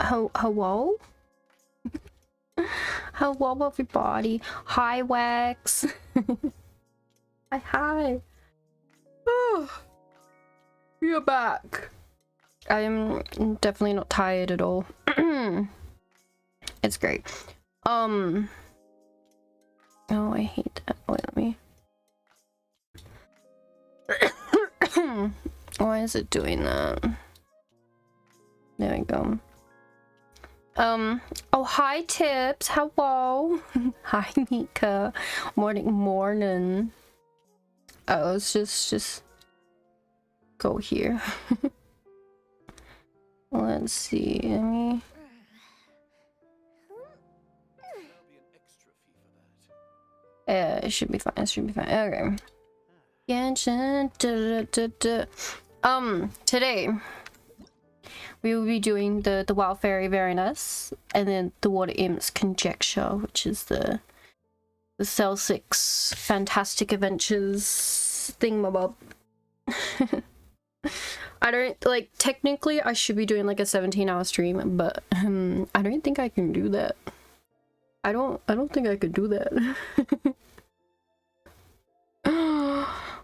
Hello? Hello, everybody. Hi, Wax. Hi. Oh, you're back. I am definitely not tired at all. It's great. Oh, I hate that. Wait, let me. Why is it doing that? There we go. Oh, hi, Tips. Hello. Hi, Mika. Morning. Oh, let's just go here. Let's see. Let me. It should be fine. It should be fine. Okay. Genshin. Today we will be doing the Wild Fairy Erinnyes, and then the Water Imps Conjecture, which is the Thelxie Fantastic Adventures thingamabob. I don't like, technically I should be doing like a 17-hour stream, but I don't think I can do that. I don't think I could do that.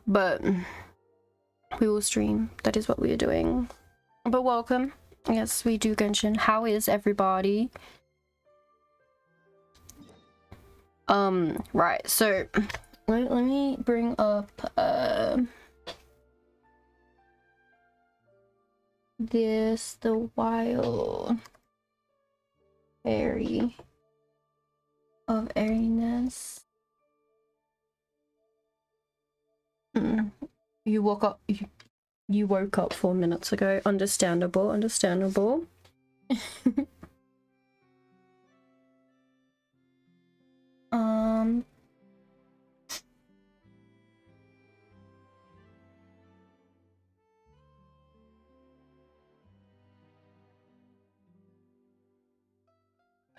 But we will stream. That is what we are doing. But welcome. Yes, we do Genshin. How is everybody? Right, so let me bring up the Wild Fairy of Erinnyes. You woke up. You woke up 4 minutes ago. Understandable.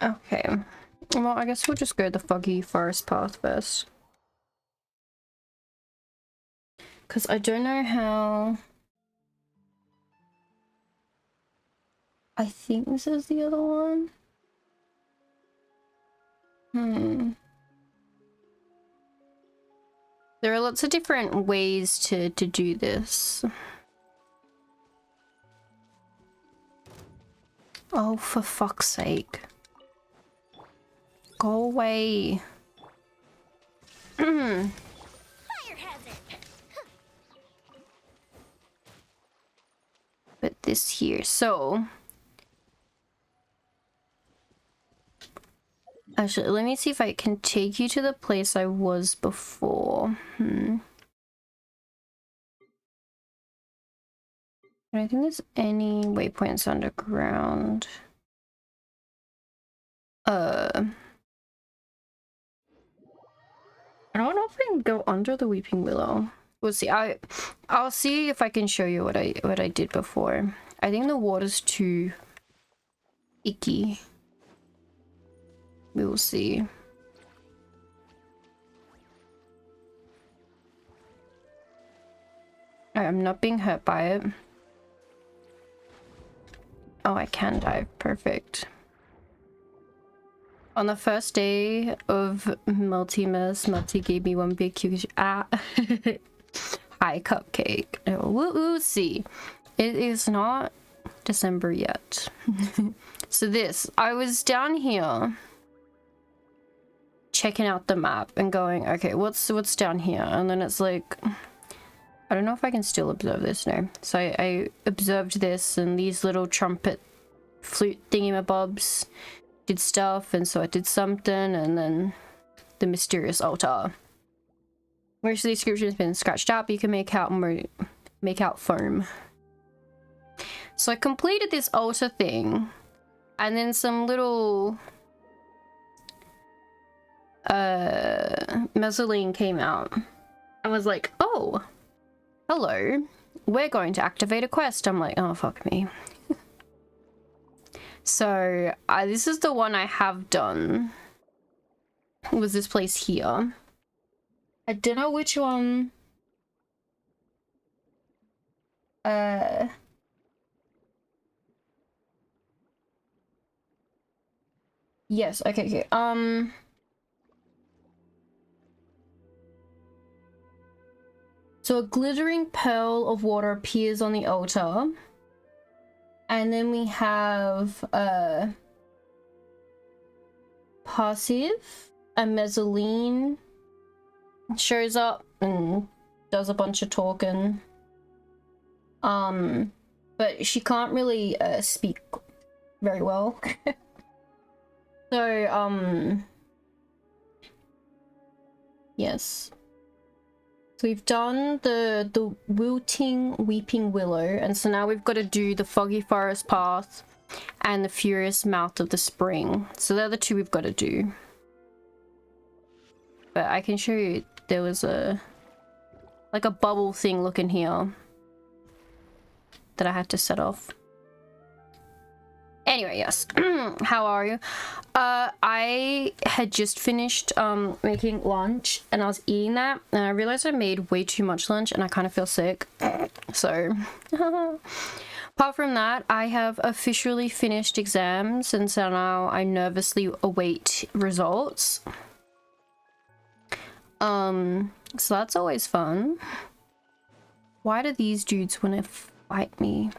Okay. Well, I guess we'll just go the foggy forest path first. Because I don't know how... I think this is the other one. There are lots of different ways to do this. Oh, for fuck's sake. Go away. But this here, so... Actually, let me see if I can take you to the place I was before. I don't think there's any waypoints underground. I don't know if I can go under the Weeping Willow. We'll see. I'll see if I can show you what I did before. I think the water's too icky. We will see. I'm not being hurt by it. Oh, I can dive. Perfect. On the first day of Multimas, Multi gave me one big cute hi cupcake. Oh, we'll see. It is not December yet. So this, I was down here checking out the map and going, okay, what's down here? And then it's like, I don't know if I can still observe this now. So I observed this, and these little trumpet flute thingamabobs did stuff, and so I did something, and then the mysterious altar. Most of the description has been scratched out, but you can make out foam. So I completed this altar thing, and then some little mausoleum came out. I was like, oh, hello, we're going to activate a quest. I'm like, oh, fuck me. So this is the one I have done. Was this place here? I don't know which one. Yes, okay, okay. So a glittering pearl of water appears on the altar. And then we have passive, a mezzaline shows up and does a bunch of talking. But she can't really speak very well. So, yes. So we've done the wilting weeping willow, and so now we've got to do the foggy forest path and the furious mouth of the spring. So they're the two we've got to do. But I can show you, there was a like a bubble thing looking here that I had to set off. Anyway, yes. How are you? I had just finished making lunch and I was eating that and I realized I made way too much lunch and I kind of feel sick. So apart from that, I have officially finished exams and so now I nervously await results. So that's always fun. Why do these dudes want to fight me?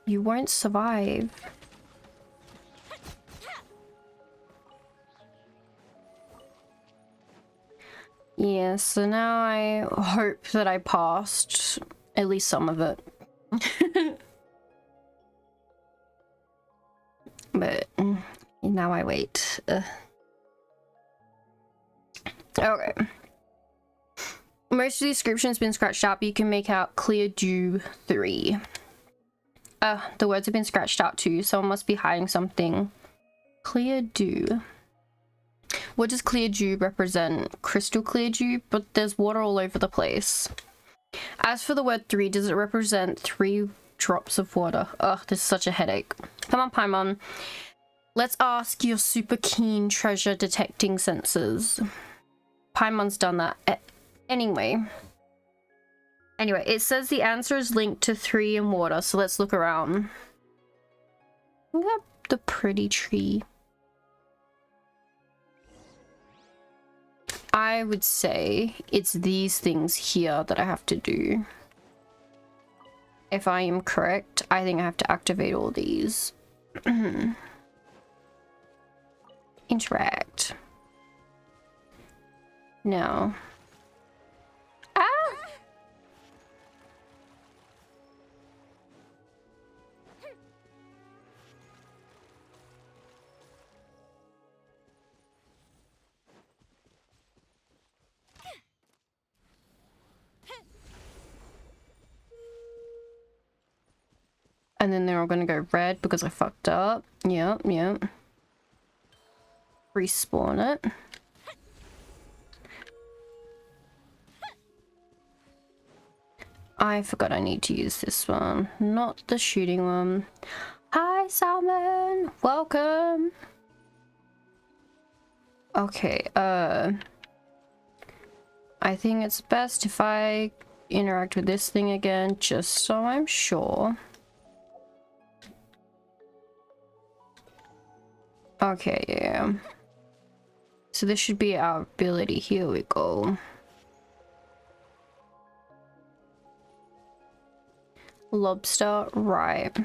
You won't survive. Yeah, so now I hope that I passed at least some of it. But now I wait. Okay. Most of the description's been scratched out, but you can make out Clear Dew 3. The words have been scratched out too. Someone must be hiding something. Clear dew. What does clear dew represent? Crystal clear dew, but there's water all over the place. As for the word 3, does it represent 3 drops of water? Ugh, this is such a headache. Come on, Paimon. Let's ask your super keen treasure detecting senses. Paimon's done that. Anyway, it says the answer is linked to 3 in water, so let's look around. We got the pretty tree. I would say it's these things here that I have to do. If I am correct, I think I have to activate all these. Interact. No. And then they're all gonna go red because I fucked up. Yep. Respawn it. I forgot I need to use this one, not the shooting one. Hi, Salmon! Welcome! Okay, I think it's best if I interact with this thing again, just so I'm sure. Okay, yeah. So this should be our ability. Here we go. Lobster, right.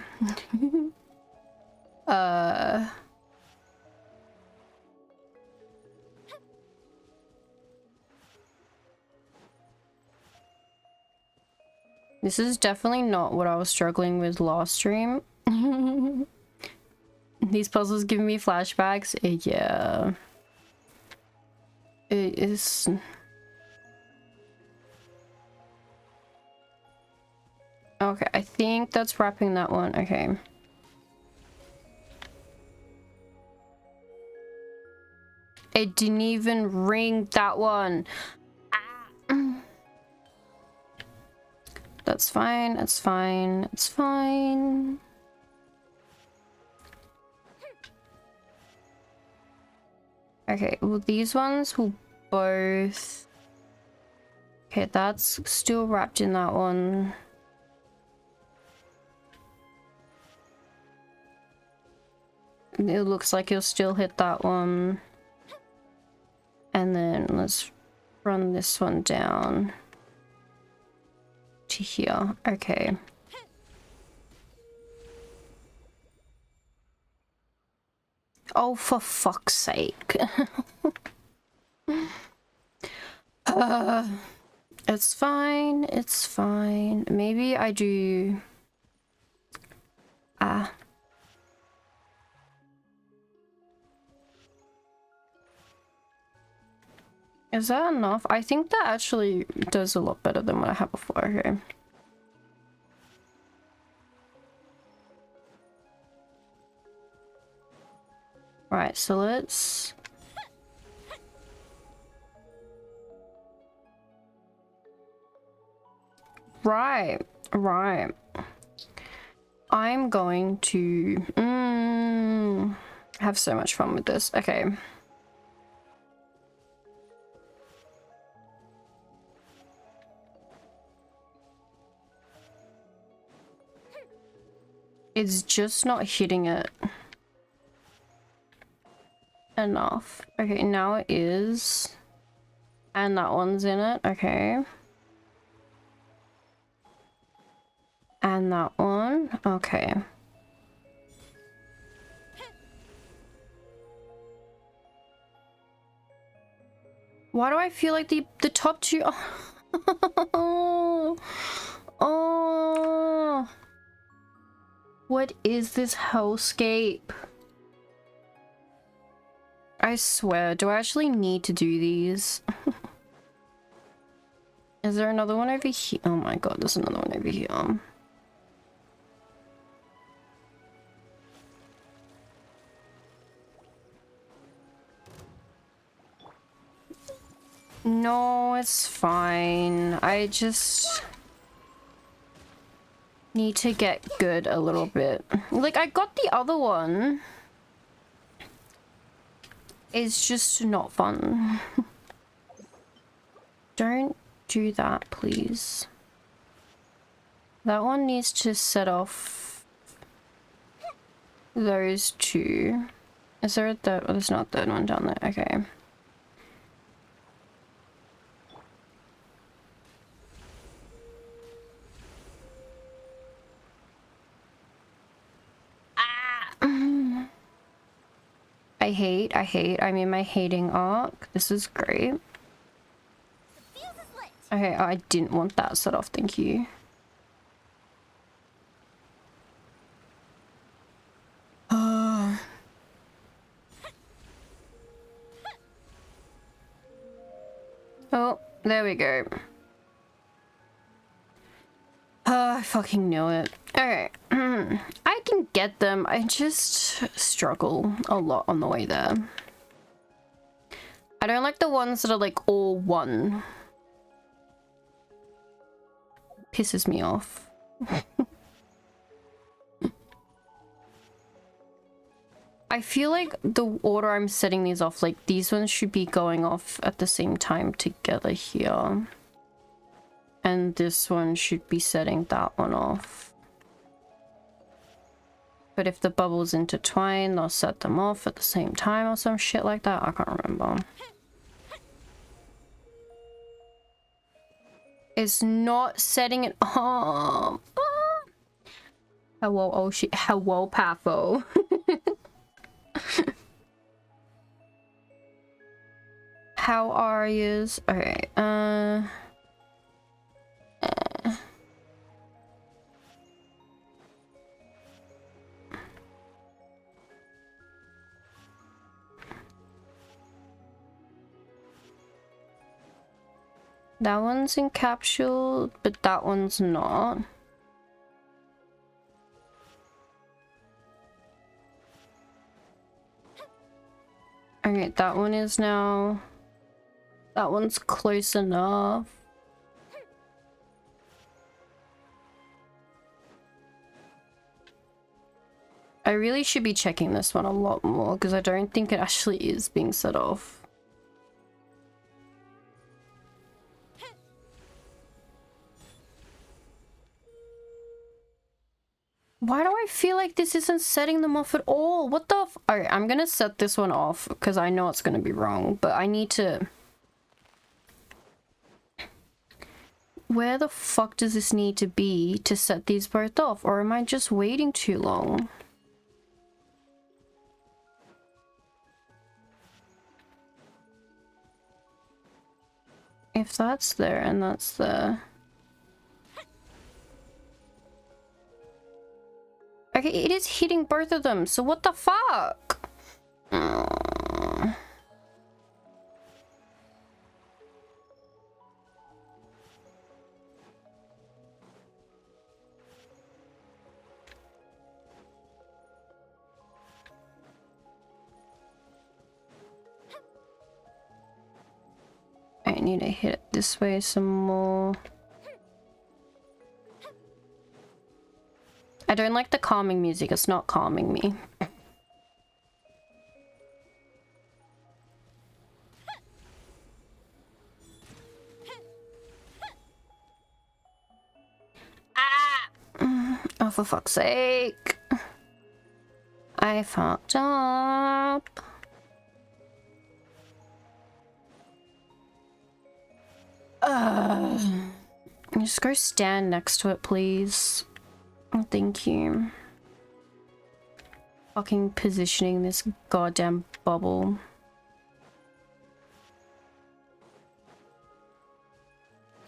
This is definitely not what I was struggling with last stream. These puzzles give me flashbacks. Yeah. It is... Okay, I think that's wrapping that one. Okay. It didn't even ring that one. That's fine, it's fine, it's fine. Okay, well these ones will both... Okay, that's still wrapped in that one. it looks like you'll still hit that one. And then let's run this one down to here. Okay. Oh, for fuck's sake. It's fine. It's fine. Maybe I do... Is that enough? I think that actually does a lot better than what I had before. Okay. Right, so let's... Right. I'm going to have so much fun with this. Okay. It's just not hitting it enough. Okay, now it is. And that one's in it. Okay. And that one. Okay. Why do I feel like the top two... Oh. Oh. What is this hellscape? I swear, do I actually need to do these? Is there another one over here? Oh my god, there's another one over here. No, it's fine. I just need to get good a little bit. Like, I got the other one. It's just not fun. Don't do that, please. That one needs to set off those two. Is there a third? Oh, there's not a third one down there. Okay. I'm in my hating arc. This is great. Okay, I didn't want that set off, thank you. Oh, there we go. I fucking knew it. Okay. I can get them. I just struggle a lot on the way there. I don't like the ones that are like all one. Pisses me off. I feel like the order I'm setting these off, like these ones should be going off at the same time together here. And this one should be setting that one off. But if the bubbles intertwine, they'll set them off at the same time or some shit like that. I can't remember. It's not setting it off. Hello, oh shit. Hello, Patho. How are yous? Okay, that one's encapsulated, but that one's not. Okay, that one is now... That one's close enough. I really should be checking this one a lot more because I don't think it actually is being set off. Why do I feel like this isn't setting them off at all? What the f- Alright, I'm gonna set this one off because I know it's gonna be wrong, but I need to... Where the fuck does this need to be to set these both off? Or am I just waiting too long? If that's there and that's there... Okay, it is hitting both of them, so what the fuck? I need to hit it this way some more. I don't like the calming music, it's not calming me. Oh, for fuck's sake. I fucked up. Just go stand next to it, please. Oh, thank you. Fucking positioning this goddamn bubble.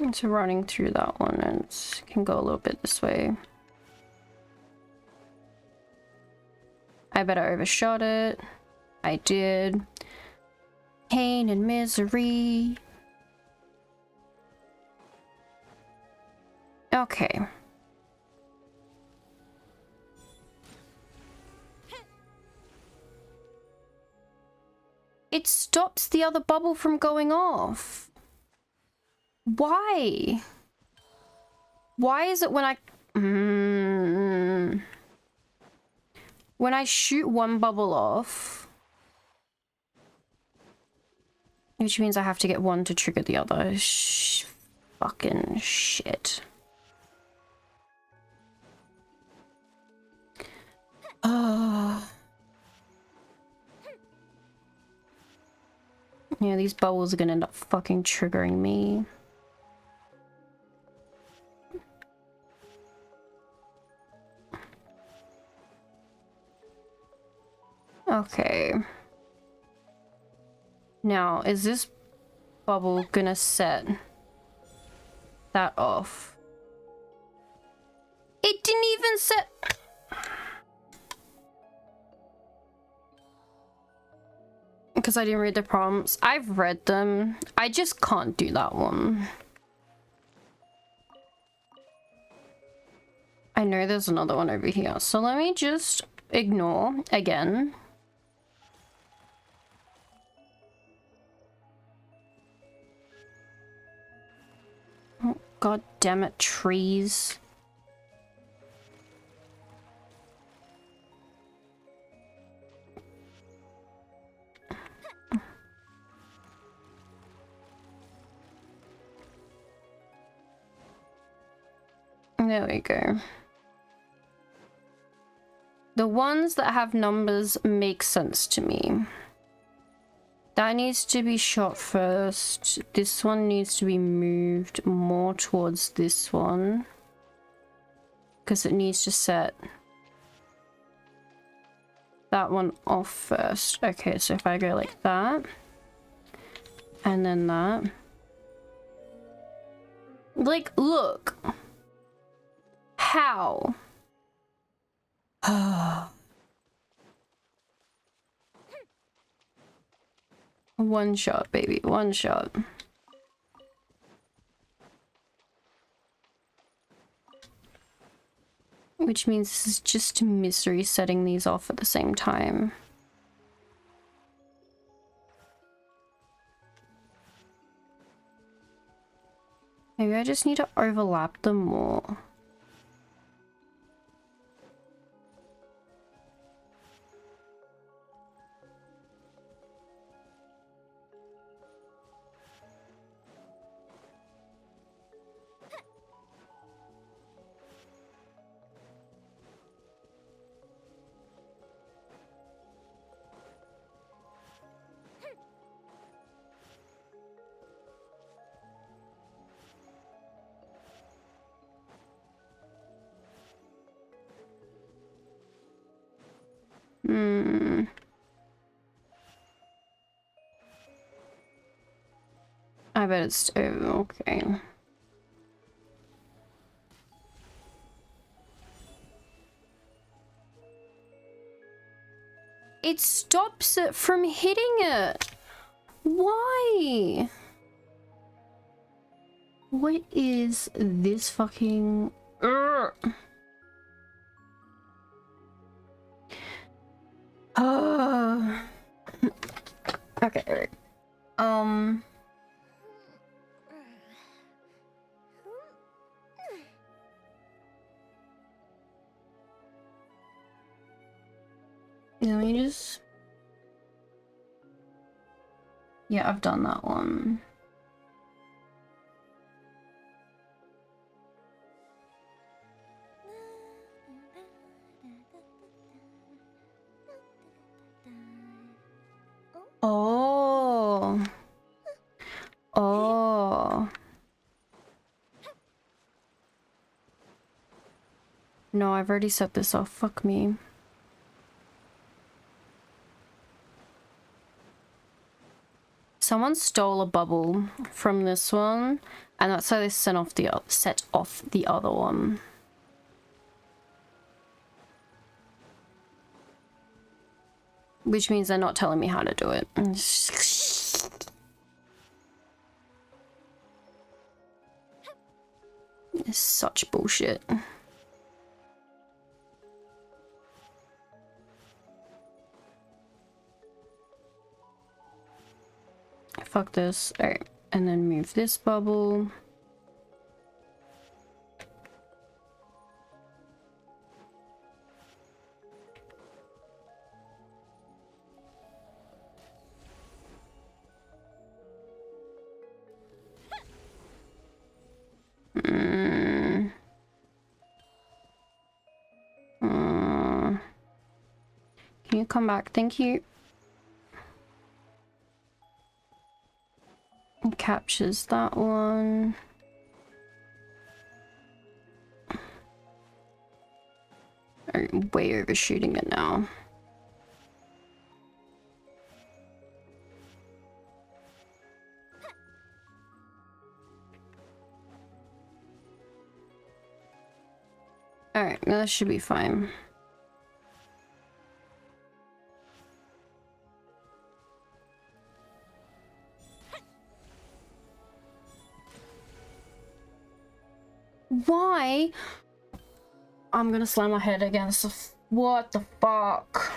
It's running through that one and it can go a little bit this way. I bet I overshot it. I did. Pain and misery. Okay. It stops the other bubble from going off. Why? Why is it when I... When I shoot one bubble off... Which means I have to get one to trigger the other. Fucking shit. Yeah, these bubbles are gonna end up fucking triggering me. Okay. Now, is this bubble gonna set that off? It didn't even set... Because I didn't read the prompts. I've read them. I just can't do that one. I know there's another one over here. So let me just ignore again. Oh, God damn it, trees. There we go. The ones that have numbers make sense to me. That needs to be shot first. This one needs to be moved more towards this one. Because it needs to set that one off first. Okay, so if I go like that. And then that. Like, look. How? One shot, baby. One shot. Which means this is just misery setting these off at the same time. Maybe I just need to overlap them more. I bet it's okay. It stops it from hitting it. Why? What is this fucking... Okay. Let me just... Yeah, I've done that one. Oh. Oh. No, I've already set this off. Fuck me. Someone stole a bubble from this one, and that's how they set off the other one. Which means they're not telling me how to do it. It's such bullshit. Fuck this. Alright, and then move this bubble. Can you come back? Thank you. It captures that one. I'm way overshooting it now. Alright, that should be fine. Why? I'm gonna slam my head against the what the fuck?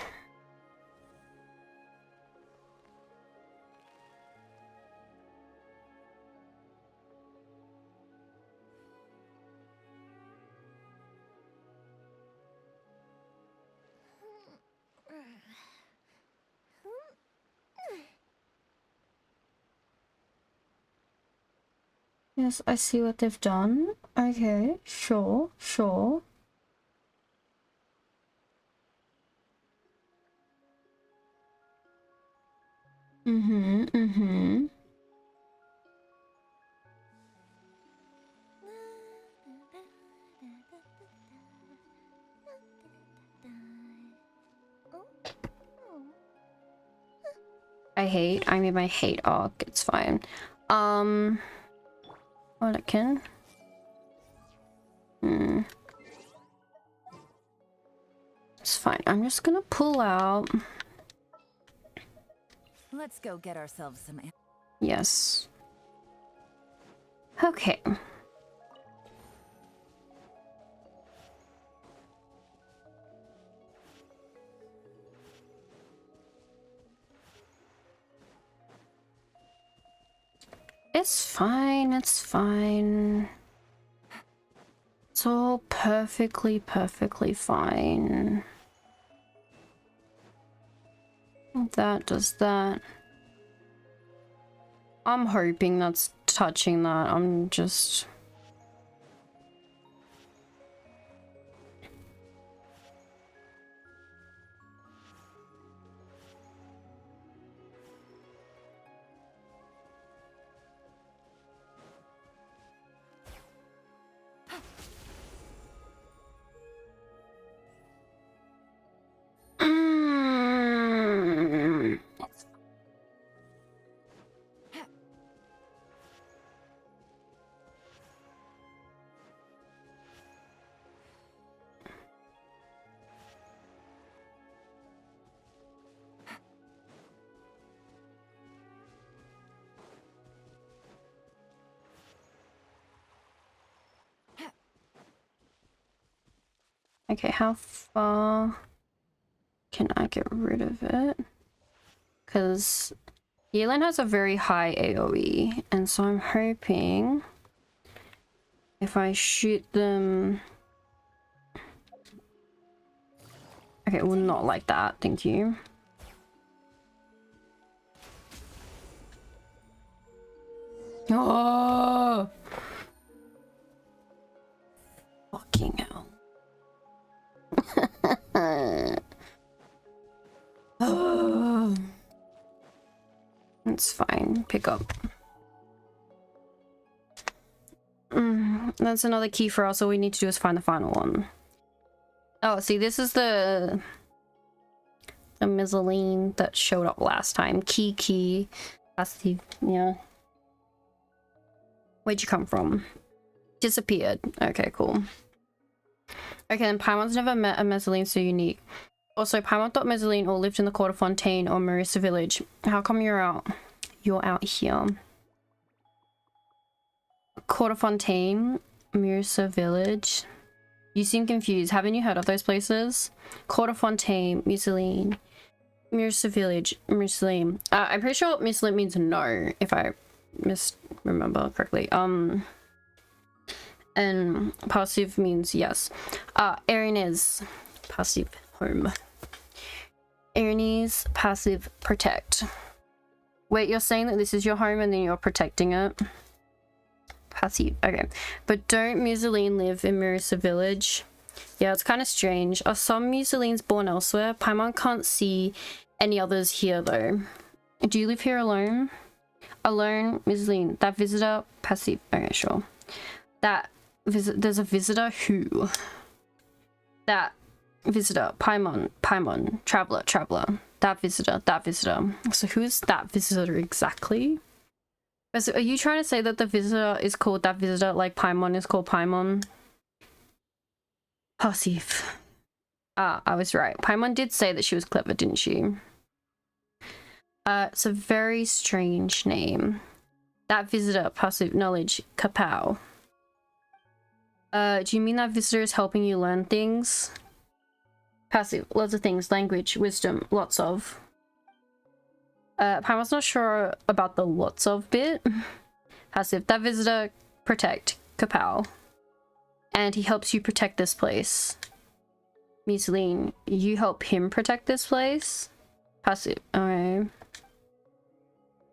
Yes, I see what they've done. Okay, sure, sure. Mm-hmm. I made my hate arc, it's fine. Well, I can. It's fine. I'm just gonna pull out. Let's go get ourselves some. Yes. Okay. It's fine, it's fine. It's all perfectly fine. That does that. I'm hoping that's touching that. I'm just... Okay, how far can I get rid of it? Because Yelan has a very high AoE, and so I'm hoping if I shoot them... Okay, well, not like that, thank you. Oh! Fucking hell. Oh. It's fine, pick up. That's another key for us. All we need to do is find the final one. Oh, see, this is the Mizzaline that showed up last time. Key. That's the, yeah. Where'd you come from? Disappeared. Okay, cool. Okay, and Paimon's never met a Mezzaline so unique. Also, Paimon thought Mezzaline all lived in the Court of Fontaine or Marissa village. How come you're out here? Court of Fontaine, Marissa village. You seem confused. Haven't you heard of those places? Court of Fontaine, Mezzaline, Marissa village, Mezzaline. I'm pretty sure Mezzaline means no, if I misremember correctly. And passive means yes. Erinnyes, passive home. Erinnyes, passive protect. Wait, you're saying that this is your home and then you're protecting it? Passive, okay. But don't Mezzaline live in Marissa village? Yeah, it's kind of strange. Are some Muzzalines born elsewhere? Paimon can't see any others here though. Do you live here alone? Alone, Mezzaline. That visitor, passive. Okay, sure. That there's a visitor who? That visitor, Paimon, traveler. That visitor. So who is that visitor exactly? So are you trying to say that the visitor is called that visitor, like Paimon is called Paimon? Passive. I was right. Paimon did say that she was clever, didn't she? It's a very strange name. That visitor, passive knowledge, kapow. Do you mean that visitor is helping you learn things? Passive, lots of things, language, wisdom, lots of. Paimon's not sure about the lots of bit. Passive, that visitor, protect, kapow. And he helps you protect this place. Mezzaline, you help him protect this place? Passive, okay.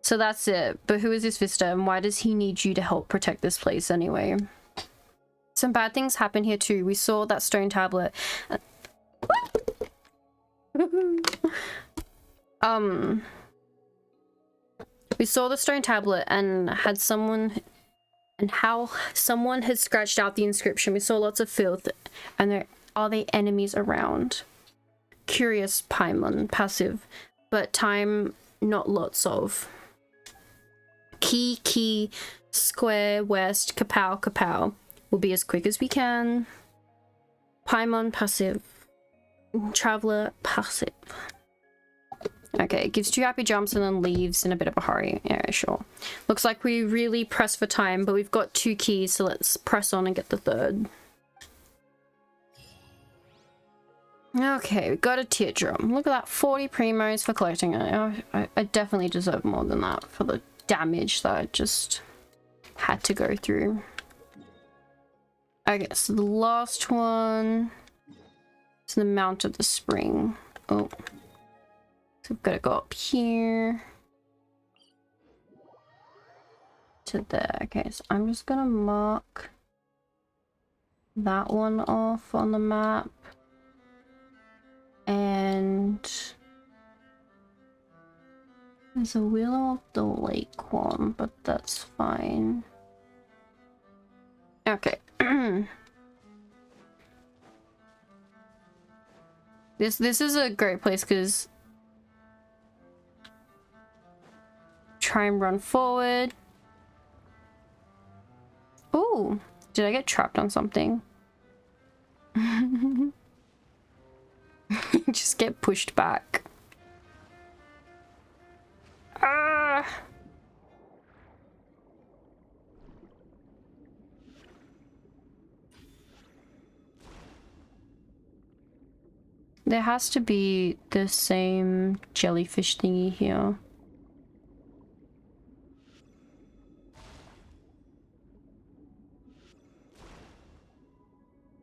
So that's it. But who is this visitor and why does he need you to help protect this place anyway? Some bad things happen here too. We saw that stone tablet. We saw the stone tablet and had someone and how someone had scratched out the inscription. We saw lots of filth and are they enemies around? Curious, Paimon, passive, but time not lots of. Key, square, west, kapow. We'll be as quick as we can. Paimon, passive. Traveler, passive. Okay, gives 2 happy jumps and then leaves in a bit of a hurry. Yeah, sure. Looks like we really press for time, but we've got 2 keys, so let's press on and get the 3rd. Okay, we got a teardrop. Look at that, 40 primos for collecting it. I definitely deserve more than that for the damage that I just had to go through. Okay, so the last one is the Mount of the Spring. Oh. So we've got to go up here to there. Okay, so I'm just gonna mark that one off on the map. And there's a Willow of the Lake one, but that's fine. Okay. This is a great place because try and run forward. Oh, did I get trapped on something? Just get pushed back. Ah! There has to be the same jellyfish thingy here.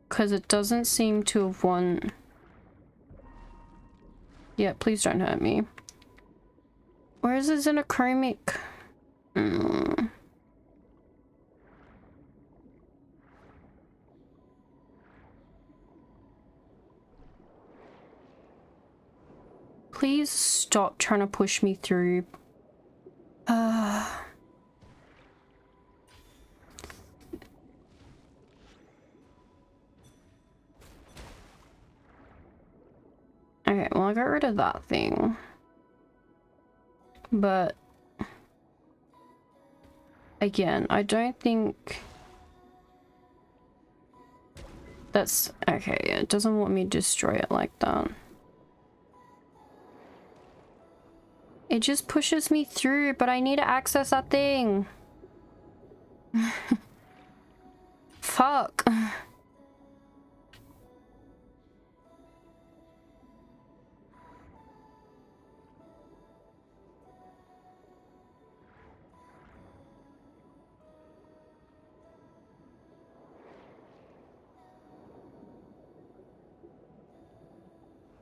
Because it doesn't seem to have won. Yeah, please don't hurt me. Where is this xenochromic? Please stop trying to push me through. Okay, well, I got rid of that thing. But again, I don't think that's okay. It doesn't want me to destroy it like that. It just pushes me through, but I need to access that thing. Fuck.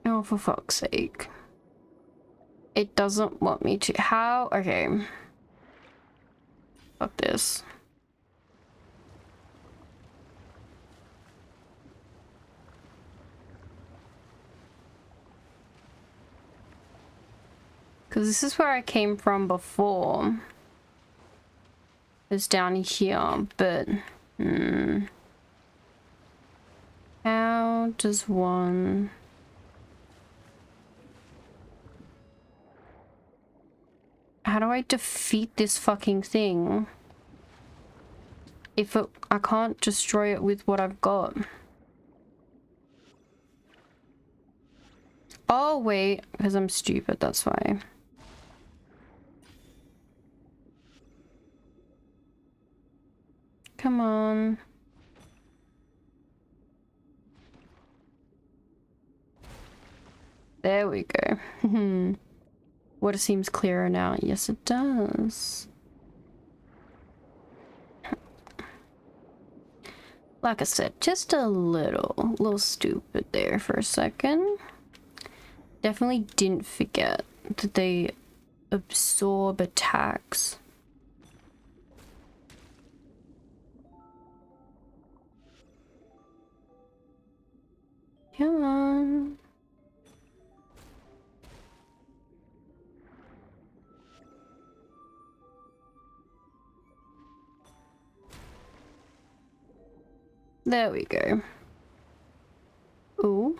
Oh, for fuck's sake. It doesn't want me to. How? Okay. Fuck this. Because this is where I came from before. It's down here, but... How does one... How do I defeat this fucking thing? If it, I can't destroy it with what I've got. Oh, wait, because I'm stupid, that's why. Come on. There we go. Water seems clearer now. Yes, it does. Like I said, just a little stupid there for a second. Definitely didn't forget that they absorb attacks. Come on. There we go. Ooh.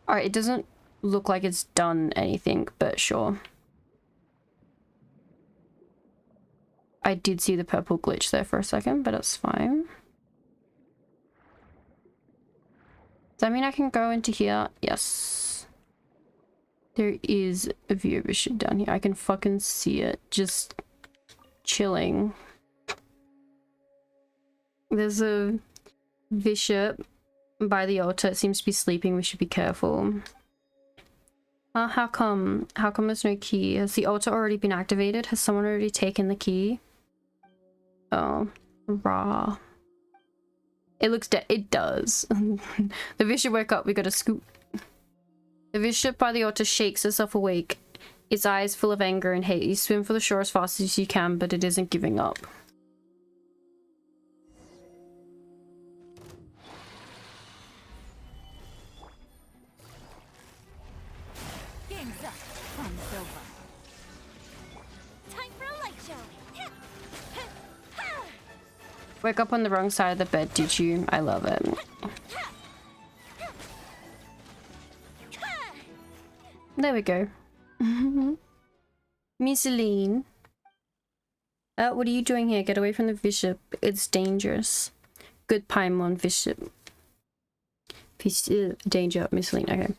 Alright, it doesn't look like it's done anything, but sure. I did see the purple glitch there for a second, but it's fine. Does that mean I can go into here? Yes. There is a view of shit down here. I can fucking see it. Just chilling. There's a bishop by the altar. It seems to be sleeping. We should be careful. How come? How come there's no key? Has the altar already been activated? Has someone already taken the key? Oh, rah. It looks dead. It does. The bishop woke up. We got a scoop. The bishop by the altar shakes itself awake. Its eyes full of anger and hate. You swim for the shore as fast as you can, but it isn't giving up. Game's up. Fun's over. Time for a light show. Woke up on the wrong side of the bed, did you? I love it. There we go. Misceline. What are you doing here? Get away from the bishop. It's dangerous. Good Paimon bishop. Danger, Misceline. Okay.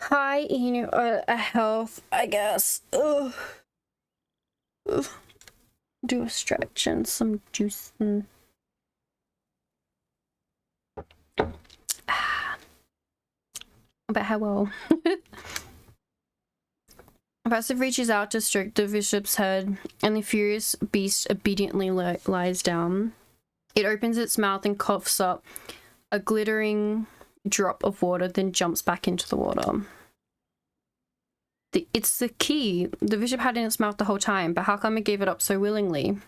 Hi, you know, health, I guess. Ugh. Ugh. Do a stretch and some juice and... But how well? Passive reaches out to stroke the bishop's head, and the furious beast obediently lies down. It opens its mouth and coughs up a glittering drop of water, then jumps back into the water. It's the key the bishop had in its mouth the whole time, but how come it gave it up so willingly?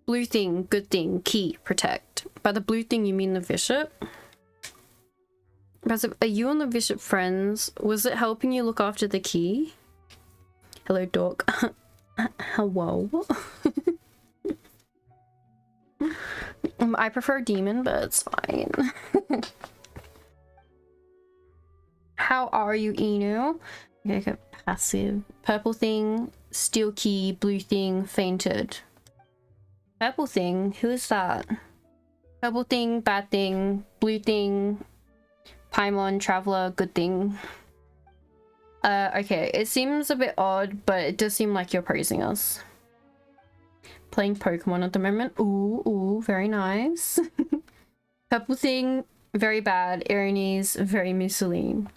Blue thing, good thing, key, protect. By the blue thing, you mean the bishop? Passive, are you and the bishop friends? Was it helping you look after the key? Hello, dog. Hello. I prefer demon, but it's fine. How are you, Inu? Okay, passive. Purple thing, steel key, blue thing, fainted. Purple thing? Who is that? Purple thing, bad thing, blue thing, Paimon, traveler, good thing. Okay, it seems a bit odd, but it does seem like you're praising us. Playing Pokemon at the moment. Ooh, ooh, very nice. Purple thing, very bad. Erinnyes, very miscellaneous.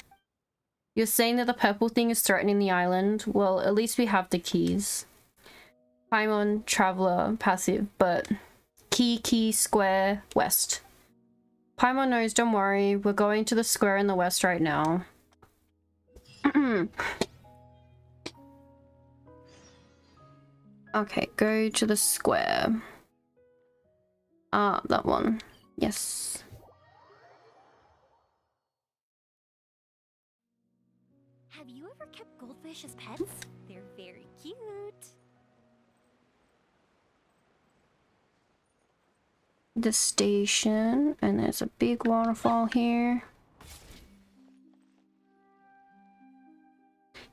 You're saying that the purple thing is threatening the island? Well, at least we have the keys. Paimon, traveler, passive, but key, square, west. Paimon knows, don't worry. We're going to the square in the west right now. Okay, go to the square. Ah, that one. Yes. Have you ever kept goldfish as pets? They're very cute. The station, and there's a big waterfall here.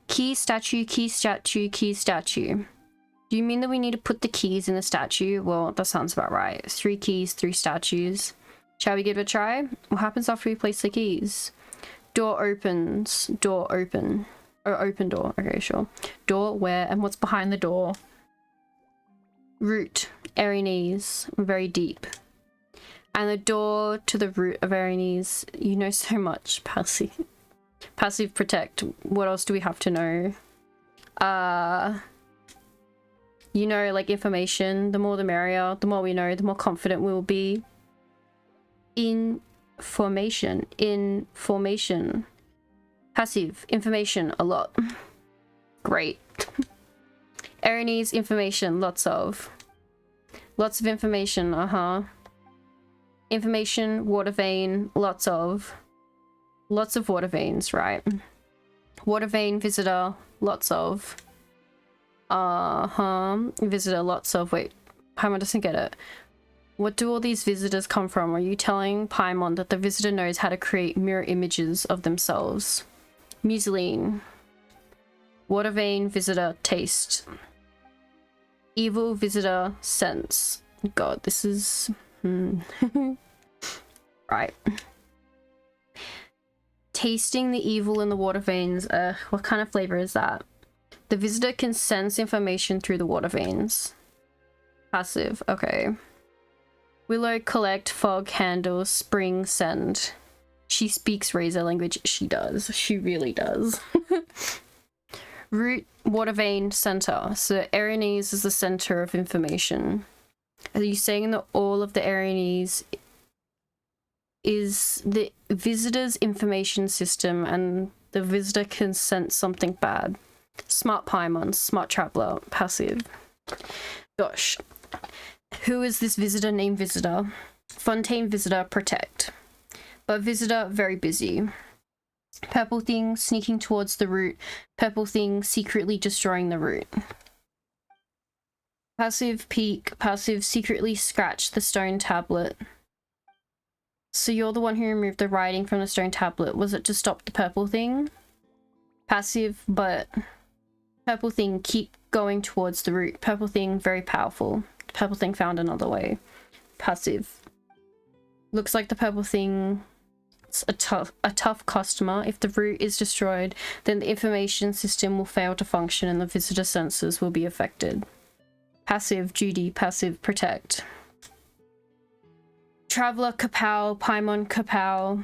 Key statue, key statue, key statue. Do you mean that we need to put the keys in the statue? Well, that sounds about right. 3 keys, 3 statues. Shall we give it a try? What happens after we place the keys? Door opens. Door open. Oh, open door. Okay, sure. Door where? And what's behind the door? Root. Erinnyes. Very deep. And the door to the root of Erinnyes. You know so much. Passive. Passive protect. What else do we have to know? You know, like information. The more the merrier. The more we know, the more confident we will be. Information. Information. Passive. Information. A lot. Great. Erinnyes information. Lots of. Lots of information. Information. Water vein. Lots of. Lots of water veins, right? Water vein visitor. Lots of. Visitor. Lots of. Wait. Paimon doesn't get it. What do all these visitors come from? Are you telling Paimon that the visitor knows how to create mirror images of themselves? Museline. Water vein visitor taste. Evil visitor sense. God, this is... Right. Tasting the evil in the water veins. What kind of flavor is that? The visitor can sense information through the water veins. Passive. Okay. Willow collect, fog handle, spring send. She speaks razor language. She does. She really does. Root, water vein, center. So Erinnyes is the center of information. Are you saying that all of the Erinnyes is the visitor's information system and the visitor can sense something bad? Smart Paimon, smart traveler, passive. Gosh. Who is this visitor named Visitor? Fontaine visitor, protect. But visitor, very busy. Purple thing sneaking towards the root. Purple thing secretly destroying the root. Passive peek. Passive secretly scratch the stone tablet. So you're the one who removed the writing from the stone tablet. Was it to stop the purple thing? Passive, but purple thing keep going towards the root. Purple thing very powerful. The purple thing found another way. Passive. Looks like the purple thing is a tough customer. If the root is destroyed, then the information system will fail to function and the visitor senses will be affected. Passive duty, passive protect. Traveler kapow, Paimon kapow.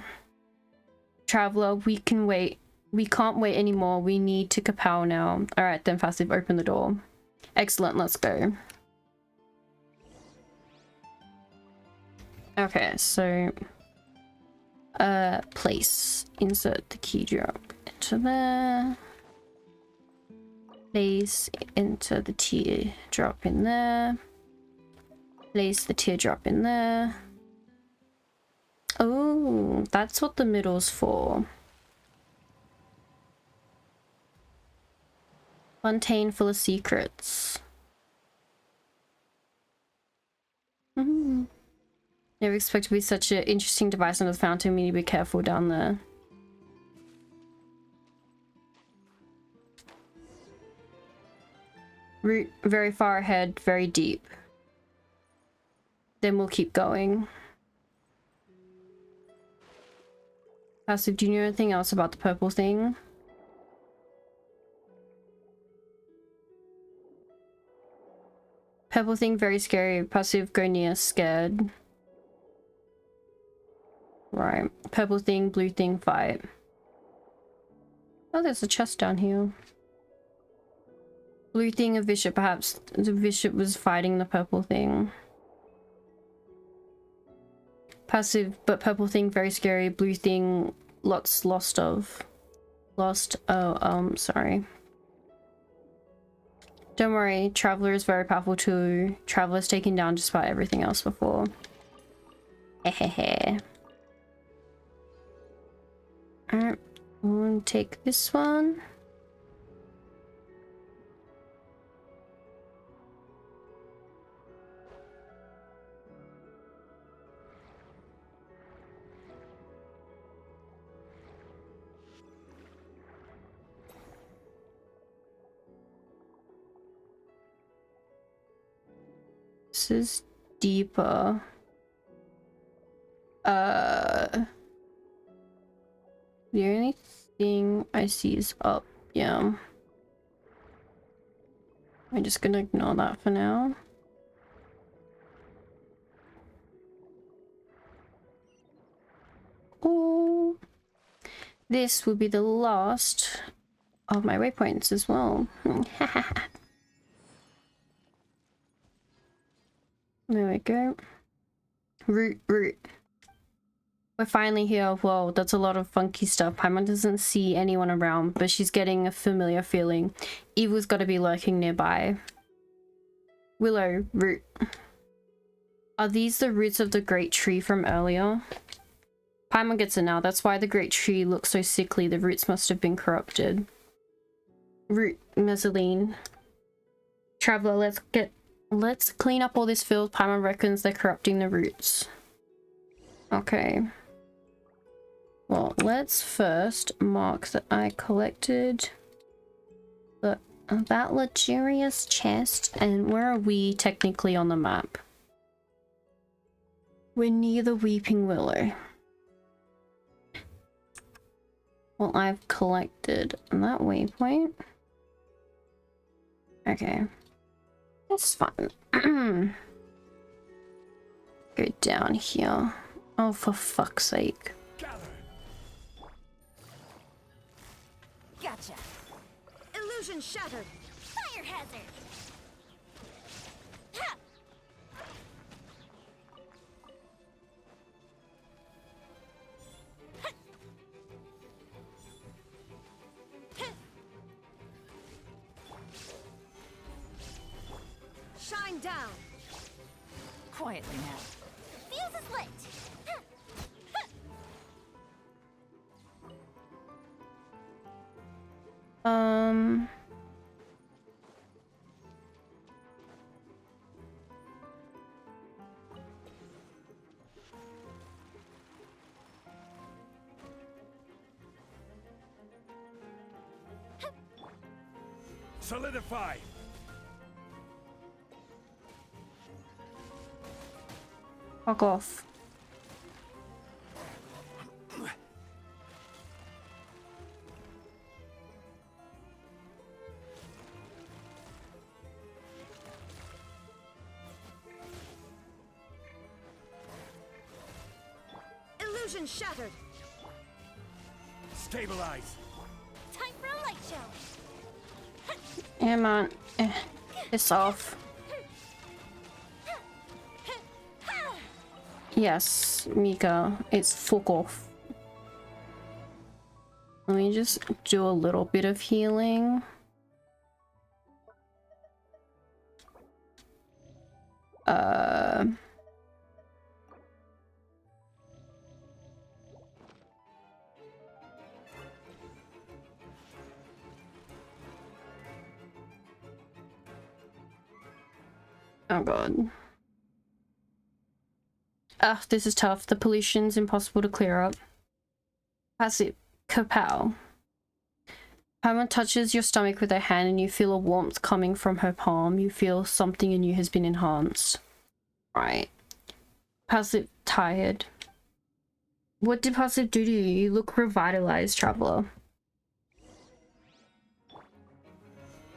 Traveler, we can wait. We can't wait anymore. We need to kapow now. Alright then, Passive, open the door. Excellent, let's go. Okay, so place. Insert the key drop into there. Place, enter the teardrop in there. Place the teardrop in there. Oh, that's what the middle's for. Fontaine full of secrets. Never expect to be such an interesting device under the fountain. We need to be careful down there. Route very far ahead, very deep. Then we'll keep going. Passive, do you know anything else about the purple thing? Purple thing, very scary. Passive, go near, scared. Right. Purple thing, blue thing, fight. Oh, there's a chest down here. Blue thing, a bishop. Perhaps the bishop was fighting the purple thing. Passive, but purple thing, very scary. Blue thing, lots lost of. Lost. Oh, sorry. Don't worry, Traveler is very powerful too. Traveler's taken down just about everything else before. Hehehe. Alright, we'll take this one. This is deeper. The only thing I see is up. Yeah. I'm just gonna ignore that for now. Oh, this will be the last of my waypoints as well. There we go. Route. We're finally here. Whoa, that's a lot of funky stuff. Paimon doesn't see anyone around, but she's getting a familiar feeling. Evil's got to be lurking nearby. Willow, root. Are these the roots of the great tree from earlier? Paimon gets it now. That's why the great tree looks so sickly. The roots must have been corrupted. Root, Mezzaline. Traveler, let's clean up all this filth. Paimon reckons they're corrupting the roots. Okay. Well, let's first mark that I collected that luxurious chest. And where are we technically on the map? We're near the Weeping Willow. Well, I've collected that waypoint. Okay. That's fine. Go down here. Oh, for fuck's sake. Gotcha. Illusion shattered. Fire hazard. Ha! Shine down. Quietly now. Fuse is lit. Solidify. Fuck off. Illusion shattered. Stabilize. Time for a light show. Yeah, man. Piss off. Yes, Mika, it's fuck off. Let me just do a little bit of healing. Oh god. Ugh, this is tough. The pollution's impossible to clear up. Passive. Kapow. Paimon touches your stomach with her hand and you feel a warmth coming from her palm. You feel something in you has been enhanced. Right. Passive. Tired. What did Passive do to you? You look revitalized, Traveler.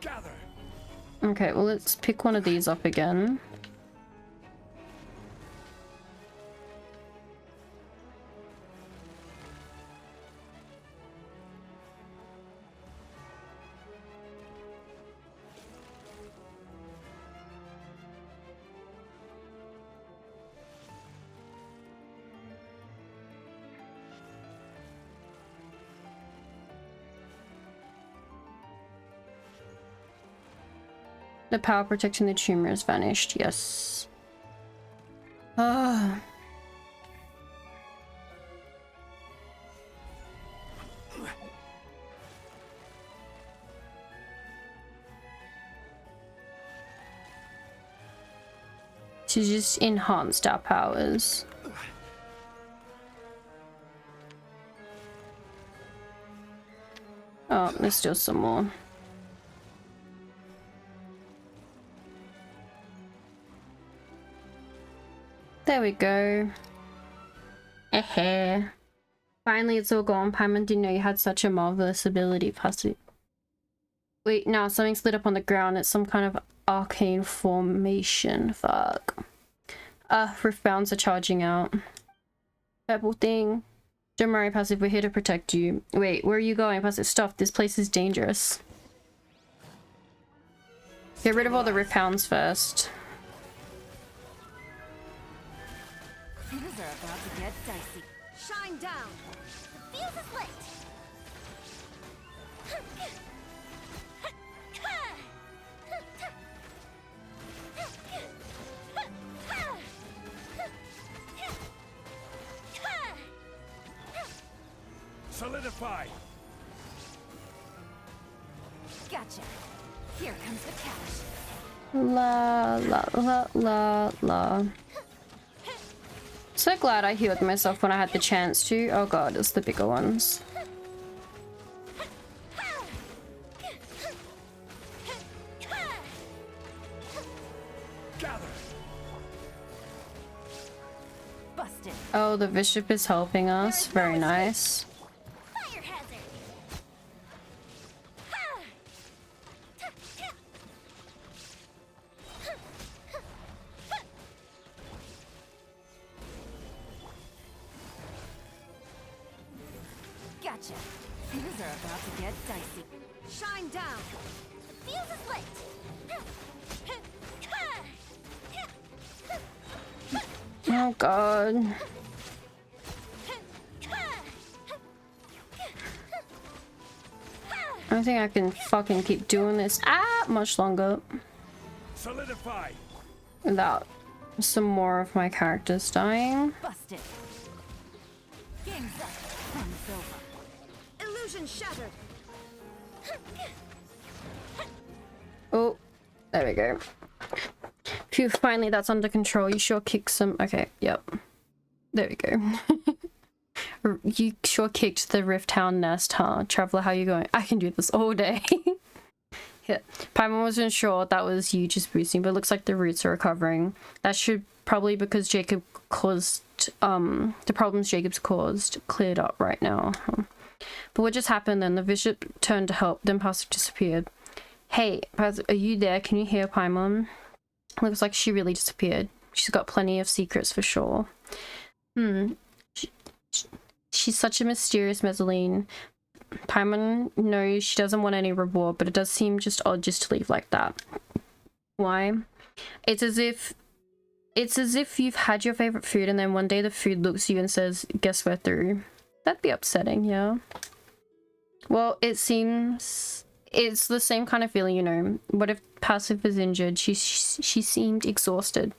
Gather. Okay, well let's pick one of these up again. The power protecting the tumor has vanished. Yes. Ah. To just enhance our powers. Oh, there's still some more. There we go. Finally, it's all gone. Paimon didn't know you had such a marvelous ability, Passive. Wait, no, something's lit up on the ground. It's some kind of arcane formation. Fuck. Rift bounds are charging out. Purple thing. Don't worry, Passive, we're here to protect you. Wait, where are you going, Passive? Stop, this place is dangerous. Get rid of all the rift hounds first. Things are about to get dicey. Shine down. The fuse is lit. Solidify. Gotcha. Here comes the cash. La la la la la. So glad I healed myself when I had the chance to. Oh god, it's the bigger ones. Gather. Busted. Oh, the bishop is helping us. Very nice. Fire hazard. Gotcha. Things are about to get dicey. Shine down. The fuse is lit. Oh god. I don't think I can fucking keep doing this much longer Solidify. without some more of my characters dying. Busted. Game's up. Time's over. Illusion shattered. Oh, there we go. Phew, finally that's under control. You sure kicked some... Okay, yep. There we go. You sure kicked the Rift Hound nest, huh? Traveler, how you going? I can do this all day. Yeah. Paimon wasn't sure that was you just boosting, but it looks like the roots are recovering. That should probably because Jacob caused... the problems Jacob's caused cleared up right now. But what just happened then? The bishop turned to help, then Passive disappeared. Hey, Passive, are you there? Can you hear Paimon? Looks like she really disappeared. She's got plenty of secrets for sure. She's such a mysterious Mezzaline. Paimon knows she doesn't want any reward, but it does seem just odd just to leave like that. Why? It's as if you've had your favorite food and then one day the food looks at you and says, guess we're through. That'd be upsetting, yeah. Well, it seems it's the same kind of feeling, you know. What if Passive is injured? She seemed exhausted.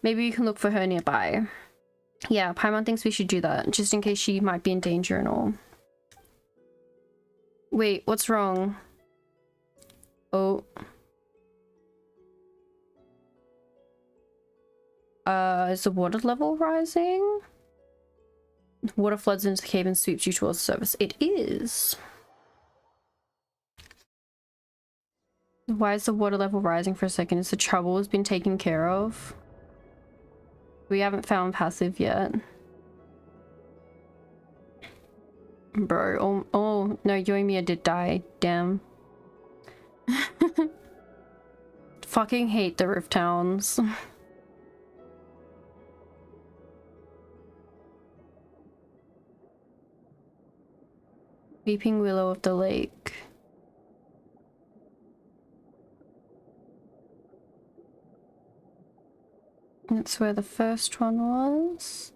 Maybe you can look for her nearby. Yeah, Paimon thinks we should do that, just in case she might be in danger and all. Wait, what's wrong? Oh. Is the water level rising? Water floods into the cave and sweeps you towards the surface. It is. Why is the water level rising for a second? Is the trouble has been taken care of? We haven't found Passive yet. Bro, oh no, Yoimiya did die. Damn. Fucking hate the roof towns. Weeping Willow of the Lake. That's where the first one was.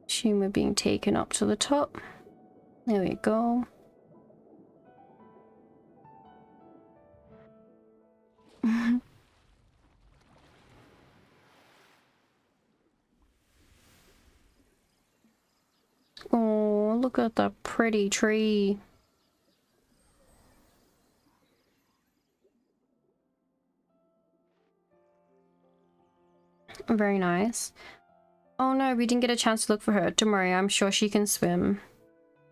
Assume we're being taken up to the top. There we go. Oh, look at the pretty tree. Very nice. Oh no, we didn't get a chance to look for her. Don't worry, I'm sure she can swim.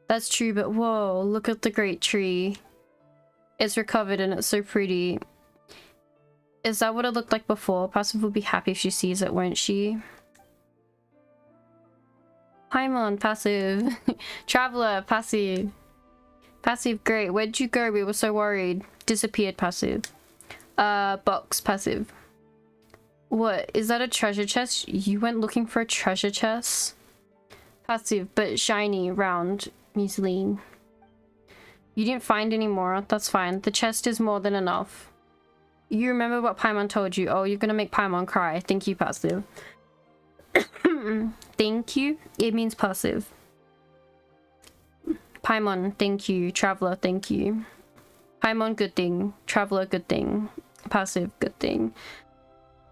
That's true, but whoa, look at the great tree. It's recovered and it's so pretty. Is that what it looked like before? Passive will be happy if she sees it, won't she? Paimon, Passive. Traveler, Passive. Passive, great. Where'd you go? We were so worried. Disappeared, Passive. Box, Passive. What? Is that a treasure chest? You went looking for a treasure chest? Passive, but shiny, round, muesli. You didn't find any more? That's fine. The chest is more than enough. You remember what Paimon told you? Oh, you're gonna make Paimon cry. Thank you, Passive. Thank you? It means Passive. Paimon, thank you. Traveler, thank you. Paimon, good thing. Traveler, good thing. Passive, good thing.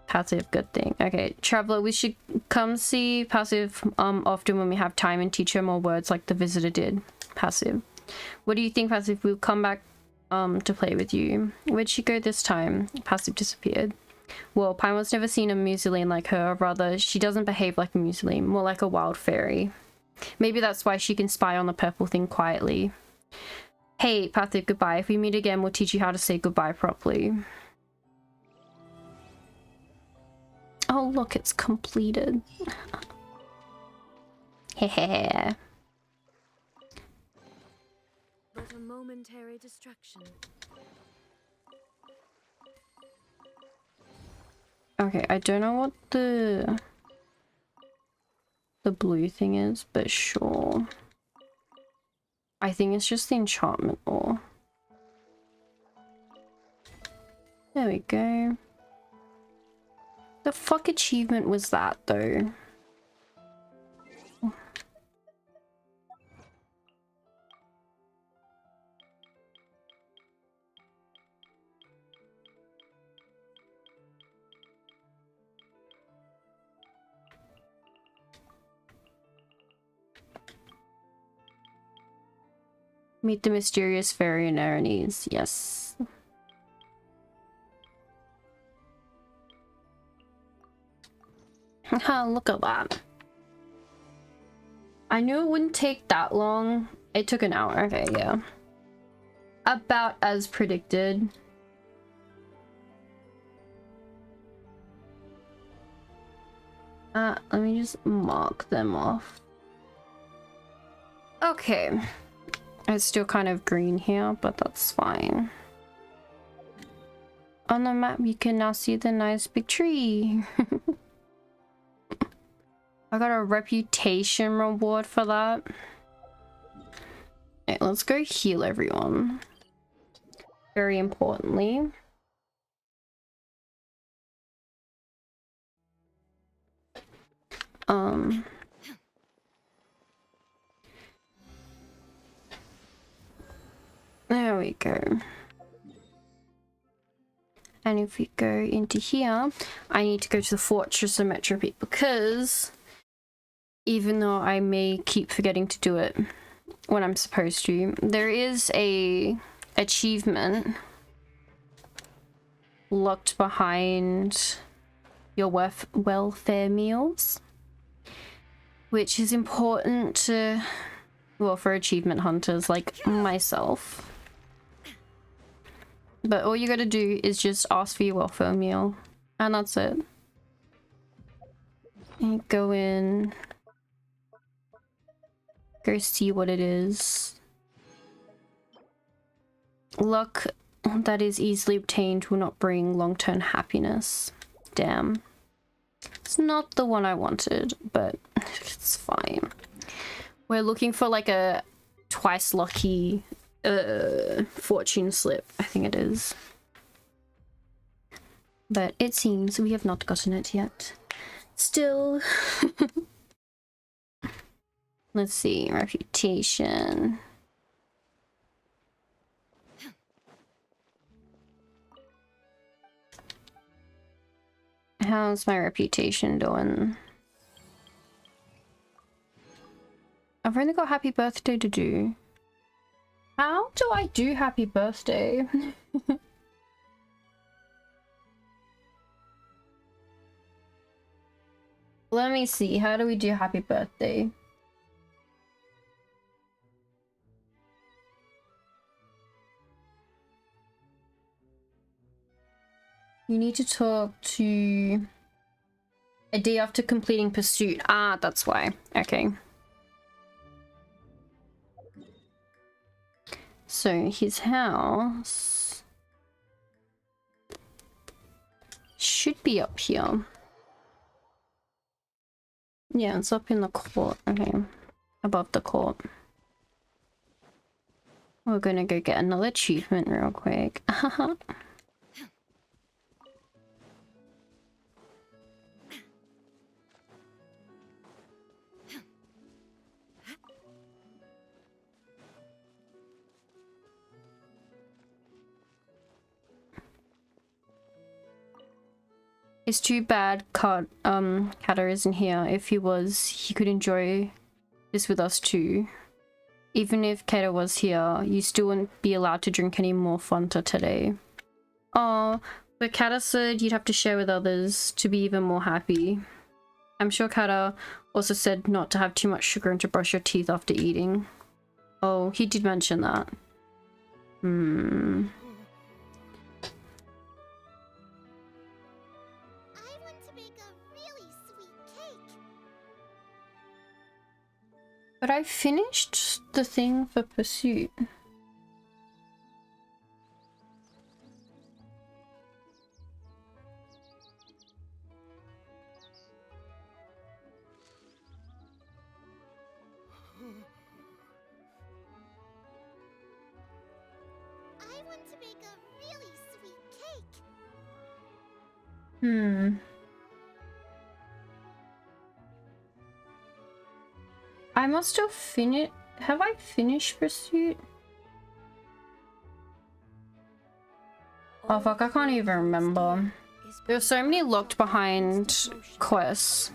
Passive, good thing. Okay, Traveler, we should come see Passive often when we have time and teach her more words like the visitor did. Passive. What do you think, Passive? We'll come back to play with you. Where'd she go this time? Passive disappeared. Well, Paimon's never seen a muesli like her, or rather, she doesn't behave like a muesli, more like a wild fairy. Maybe that's why she can spy on the purple thing quietly. Hey, Passive, goodbye. If we meet again, we'll teach you how to say goodbye properly. Oh, look, it's completed. Hehe. But a momentary distraction. Okay, I don't know what the blue thing is, but sure. I think it's just the enchantment ore. There we go. The fuck achievement was that, though? Meet the mysterious fairy in Erinnyes. Yes. Haha, look at that. I knew it wouldn't take that long. It took an hour. Okay, yeah. About as predicted. Let me just mark them off. Okay. It's still kind of green here, but that's fine. On the map, you can now see the nice big tree. I got a reputation reward for that. Okay, let's go heal everyone. Very importantly. There we go. And if we go into here, I need to go to the Fortress of Metropy because even though I may keep forgetting to do it when I'm supposed to, there is a achievement locked behind your welfare meals, which is important to, well, for achievement hunters like myself. But all you gotta do is just ask for your welfare meal, and that's it. And go in, go see what it is. Luck that is easily obtained will not bring long-term happiness. Damn. It's not the one I wanted, but it's fine. We're looking for like a twice lucky fortune slip, I think it is. But it seems we have not gotten it yet. Still. Let's see, reputation. How's my reputation doing? I've only got happy birthday to do. How do I do happy birthday? Let me see. How do we do happy birthday? You need to talk to a day after completing pursuit. Ah, that's why. Okay. So his house should be up here. Yeah, it's up in the court. Okay. Above the court. We're gonna go get another achievement real quick. It's too bad Kata isn't here. If he was, he could enjoy this with us too. Even if Kata was here, you still wouldn't be allowed to drink any more Fanta today. Oh, but Kata said you'd have to share with others to be even more happy. I'm sure Kata also said not to have too much sugar and to brush your teeth after eating. Oh, he did mention that. But I finished the thing for pursuit. I want to make a really sweet cake. I must have finished. Have I finished pursuit? Oh fuck, I can't even remember. There's so many locked behind quests.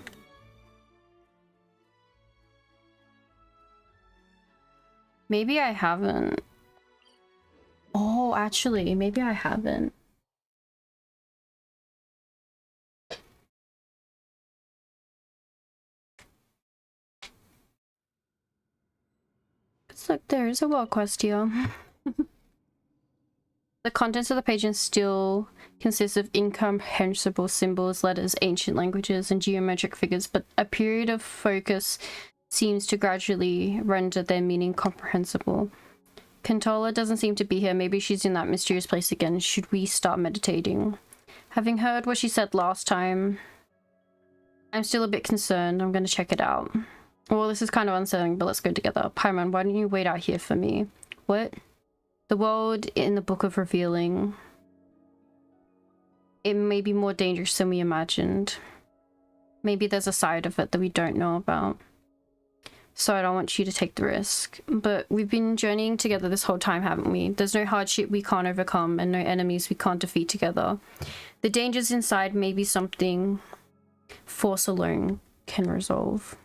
Maybe I haven't. Oh, actually, maybe I haven't. It's like there is a world quest here. The contents of the page still consists of incomprehensible symbols, letters, ancient languages, and geometric figures, but a period of focus seems to gradually render their meaning comprehensible. Cantola doesn't seem to be here. Maybe she's in that mysterious place again. Should we start meditating? Having heard what she said last time, I'm still a bit concerned. I'm going to check it out. Well, this is kind of unsettling, but let's go together. Paimon, why don't you wait out here for me? What? The world in the Book of Revealing. It may be more dangerous than we imagined. Maybe there's a side of it that we don't know about. So I don't want you to take the risk. But we've been journeying together this whole time, haven't we? There's no hardship we can't overcome and no enemies we can't defeat together. The dangers inside may be something Force alone can resolve.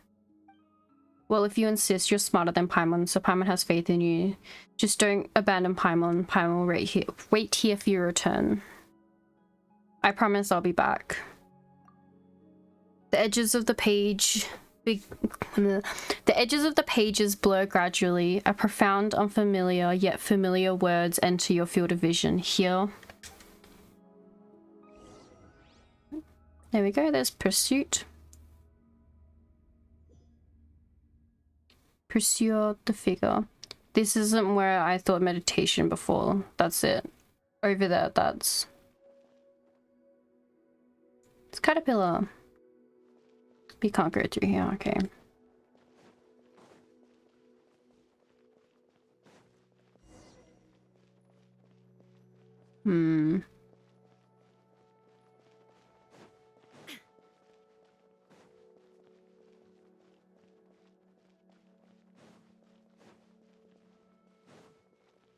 Well, if you insist, you're smarter than Paimon, so Paimon has faith in you. Just don't abandon Paimon. Paimon will wait here for your return. I promise I'll be back. The edges of the pages blur gradually. A profound, unfamiliar, yet familiar words enter your field of vision. Here. There we go, there's Pursuit. Pursue the figure. This isn't where I thought meditation before. That's it. Over there, that's... It's Caterpillar. We can't go through here, okay.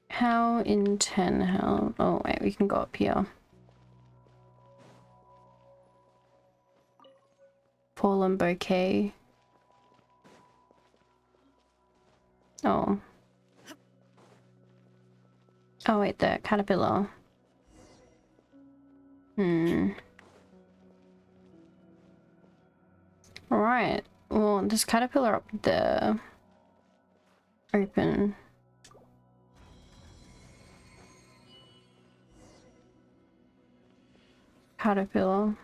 How in 10 hell? Oh wait, we can go up here. Fallen bouquet. Oh. Oh wait, there, caterpillar. Alright. Well, there's caterpillar up there. Open. Caterpillar.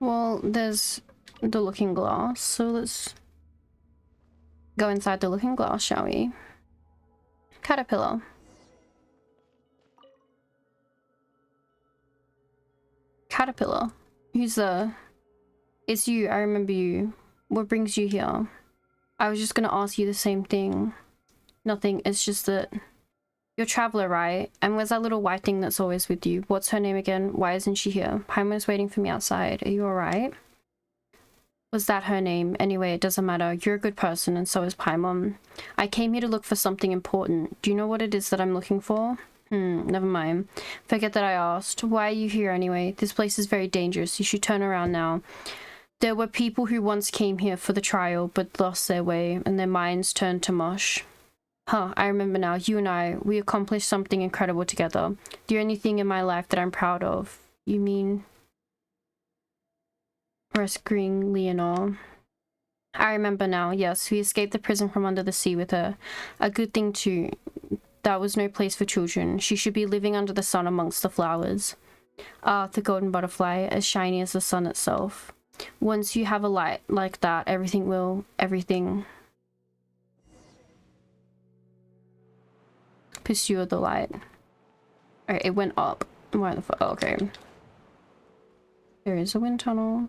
Well, there's the looking glass, so let's go inside the looking glass, shall we? Caterpillar. Caterpillar. Who's the... It's you, I remember you. What brings you here? I was just gonna ask you the same thing. Nothing, it's just that... You're a traveler, right? And where's that little white thing that's always with you? What's her name again? Why isn't she here? Paimon's waiting for me outside. Are you alright? Was that her name? Anyway, it doesn't matter. You're a good person, and so is Paimon. I came here to look for something important. Do you know what it is that I'm looking for? Never mind. Forget that I asked. Why are you here anyway? This place is very dangerous. You should turn around now. There were people who once came here for the trial, but lost their way, and their minds turned to mush. Huh, I remember now. You and I, we accomplished something incredible together. The only thing in my life that I'm proud of. You mean... rescuing Leonore. I remember now, yes. We escaped the prison from under the sea with her. A good thing too. That was no place for children. She should be living under the sun amongst the flowers. Ah, the golden butterfly, as shiny as the sun itself. Once you have a light like that, everything... Pursue the light. Alright, it went up. Where the fuck? Oh, okay. There is a wind tunnel.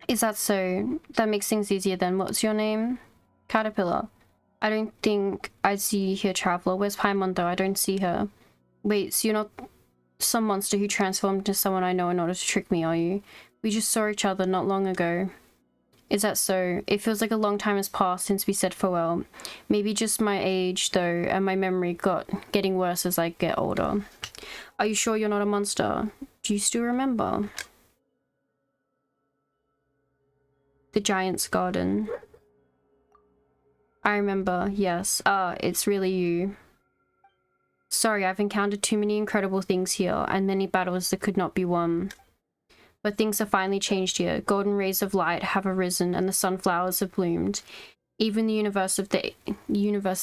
Is that so? That makes things easier then. What's your name? Caterpillar. I don't think I see you here, Traveler. Where's Paimon though? I don't see her. Wait, so you're not some monster who transformed into someone I know in order to trick me, are you? We just saw each other not long ago. Is that so? It feels like a long time has passed since we said farewell. Maybe just my age though, and my memory getting worse as I get older. Are you sure you're not a monster? Do you still remember? The Giant's Garden. I remember, yes. Ah, it's really you. Sorry, I've encountered too many incredible things here, and many battles that could not be won. But things have finally changed here. Golden rays of light have arisen, and the sunflowers have bloomed. Even the universe the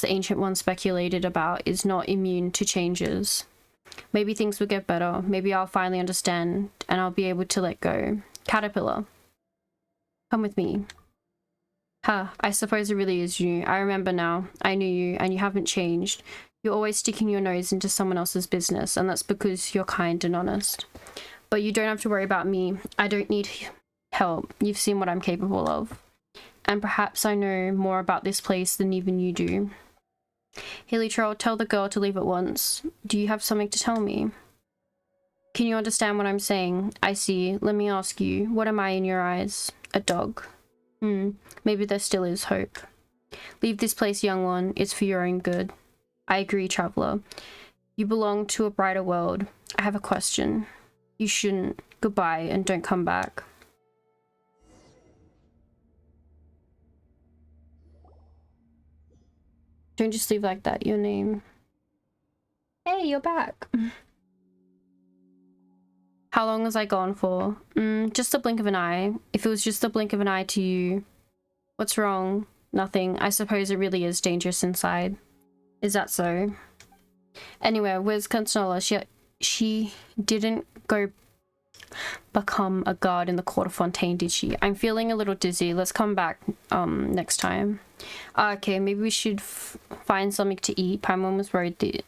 Ancient One speculated about is not immune to changes. Maybe things will get better. Maybe I'll finally understand and I'll be able to let go. Caterpillar, come with me. I suppose it really is you. I remember now. I knew you, and you haven't changed. You're always sticking your nose into someone else's business, and that's because you're kind and honest. But you don't have to worry about me. I don't need help. You've seen what I'm capable of. And perhaps I know more about this place than even you do. Helitrol, tell the girl to leave at once. Do you have something to tell me? Can you understand what I'm saying? I see. Let me ask you, what am I in your eyes? A dog. Maybe there still is hope. Leave this place, young one. It's for your own good. I agree, traveler. You belong to a brighter world. I have a question. You shouldn't. Goodbye, and don't come back. Don't just leave like that. Your name. Hey, you're back. How long was I gone for? Just a blink of an eye. If it was just a blink of an eye to you. What's wrong? Nothing. I suppose it really is dangerous inside. Is that so? Anyway, where's Consola? She didn't go become a guard in the court of Fontaine, did she? I'm feeling a little dizzy. Let's come back next time. Okay, maybe we should find something to eat. Paimon was worried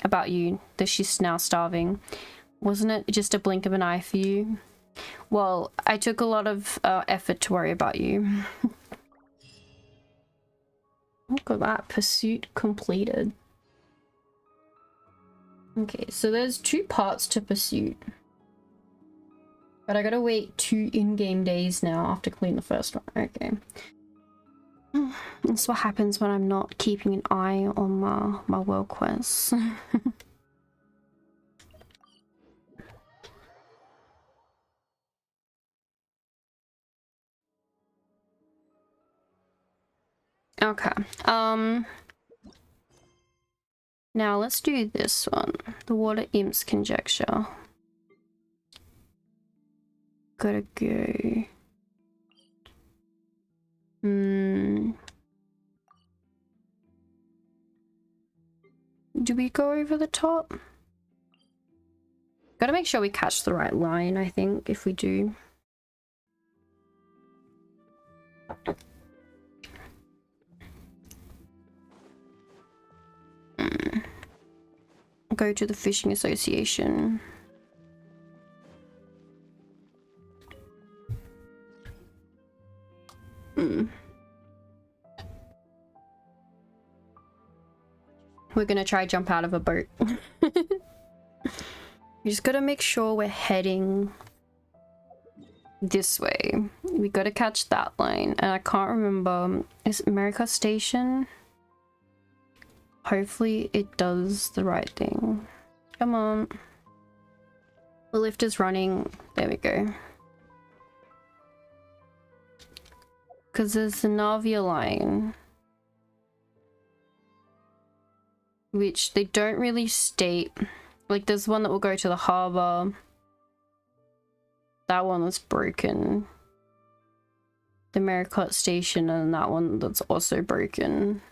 about you, that she's now starving. Wasn't it just a blink of an eye for you? Well, I took a lot of effort to worry about you. Look at that. Pursuit completed. Okay, so there's 2 parts to Pursuit. But I gotta wait 2 in-game days now after completing the first one. Okay. That's what happens when I'm not keeping an eye on my world quests. Okay. Now let's do this one. The Water Imp's Conjecture. Gotta go. Do we go over the top? Gotta make sure we catch the right line, I think, if we do. Go to the Fishing Association. We're gonna try jump out of a boat. We just gotta make sure we're heading this way. We gotta catch that line, and I can't remember. Is it America Station? Hopefully it does the right thing. Come on. The lift is running. There we go. Because there's the Navia line, which they don't really state. Like, there's one that will go to the harbor. That one that's broken. The Maricot Station, and that one that's also broken.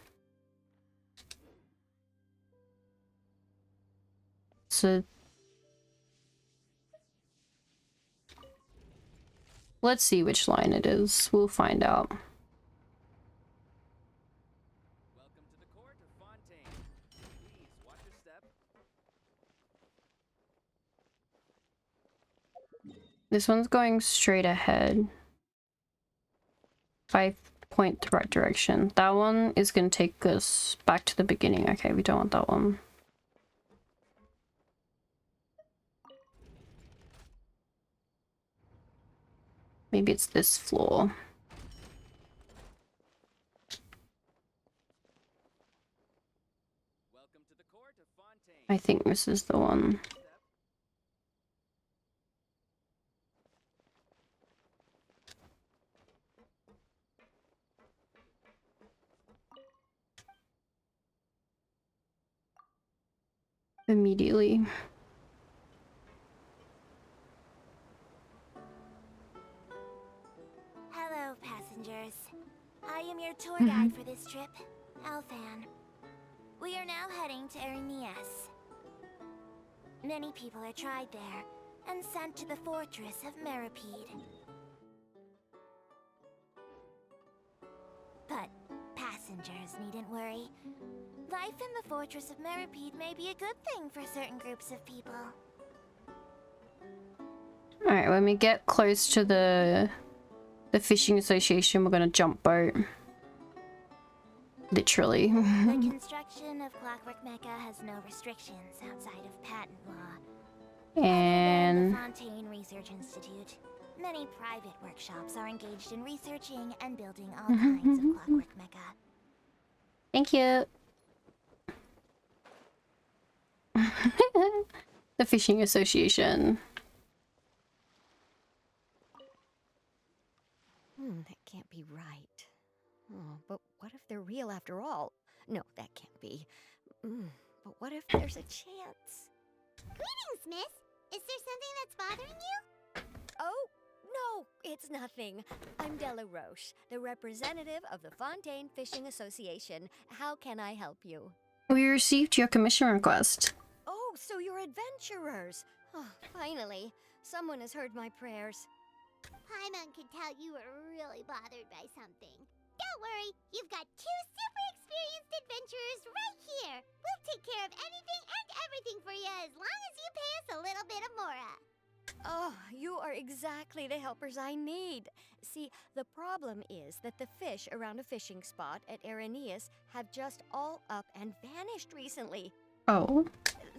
So let's see which line it is. We'll find out. Welcome to the court of Fontaine. Please watch your step. This one's going straight ahead. 5-point the right direction. That one is going to take us back to the beginning. Okay, we don't want that one. Maybe it's this floor. Welcome to the court of Fontaine. I think this is the one. Immediately. Hello, passengers. I am your tour guide for this trip, Alfan. We are now heading to Erinnyes. Many people are tried there and sent to the fortress of Meripede. But passengers needn't worry. Life in the fortress of Meripede may be a good thing for certain groups of people. Alright, when we get close to the fishing association, we're gonna jump boat. Literally. The construction of Clockwork Mecha has no restrictions outside of patent law. And The Fontaine Research Institute. Many private workshops are engaged in researching and building all kinds of Clockwork Mecha. thank you. The fishing association. That can't be right. Oh, but what if they're real after all? No, that can't be. But what if there's a chance? Greetings, miss. Is there something that's bothering you? Oh, no, it's nothing. I'm Della Roche, the representative of the Fontaine Fishing Association. How can I help you? We received your commission request. Oh, so you're adventurers. Oh, finally, someone has heard my prayers. Paimon could tell you were really bothered by something. Don't worry, you've got 2 super experienced adventurers right here. We'll take care of anything and everything for you as long as you pay us a little bit of mora. Oh, you are exactly the helpers I need. See, the problem is that the fish around a fishing spot at Erinnyes have just all up and vanished recently. Oh.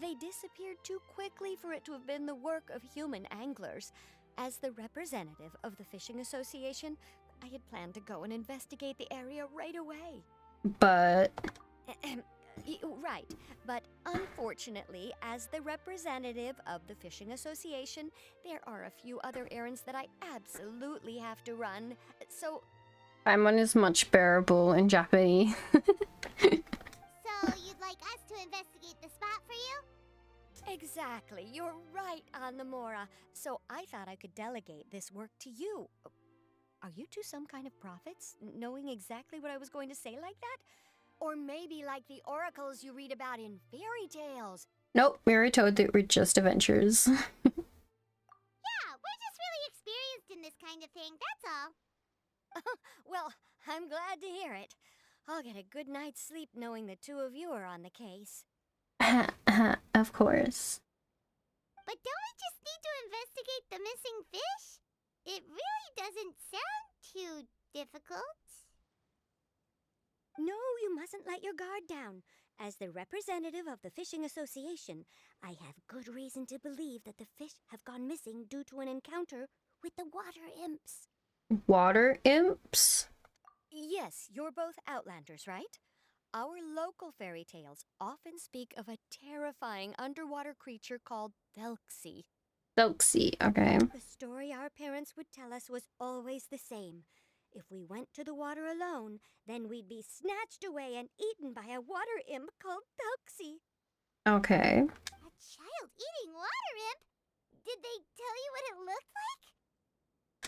They disappeared too quickly for it to have been the work of human anglers. As the representative of the Fishing Association, I had planned to go and investigate the area right away. But Right, but unfortunately, as the representative of the Fishing Association, there are a few other errands that I absolutely have to run. So Paimon is much bearable in Japanese. So you'd like us to investigate the spot for you? exactly, you're right on the Mora. So I thought I could delegate this work to you. Are you two some kind of prophets, knowing exactly what I was going to say like that? Or maybe like the oracles you read about in fairy tales? Nope, we were told that we're just adventurers. Yeah, we're just really experienced in this kind of thing, that's all. Well, I'm glad to hear it. I'll get a good night's sleep knowing the two of you are on the case. Of course. But don't we just need to investigate the missing fish? It really doesn't sound too difficult. No, you mustn't let your guard down. As the representative of the Fishing Association, I have good reason to believe that the fish have gone missing due to an encounter with the water imps. Water imps? Yes, you're both Outlanders, right? Our local fairy tales often speak of a terrifying underwater creature called Thelxie. Thelxie, okay. The story our parents would tell us was always the same. If we went to the water alone, then we'd be snatched away and eaten by a water imp called Thelxie. Okay. A child-eating water imp? Did they tell you what it looked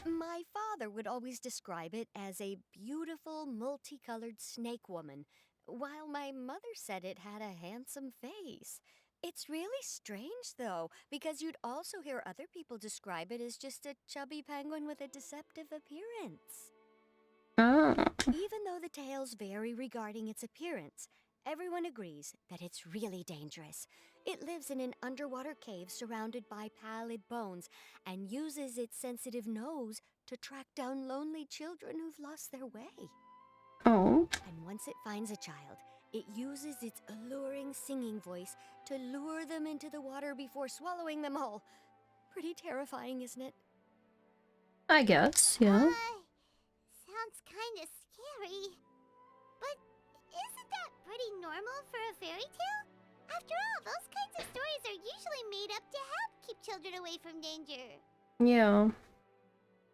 like? My father would always describe it as a beautiful, multicolored snake woman, while my mother said it had a handsome face. It's really strange, though, because you'd also hear other people describe it as just a chubby penguin with a deceptive appearance. Oh. Even though the tales vary regarding its appearance, everyone agrees that it's really dangerous. It lives in an underwater cave surrounded by pallid bones and uses its sensitive nose to track down lonely children who've lost their way. Oh. And once it finds a child, it uses its alluring singing voice to lure them into the water before swallowing them all. Pretty terrifying, isn't it? I guess, yeah. Sounds kind of scary. But isn't that pretty normal for a fairy tale? After all, those kinds of stories are usually made up to help keep children away from danger. Yeah.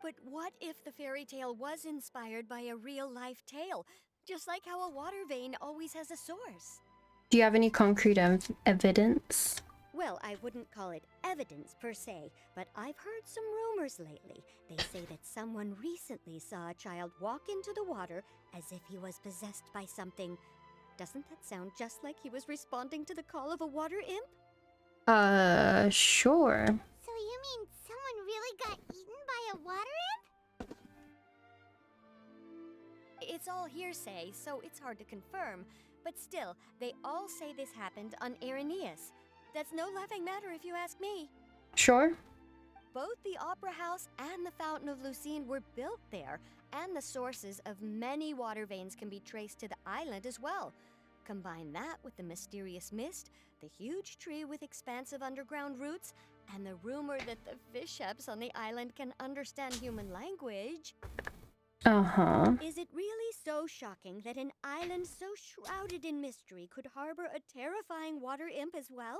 But what if the fairy tale was inspired by a real-life tale? Just like how a water vein always has a source. Do you have any concrete evidence? Well, I wouldn't call it evidence per se, but I've heard some rumors lately. They say that someone recently saw a child walk into the water as if he was possessed by something. Doesn't that sound just like he was responding to the call of a water imp? Sure. So you mean someone really got eaten by a water imp? It's all hearsay, so it's hard to confirm. But still, they all say this happened on Erinnyes. That's no laughing matter if you ask me. Sure. Both the Opera House and the Fountain of Lucine were built there, and the sources of many water veins can be traced to the island as well. Combine that with the mysterious mist, the huge tree with expansive underground roots, and the rumor that the fish apes on the island can understand human language. Uh-huh. Is it really so shocking that an island so shrouded in mystery could harbor a terrifying water imp as well?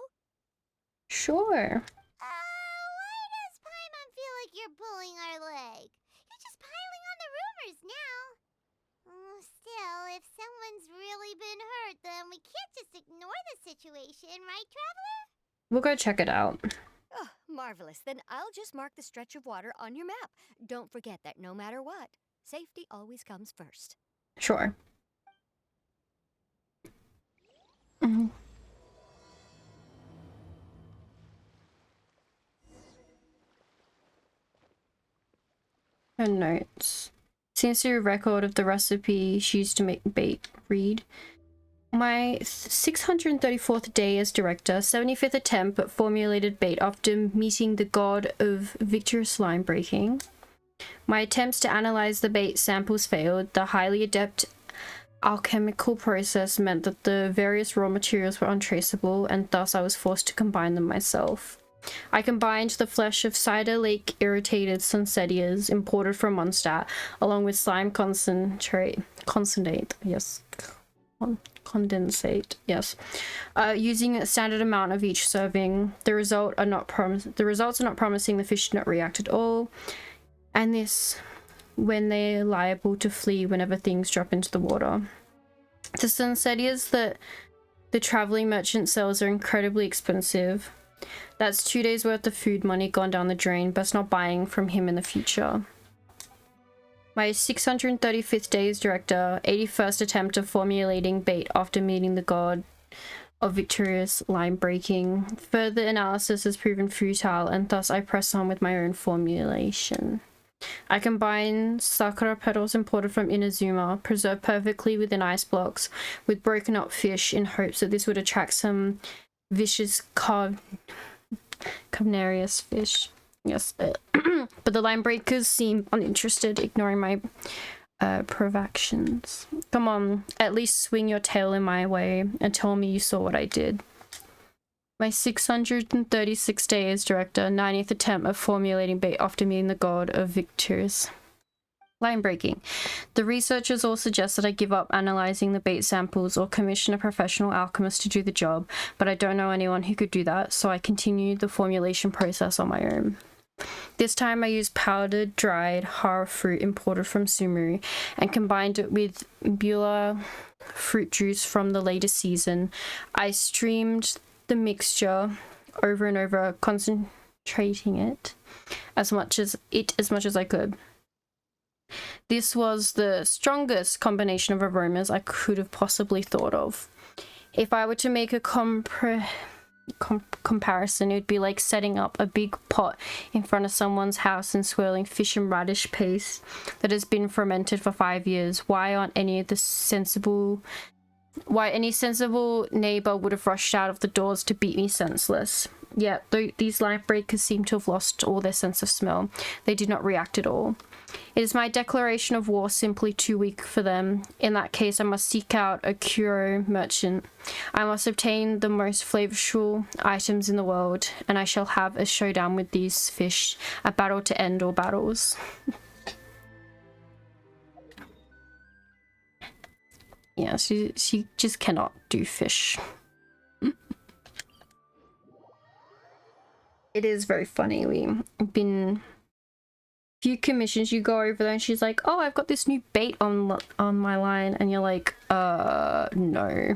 Sure. Why does Paimon feel like you're pulling our leg? You're just piling on the rumors now. Still, if someone's really been hurt, then we can't just ignore the situation, right, Traveler? We'll go check it out. Oh, marvelous. Then I'll just mark the stretch of water on your map. Don't forget that no matter what, safety always comes first. Sure. Mhm. Her notes. Seems to be a record of the recipe she used to make bait. Read. My 634th day as director, 75th attempt at formulated bait after meeting the god of victorious line breaking. My attempts to analyze the bait samples failed. The highly adept alchemical process meant that the various raw materials were untraceable, and thus I was forced to combine them myself. I combined the flesh of cider lake irritated Sunsettias imported from Mondstadt, along with slime condensate, yes, condensate, yes, using a standard amount of each serving. The results are not promising. The fish do not react at all, and this when they are liable to flee whenever things drop into the water. The Sunsettias that the traveling merchant sells are incredibly expensive. That's 2 days worth of food money gone down the drain, best not buying from him in the future. My 635th day as director, 81st attempt of formulating bait after meeting the god of victorious line breaking. Further analysis has proven futile, and thus I press on with my own formulation. I combine sakura petals imported from Inazuma, preserved perfectly within ice blocks, with broken up fish in hopes that this would attract some vicious carnivorous fish. Yes, but the line breakers seem uninterested, ignoring my provocations. Come on, at least swing your tail in my way and tell me you saw what I did. My 636 day as director, 90th attempt of formulating bait after meeting the god of victorious line breaking. The researchers all suggest that I give up analyzing the bait samples or commission a professional alchemist to do the job, but I don't know anyone who could do that, so I continue the formulation process on my own. This time I used powdered dried hara fruit imported from Sumu and combined it with Beulah fruit juice from the latest season. I streamed the mixture over and over, concentrating it as much as I could. This was the strongest combination of aromas I could have possibly thought of. If I were to make a comparison, it would be like setting up a big pot in front of someone's house and swirling fish and radish paste that has been fermented for 5 years. Why any sensible neighbor would have rushed out of the doors to beat me senseless. Yet, these line breakers seem to have lost all their sense of smell. They did not react at all. Is my declaration of war simply too weak for them? In that case, I must seek out a Kuro merchant. I must obtain the most flavorful items in the world, and I shall have a showdown with these fish, a battle to end all battles. Yeah, she just cannot do fish. It is very funny. We've been few commissions, you go over there and she's like, oh, I've got this new bait on my line, and you're like, no.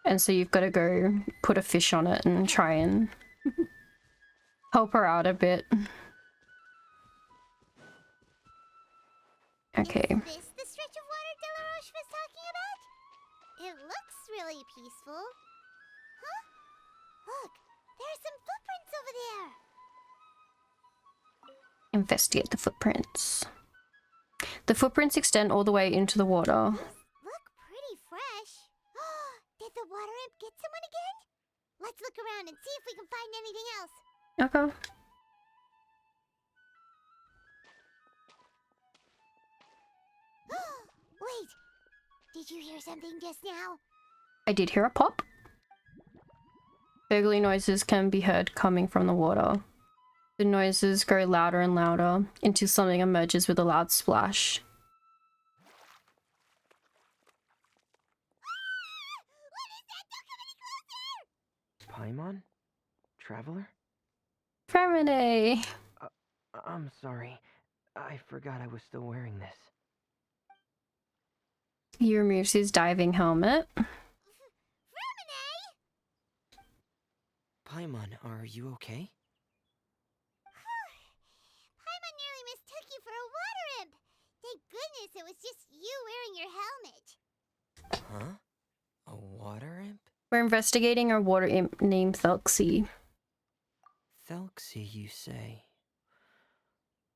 And so you've got to go put a fish on it and try and help her out a bit. Okay. Is this the stretch of water Delaroche was talking about? It looks really peaceful. Huh? Look, there are some footprints over there. Investigate the footprints. The footprints extend all the way into the water. These look pretty fresh. Did the water imp get someone again? Let's look around and see if we can find anything else. Okay. Wait, did you hear something just now? I did hear a pop. Gurgly noises can be heard coming from the water. The noises grow louder and louder until something emerges with a loud splash. What is that? Don't come any closer! Paimon? Traveler? Fremine! I'm sorry. I forgot I was still wearing this. He removes his diving helmet. Paimon, are you okay? Paimon nearly mistook you for a water imp. Thank goodness it was just you wearing your helmet. Huh? A water imp? We're investigating a water imp named Thelxie. Thelxie, you say?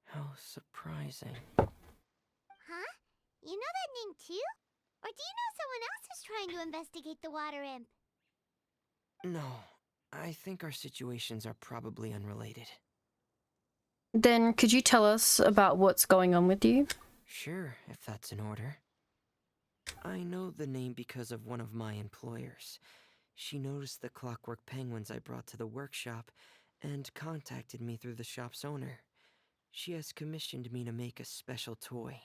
How surprising. Huh? You know that name too? Or do you know someone else who's trying to investigate the water imp? No, I think our situations are probably unrelated. Then could you tell us about what's going on with you? Sure, if that's in order. I know the name because of one of my employers. She noticed the clockwork penguins I brought to the workshop and contacted me through the shop's owner. She has commissioned me to make a special toy.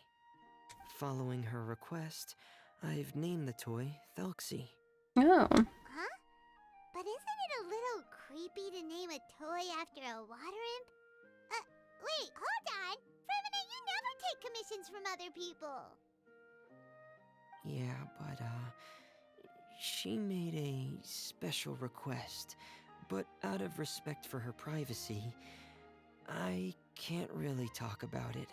Following her request, I've named the toy Thelxie. Oh. Huh? But isn't it a little creepy to name a toy after a water imp? Wait, hold on! Fremine, you never take commissions from other people! Yeah, but, she made a special request, but out of respect for her privacy, I can't really talk about it.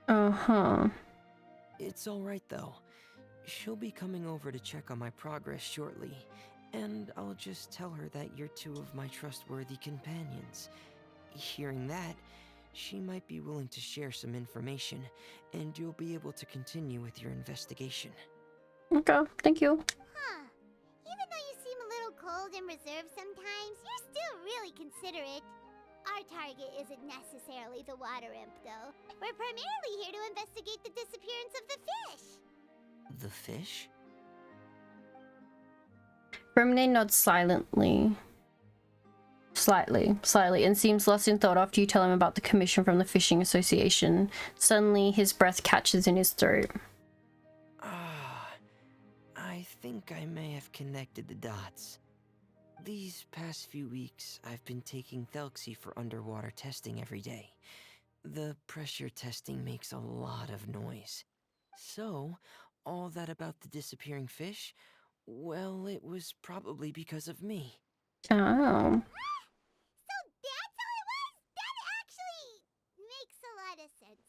Uh-huh. It's alright though. She'll be coming over to check on my progress shortly, and I'll just tell her that you're two of my trustworthy companions. Hearing that, she might be willing to share some information, and you'll be able to continue with your investigation. Okay, thank you. Huh. Even though you seem a little cold and reserved sometimes, you're still really considerate. Our target isn't necessarily the water imp, though. We're primarily here to investigate the disappearance of the fish. The fish? Fremine nods slightly, and seems lost in thought after you tell him about the commission from the Fishing Association. Suddenly, his breath catches in his throat. I think I may have connected the dots. These past few weeks, I've been taking Thelxie for underwater testing every day. The pressure testing makes a lot of noise. So, all that about the disappearing fish? Well, it was probably because of me. Oh. So that's how it was? That actually makes a lot of sense.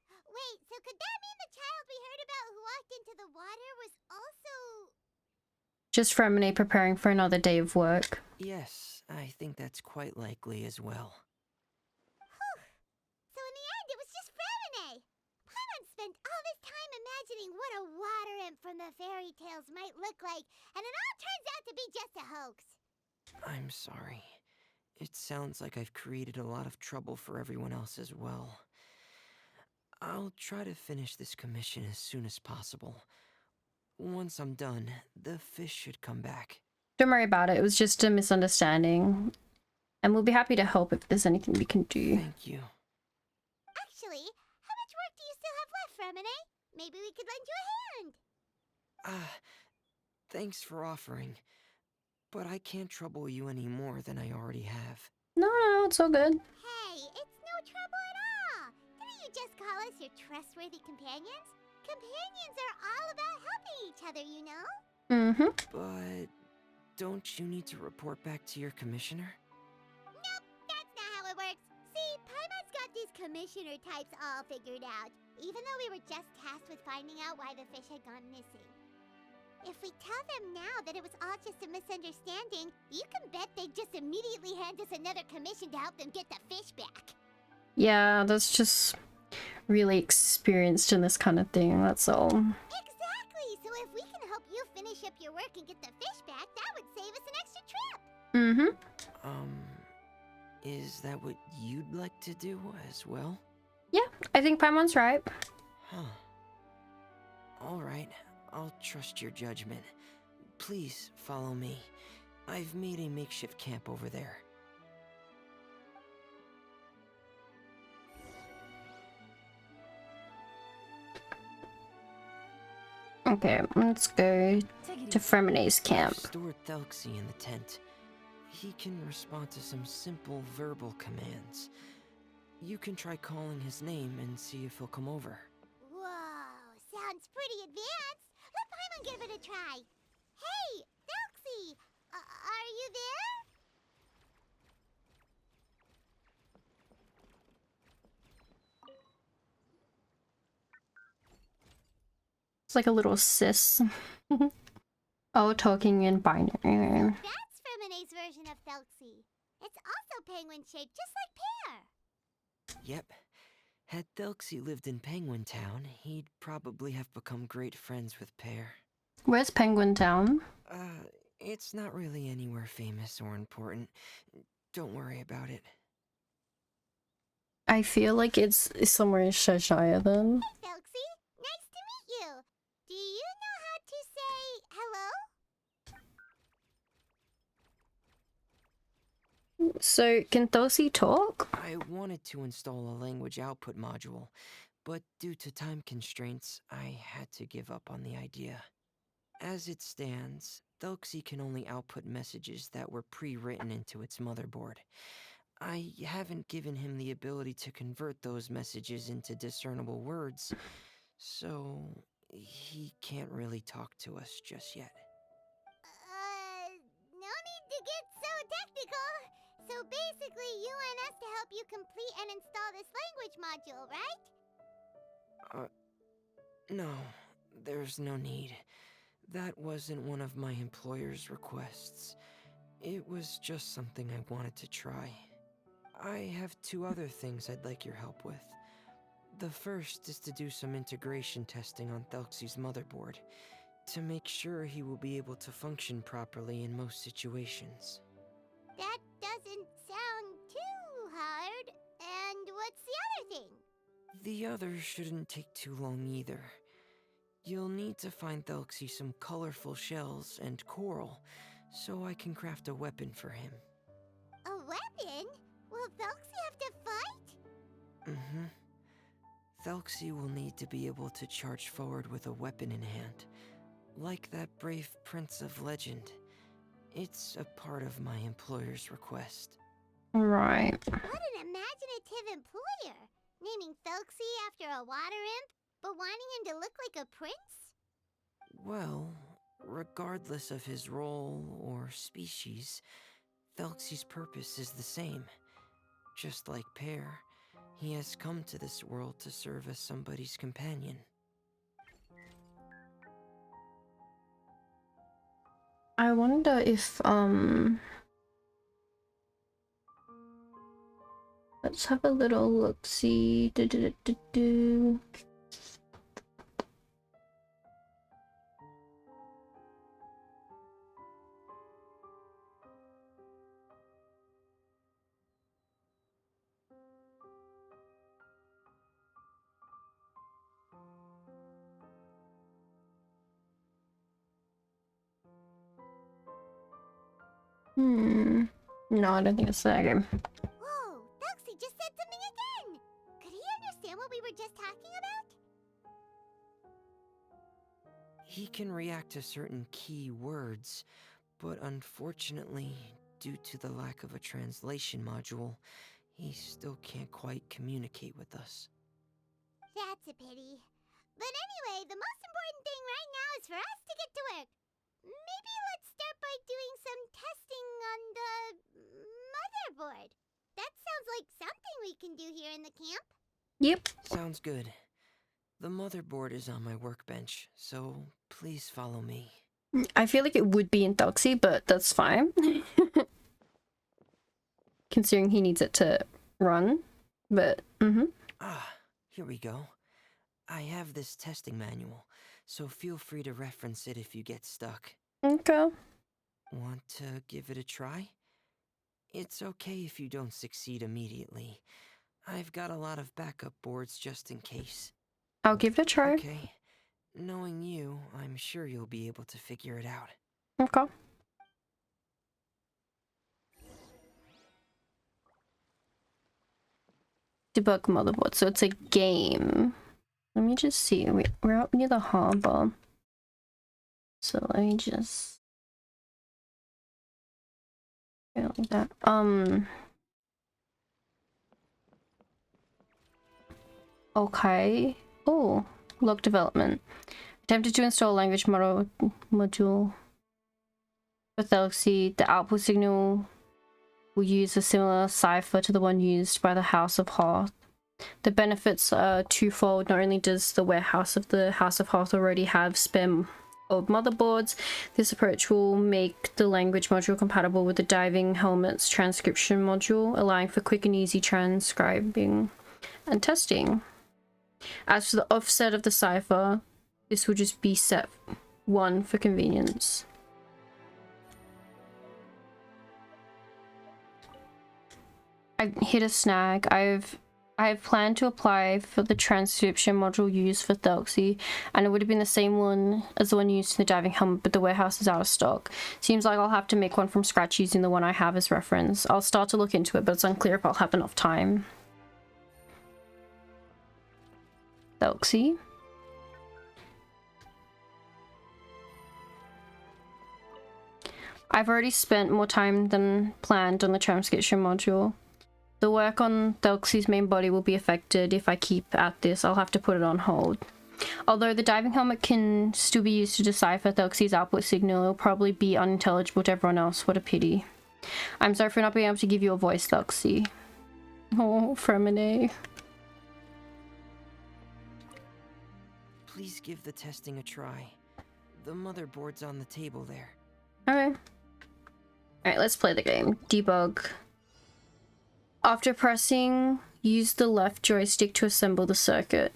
Wait, so could that mean the child we heard about who walked into the water was also... Just Fremine preparing for another day of work. Yes, I think that's quite likely as well. Whew. So in the end, it was just Fremine. Paimon spent all this time imagining what a water imp from the fairy tales might look like, and it all turns out to be just a hoax. I'm sorry. It sounds like I've created a lot of trouble for everyone else as well. I'll try to finish this commission as soon as possible. Once I'm done, the fish should come back. Don't worry about it. It was just a misunderstanding. And we'll be happy to help if there's anything we can do. Thank you. Actually, how much work do you still have left, Fremine? Maybe we could lend you a hand. Thanks for offering. But I can't trouble you any more than I already have. No, it's all good. Hey, it's no trouble at all. Didn't you just call us your trustworthy companions? Companions are all about helping each other, you know? Mm-hmm. But don't you need to report back to your commissioner? Nope, that's not how it works. See, Paimon's got these commissioner types all figured out, even though we were just tasked with finding out why the fish had gone missing. If we tell them now that it was all just a misunderstanding, you can bet they'd just immediately hand us another commission to help them get the fish back. Yeah, that's just really experienced in this kind of thing, that's all. Exactly! So if we can help you finish up your work and get the fish back, that would save us an extra trip! Mm-hmm. Is that what you'd like to do as well? Yeah, I think Paimon's right. Huh. Alright, I'll trust your judgment. Please follow me. I've made a makeshift camp over there. Okay, let's go to Fremonet's camp. I've stored Thelxie in the tent. He can respond to some simple verbal commands. You can try calling his name and see if he'll come over. Whoa, sounds pretty advanced. Let Paimon give it a try. Hey, Thelxie, are you there? It's like a little sis. Oh, talking in binary. That's Fremonet's version of Thelxie. It's also penguin-shaped, just like Pear. Yep. Had Thelxie lived in Penguin Town, he'd probably have become great friends with Pear. Where's Penguin Town? It's not really anywhere famous or important. Don't worry about it. I feel like it's somewhere in Cheshire then. Hey, Thelxie, nice to meet you. Do you know how to say hello? So, can Thelxie talk? I wanted to install a language output module, but due to time constraints, I had to give up on the idea. As it stands, Thelxie can only output messages that were pre-written into its motherboard. I haven't given him the ability to convert those messages into discernible words, so he can't really talk to us just yet. No need to get so technical. So basically, you want us to help you complete and install this language module, right? No, there's no need. That wasn't one of my employer's requests. It was just something I wanted to try. I have two other things I'd like your help with. The first is to do some integration testing on Thelxie's motherboard, to make sure he will be able to function properly in most situations. That doesn't sound too hard. And what's the other thing? The other shouldn't take too long either. You'll need to find Thelxie some colorful shells and coral, so I can craft a weapon for him. A weapon? Will Thelxie have to fight? Mm-hmm. Thelxie will need to be able to charge forward with a weapon in hand, like that brave prince of legend. It's a part of my employer's request. Right. What an imaginative employer! Naming Thelxie after a water imp, but wanting him to look like a prince? Well, regardless of his role or species, Thelxie's purpose is the same. Just like Pear, he has come to this world to serve as somebody's companion. I wonder if, let's have a little look-see. Do. No, I don't think it's that game. Whoa, Thelxie just said something again! Could he understand what we were just talking about? He can react to certain key words, but unfortunately, due to the lack of a translation module, he still can't quite communicate with us. That's a pity. But anyway, the most important thing right now is for us to get to work. maybe let's start by doing some testing on the motherboard. That sounds like something we can do here in the camp. Yep. Sounds good. The motherboard is on my workbench, so please follow me. I feel like it would be in Thelxie, but that's fine. Considering he needs it to run. But, Ah, here we go. I have this testing manual, so feel free to reference it if you get stuck. Okay. Want to give it a try? It's okay if you don't succeed immediately. I've got a lot of backup boards just in case. I'll give it a try. Okay. Knowing you, I'm sure you'll be able to figure it out. Okay. Debug motherboard, so it's a game. Let me just see. We're up near the harbor. So let me just... yeah, like that. Okay. Oh, log development. Attempted to install a language module for Thelxie. The output signal will use a similar cipher to the one used by the House of Hoth. The benefits are twofold. Not only does the warehouse of the House of Hoth already have spare old motherboards, this approach will make the language module compatible with the diving helmet's transcription module, allowing for quick and easy transcribing and testing. As for the offset of the cipher, this will just be set 1 for convenience. I hit a snag. I have planned to apply for the transcription module used for Thelxie, and it would have been the same one as the one used in the diving helmet, but the warehouse is out of stock. Seems like I'll have to make one from scratch using the one I have as reference. I'll start to look into it, but it's unclear if I'll have enough time. Thelxie. I've already spent more time than planned on the transcription module. The work on Thelxie's main body will be affected if I keep at this. I'll have to put it on hold. Although the diving helmet can still be used to decipher Thelxie's output signal, it'll probably be unintelligible to everyone else. What a pity. I'm sorry for not being able to give you a voice, Thelxie. Oh, Fremine. Please give the testing a try. The motherboard's on the table there. Okay. Alright, let's play the game. Debug. After pressing, use the left joystick to assemble the circuit.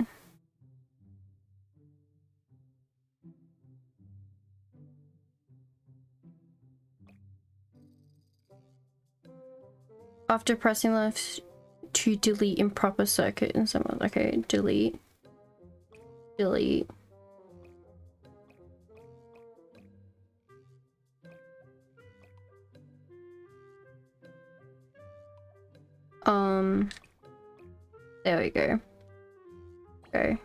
After pressing left to delete improper circuit and someone. Okay, delete. Delete. There we go. Go.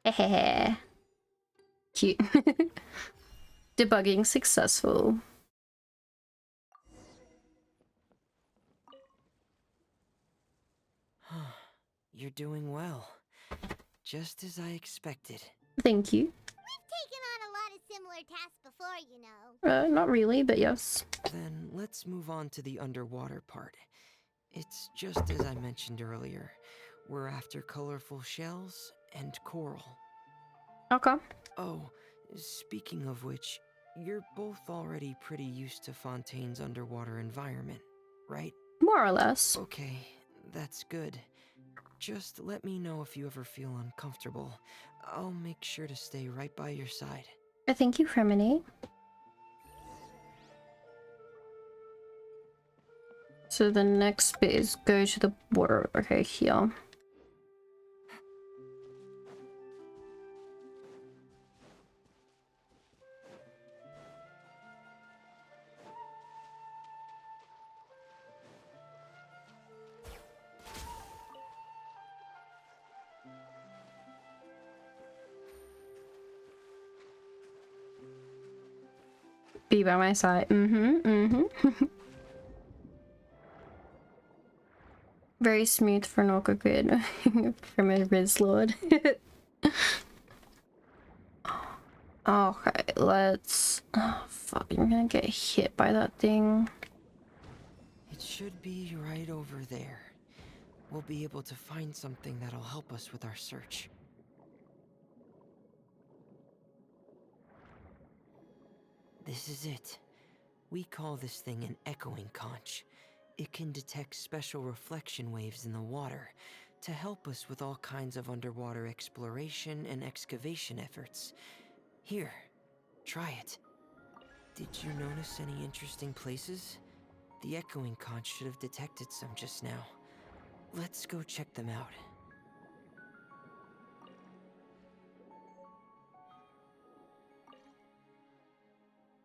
Hehehe. Cute. Debugging successful. You're doing well. Just as I expected. Thank you. We've taken on a lot of similar tasks before, you know. Not really, but yes. Then let's move on to the underwater part. It's just as I mentioned earlier. We're after colorful shells and coral. Okay. Oh, speaking of which, you're both already pretty used to Fontaine's underwater environment, right? More or less. Okay, that's good. Just let me know if you ever feel uncomfortable. I'll make sure to stay right by your side. Thank you, Fremine. So the next bit is go to the water. Okay, here. Be by my side. Very smooth for an orca grid from a Riz Lord. Okay, let's... Oh, fuck, I'm gonna get hit by that thing. It should be right over there. We'll be able to find something that'll help us with our search. This is it. We call this thing an echoing conch. It can detect special reflection waves in the water to help us with all kinds of underwater exploration and excavation efforts. Here, try it. Did you notice any interesting places? The echoing conch should have detected some just now. Let's go check them out.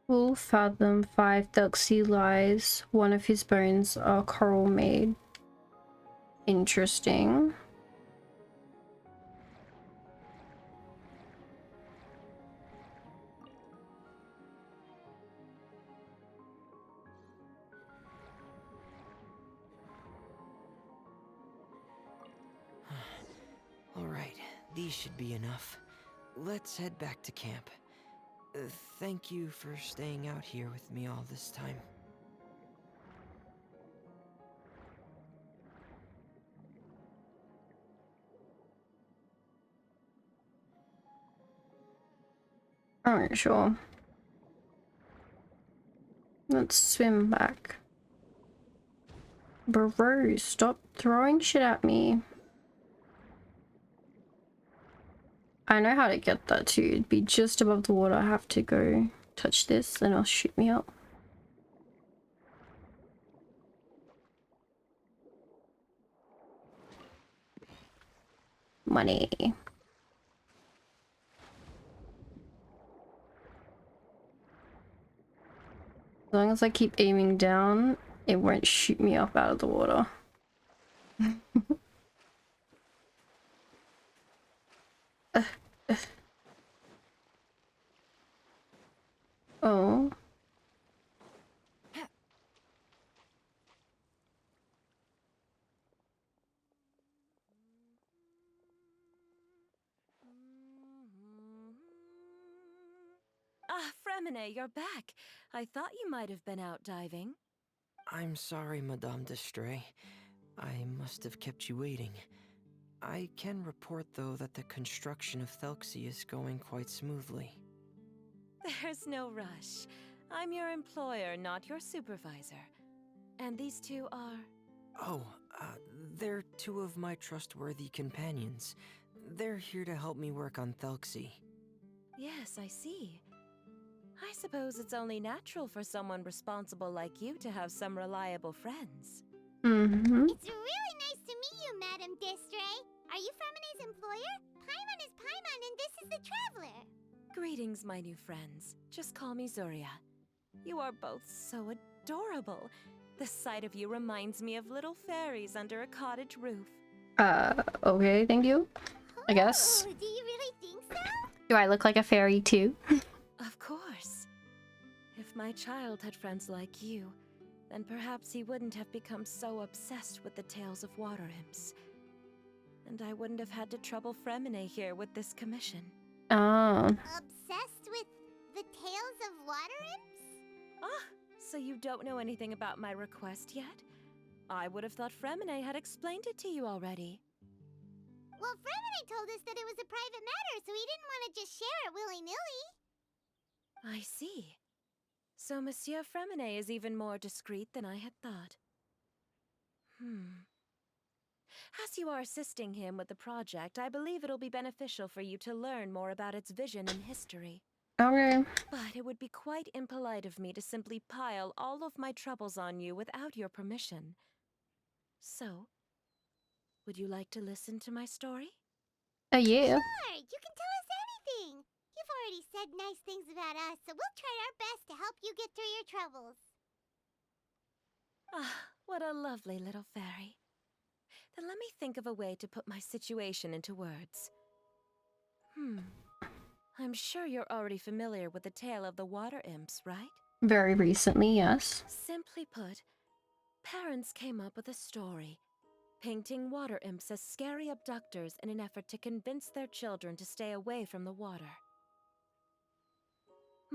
Full fathom 5 Thelxie lies. One of his bones are coral made. Interesting. Alright, these should be enough. Let's head back to camp. Thank you for staying out here with me all this time. Alright, sure. Let's swim back. Bro, stop throwing shit at me. I know how to get that too. It'd be just above the water. I have to go touch this and it'll shoot me up. Money. As long as I keep aiming down, it won't shoot me up out of the water. Oh. Ah, Fremine, you're back. I thought you might have been out diving. I'm sorry, Madame d'Estray. I must have kept you waiting. I can report, though, that the construction of Thelxie is going quite smoothly. There's no rush. I'm your employer, not your supervisor. And these two are... Oh, they're two of my trustworthy companions. They're here to help me work on Thelxie. Yes, I see. I suppose it's only natural for someone responsible like you to have some reliable friends. Mm-hmm. It's really nice to meet you, Madame Destray. Are you Fremine's employer? Paimon is Paimon, and this is the Traveler. Greetings, my new friends. Just call me Zuria. You are both so adorable. The sight of you reminds me of little fairies under a cottage roof. Okay, thank you. I guess. Oh, do you really think so? Do I look like a fairy too? Of course. If my child had friends like you, then perhaps he wouldn't have become so obsessed with the tales of water imps. And I wouldn't have had to trouble Fremine here with this commission. Oh. Obsessed with the tales of water imps? Ah, so you don't know anything about my request yet? I would have thought Fremine had explained it to you already. Well, Fremine told us that it was a private matter, so he didn't want to just share it willy-nilly. I see. So Monsieur Fremine is even more discreet than I had thought. As you are assisting him with the project, I believe it'll be beneficial for you to learn more about its vision and history. Okay. But it would be quite impolite of me to simply pile all of my troubles on you without your permission. So, would you like to listen to my story? Yeah. Sure, you can tell us anything. You've already said nice things about us, so we'll try our best to help you get through your troubles. Ah, what a lovely little fairy. Then let me think of a way to put my situation into words. I'm sure you're already familiar with the tale of the water imps, right? Very recently, yes. Simply put, parents came up with a story, painting water imps as scary abductors in an effort to convince their children to stay away from the water.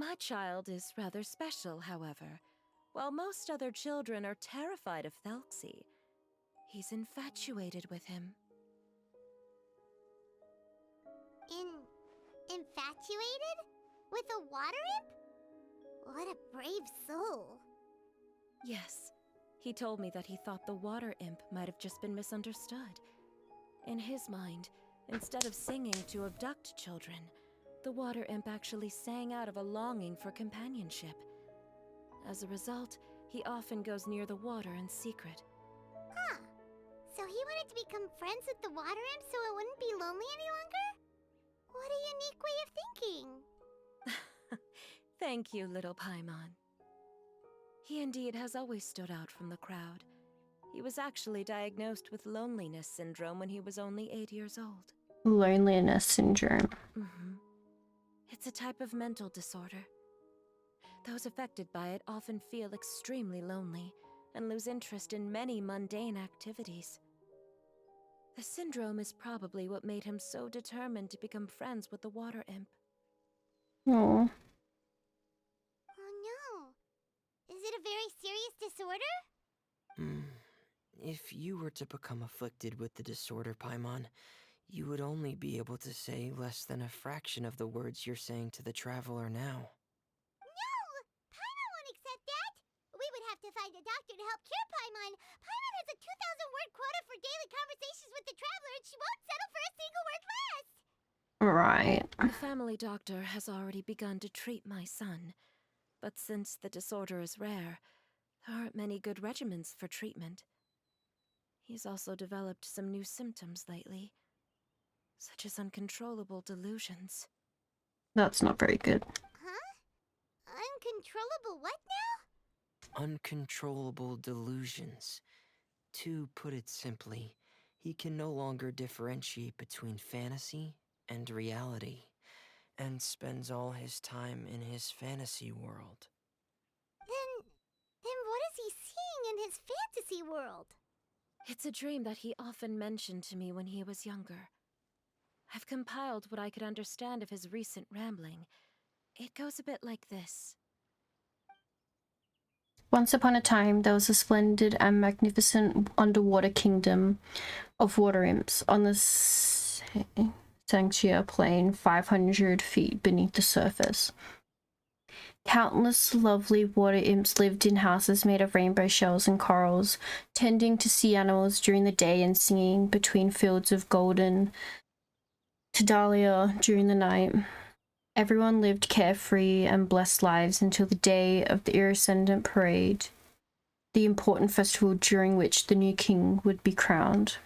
My child is rather special, however. While most other children are terrified of Thelxie, he's infatuated with him. Infatuated? With a water imp? What a brave soul. Yes, he told me that he thought the water imp might have just been misunderstood. In his mind, instead of singing to abduct children, the water imp actually sang out of a longing for companionship. As a result, he often goes near the water in secret. Huh. So he wanted to become friends with the water imp so it wouldn't be lonely any longer? What a unique way of thinking. Thank you, little Paimon. He indeed has always stood out from the crowd. He was actually diagnosed with loneliness syndrome when he was only 8 years old. Loneliness syndrome. It's a type of mental disorder. Those affected by it often feel extremely lonely and lose interest in many mundane activities. The syndrome is probably what made him so determined to become friends with the water imp. Oh. Oh no. Is it a very serious disorder? If you were to become afflicted with the disorder, Paimon, you would only be able to say less than a fraction of the words you're saying to the traveler now. No! Paimon won't accept that! We would have to find a doctor to help cure Paimon. Paimon has a 2,000-word quota for daily conversations with the traveler, and she won't settle for a single word less! Right. The family doctor has already begun to treat my son, but since the disorder is rare, there aren't many good regimens for treatment. He's also developed some new symptoms lately, such as uncontrollable delusions. That's not very good. Huh? Uncontrollable what now? Uncontrollable delusions. To put it simply, he can no longer differentiate between fantasy and reality, and spends all his time in his fantasy world. Then what is he seeing in his fantasy world? It's a dream that he often mentioned to me when he was younger. I've compiled what I could understand of his recent rambling. It goes a bit like this. Once upon a time, there was a splendid and magnificent underwater kingdom of water imps on the Thelxie plain 500 feet beneath the surface. Countless lovely water imps lived in houses made of rainbow shells and corals, tending to sea animals during the day and singing between fields of golden Tadalia during the night. Everyone lived carefree and blessed lives until the day of the Iridescent Parade, the important festival during which the new king would be crowned.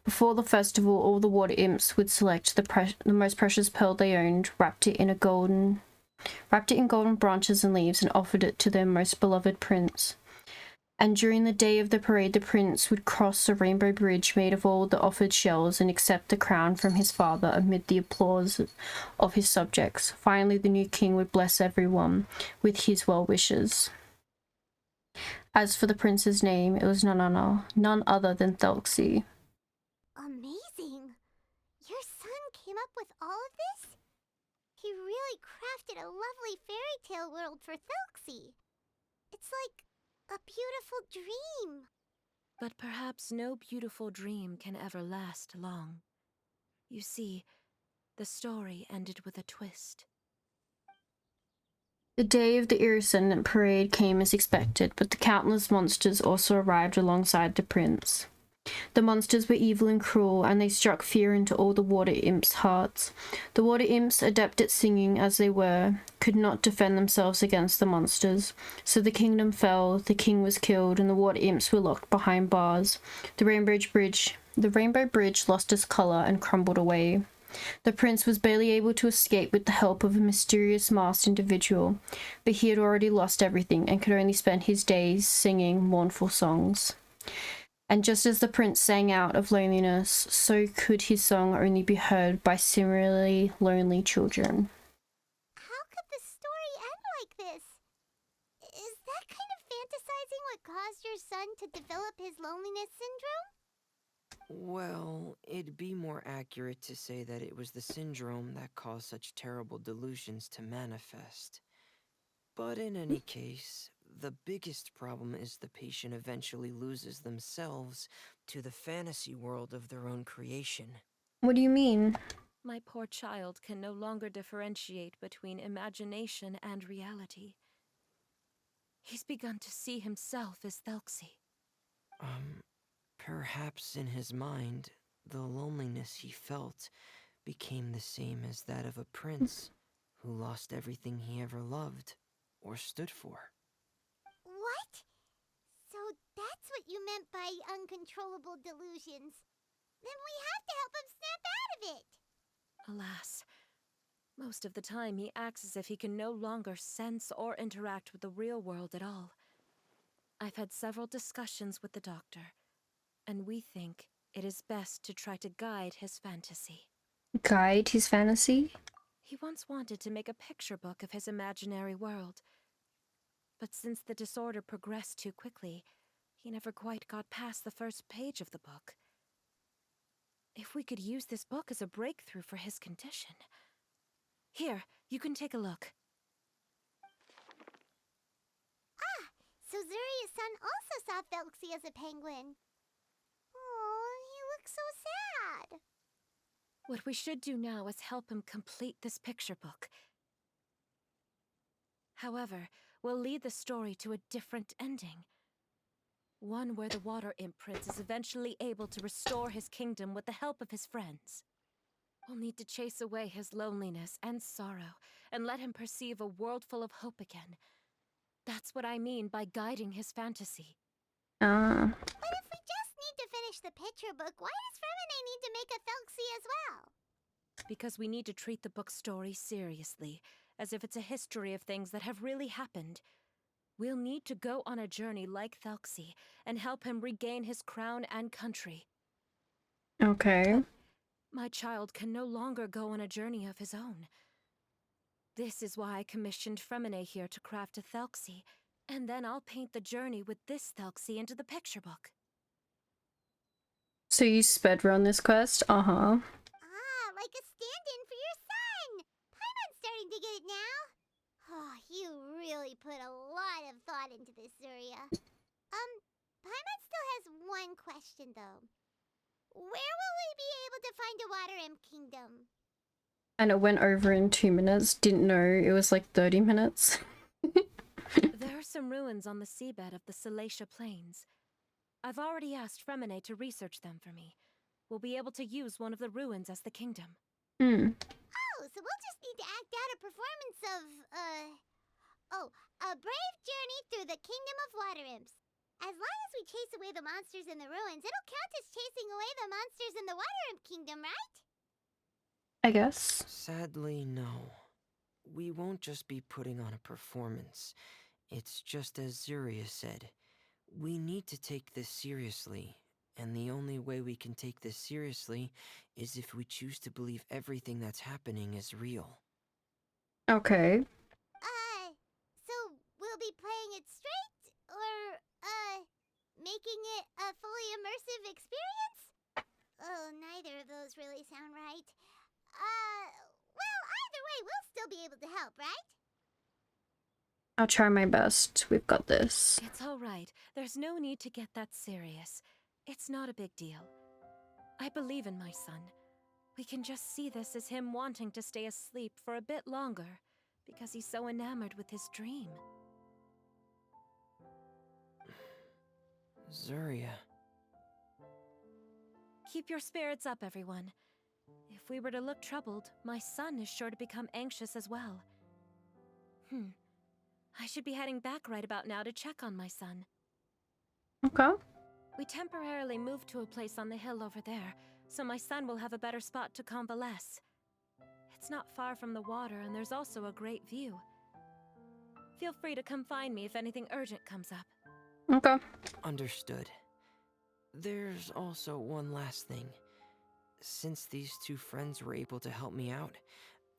Before the festival, all the water imps would select the most precious pearl they owned, wrapped it in golden branches and leaves, and offered it to their most beloved prince. And during the day of the parade, the prince would cross a rainbow bridge made of all the offered shells and accept the crown from his father amid the applause of his subjects. Finally, the new king would bless everyone with his well wishes. As for the prince's name, it was none other than Thelxie. Amazing! Your son came up with all of this? He really crafted a lovely fairy tale world for Thelxie. It's like a beautiful dream. But perhaps no beautiful dream can ever last long. You see, the story ended with a twist. The day of the Iridescent Parade came as expected, but the countless monsters also arrived alongside the prince. The monsters were evil and cruel, and they struck fear into all the water imps' hearts. The water imps, adept at singing as they were, could not defend themselves against the monsters. So the kingdom fell, the king was killed, and the water imps were locked behind bars. The rainbow bridge lost its color and crumbled away. The prince was barely able to escape with the help of a mysterious masked individual, but he had already lost everything and could only spend his days singing mournful songs. And just as the prince sang out of loneliness, so could his song only be heard by similarly lonely children. How could the story end like this? Is that kind of fantasizing what caused your son to develop his loneliness syndrome? Well, it'd be more accurate to say that it was the syndrome that caused such terrible delusions to manifest. But in any case, the biggest problem is the patient eventually loses themselves to the fantasy world of their own creation. What do you mean? My poor child can no longer differentiate between imagination and reality. He's begun to see himself as Thelxie. Um, Perhaps in his mind, the loneliness he felt became the same as that of a prince who lost everything he ever loved or stood for. What? So that's what you meant by uncontrollable delusions. Then we have to help him snap out of it. Alas, most of the time he acts as if he can no longer sense or interact with the real world at all. I've had several discussions with the doctor, and we think it is best to try to guide his fantasy. Guide his fantasy? He once wanted to make a picture book of his imaginary world, but since the disorder progressed too quickly, he never quite got past the first page of the book. If we could use this book as a breakthrough for his condition. Here, you can take a look. Ah, so Zuria's son also saw Thelxie as a penguin. Oh, he looks so sad. What we should do now is help him complete this picture book. However, we'll lead the story to a different ending. One where the water imp prince is eventually able to restore his kingdom with the help of his friends. We'll need to chase away his loneliness and sorrow, and let him perceive a world full of hope again. That's what I mean by guiding his fantasy. Ah. But if we just need to finish the picture book, why does Erinnyes need to make a Thelxie as well? Because we need to treat the book's story seriously, as if it's a history of things that have really happened. We'll need to go on a journey like Thelxie, and help him regain his crown and country. Okay. My child can no longer go on a journey of his own. This is why I commissioned Erinnyes here to craft a Thelxie, and then I'll paint the journey with this Thelxie into the picture book. So you sped run this quest? Uh-huh. Ah, like a stand-in for your son! Paimon's starting to get it now. Oh, you really put a lot of thought into this, Zuria. Paimon still has one question, though. Where will we be able to find a Water Imp Kingdom? And it went over in 2 minutes. Didn't know it was like 30 minutes. There are some ruins on the seabed of the Thelxie Plains. I've already asked Erinnyes to research them for me. We'll be able to use one of the ruins as the kingdom. Hmm. Oh, so we'll just need to act out a performance of, a brave journey through the Kingdom of Water Imps. As long as we chase away the monsters in the ruins, it'll count as chasing away the monsters in the Water Imp Kingdom, right? I guess. Sadly, no. We won't just be putting on a performance. It's just as Zuria said. We need to take this seriously, and the only way we can take this seriously is if we choose to believe everything that's happening is real. Okay. So we'll be playing it straight, or, making it a fully immersive experience? Oh, neither of those really sound right. Well, either way, we'll still be able to help, right? I'll try my best. We've got this. It's all right. There's no need to get that serious. It's not a big deal. I believe in my son. We can just see this as him wanting to stay asleep for a bit longer, because he's so enamored with his dream. Zuria. Keep your spirits up, everyone. If we were to look troubled, my son is sure to become anxious as well. I should be heading back right about now to check on my son. Okay. We temporarily moved to a place on the hill over there, so my son will have a better spot to convalesce. It's not far from the water, and there's also a great view. Feel free to come find me if anything urgent comes up. Okay. Understood. There's also one last thing. Since these two friends were able to help me out,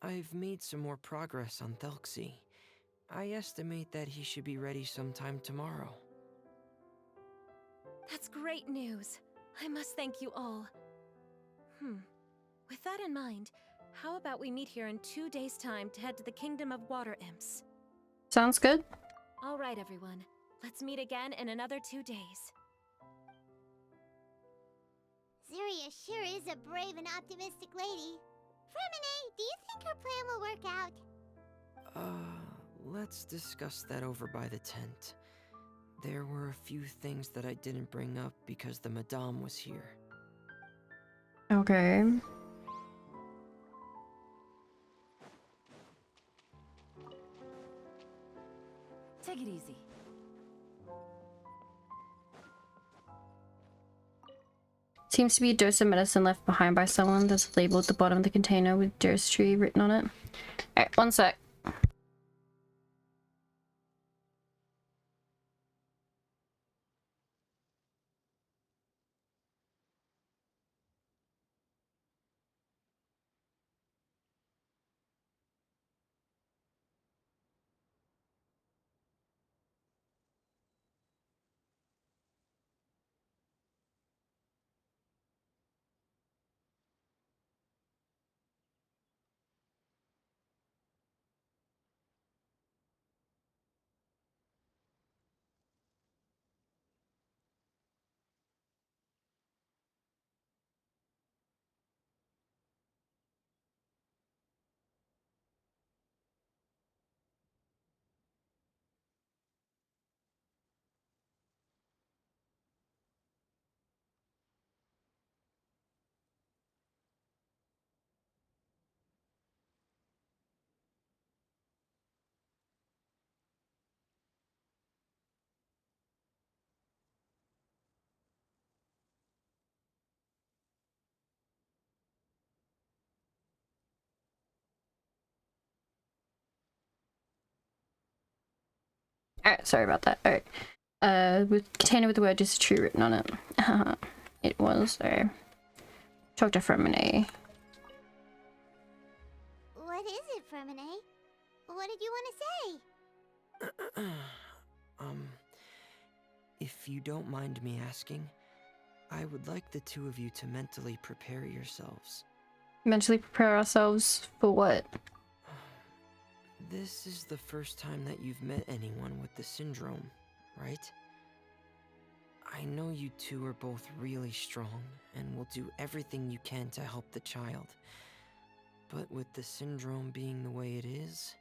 I've made some more progress on Thelxie. I estimate that he should be ready sometime tomorrow. That's great news. I must thank you all. With that in mind, how about we meet here in 2 days' time to head to the Kingdom of Water Imps? Sounds good. All right, everyone. Let's meet again in another 2 days. Zeria sure is a brave and optimistic lady. Fremine, do you think her plan will work out? Let's discuss that over by the tent. There were a few things that I didn't bring up because the Madame was here. Okay. Take it easy. Seems to be a dose of medicine left behind by someone. There's a label at the bottom of the container with dose tree written on it. Alright, one sec. Alright, sorry about that. Alright. With container with the word just true written on it. It was talk to Fremine. What is it, Fremine? What did you want to say? If you don't mind me asking, I would like the two of you to mentally prepare yourselves. Mentally prepare ourselves for what? This is the first time that you've met anyone with the syndrome, right? I know you two are both really strong and will do everything you can to help the child. But with the syndrome being the way it is,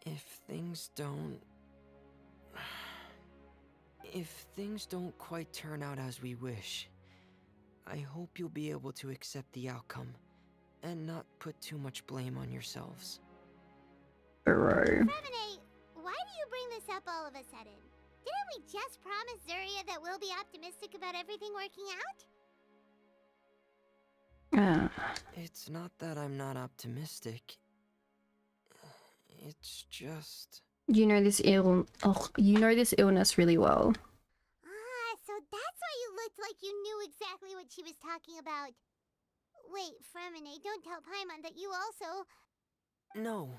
if things don't quite turn out as we wish, I hope you'll be able to accept the outcome and not put too much blame on yourselves. Right. Fremine, why do you bring this up all of a sudden? Didn't we just promise Zeria that we'll be optimistic about everything working out? It's not that I'm not optimistic. It's just... You know this illness really well. Ah, so that's why you looked like you knew exactly what she was talking about. Wait, Fremine, don't tell Paimon that you also... No.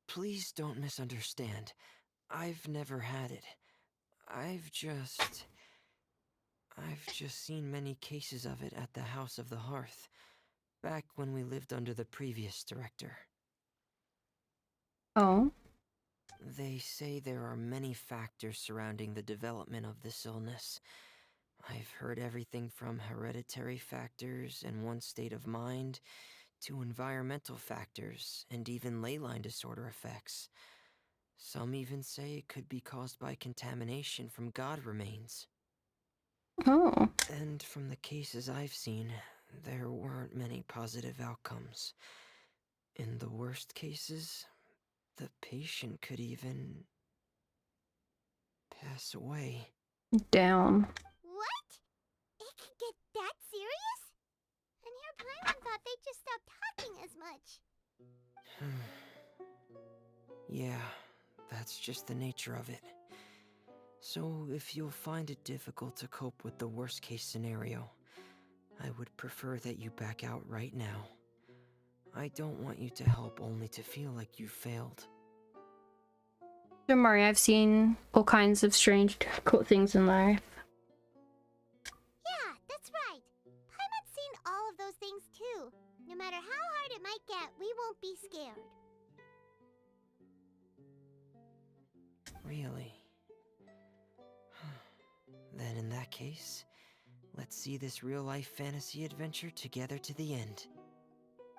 Please don't misunderstand. I've never had it. I've just seen many cases of it at the House of the Hearth, back when we lived under the previous director. Oh. They say there are many factors surrounding the development of this illness. I've heard everything from hereditary factors and one's state of mind, to environmental factors, and even ley line disorder effects. Some even say it could be caused by contamination from god remains. Oh. And from the cases I've seen, there weren't many positive outcomes. In the worst cases, the patient could even pass away. Damn. What? It could get that serious? And here Paimon thought they'd just stop talking as much. Yeah, that's just the nature of it. So, if you'll find it difficult to cope with the worst case scenario, I would prefer that you back out right now. I don't want you to help only to feel like you failed. Don't worry, I've seen all kinds of strange, difficult things in life. scared. Really? Then in that case, let's see this real-life fantasy adventure together to the end.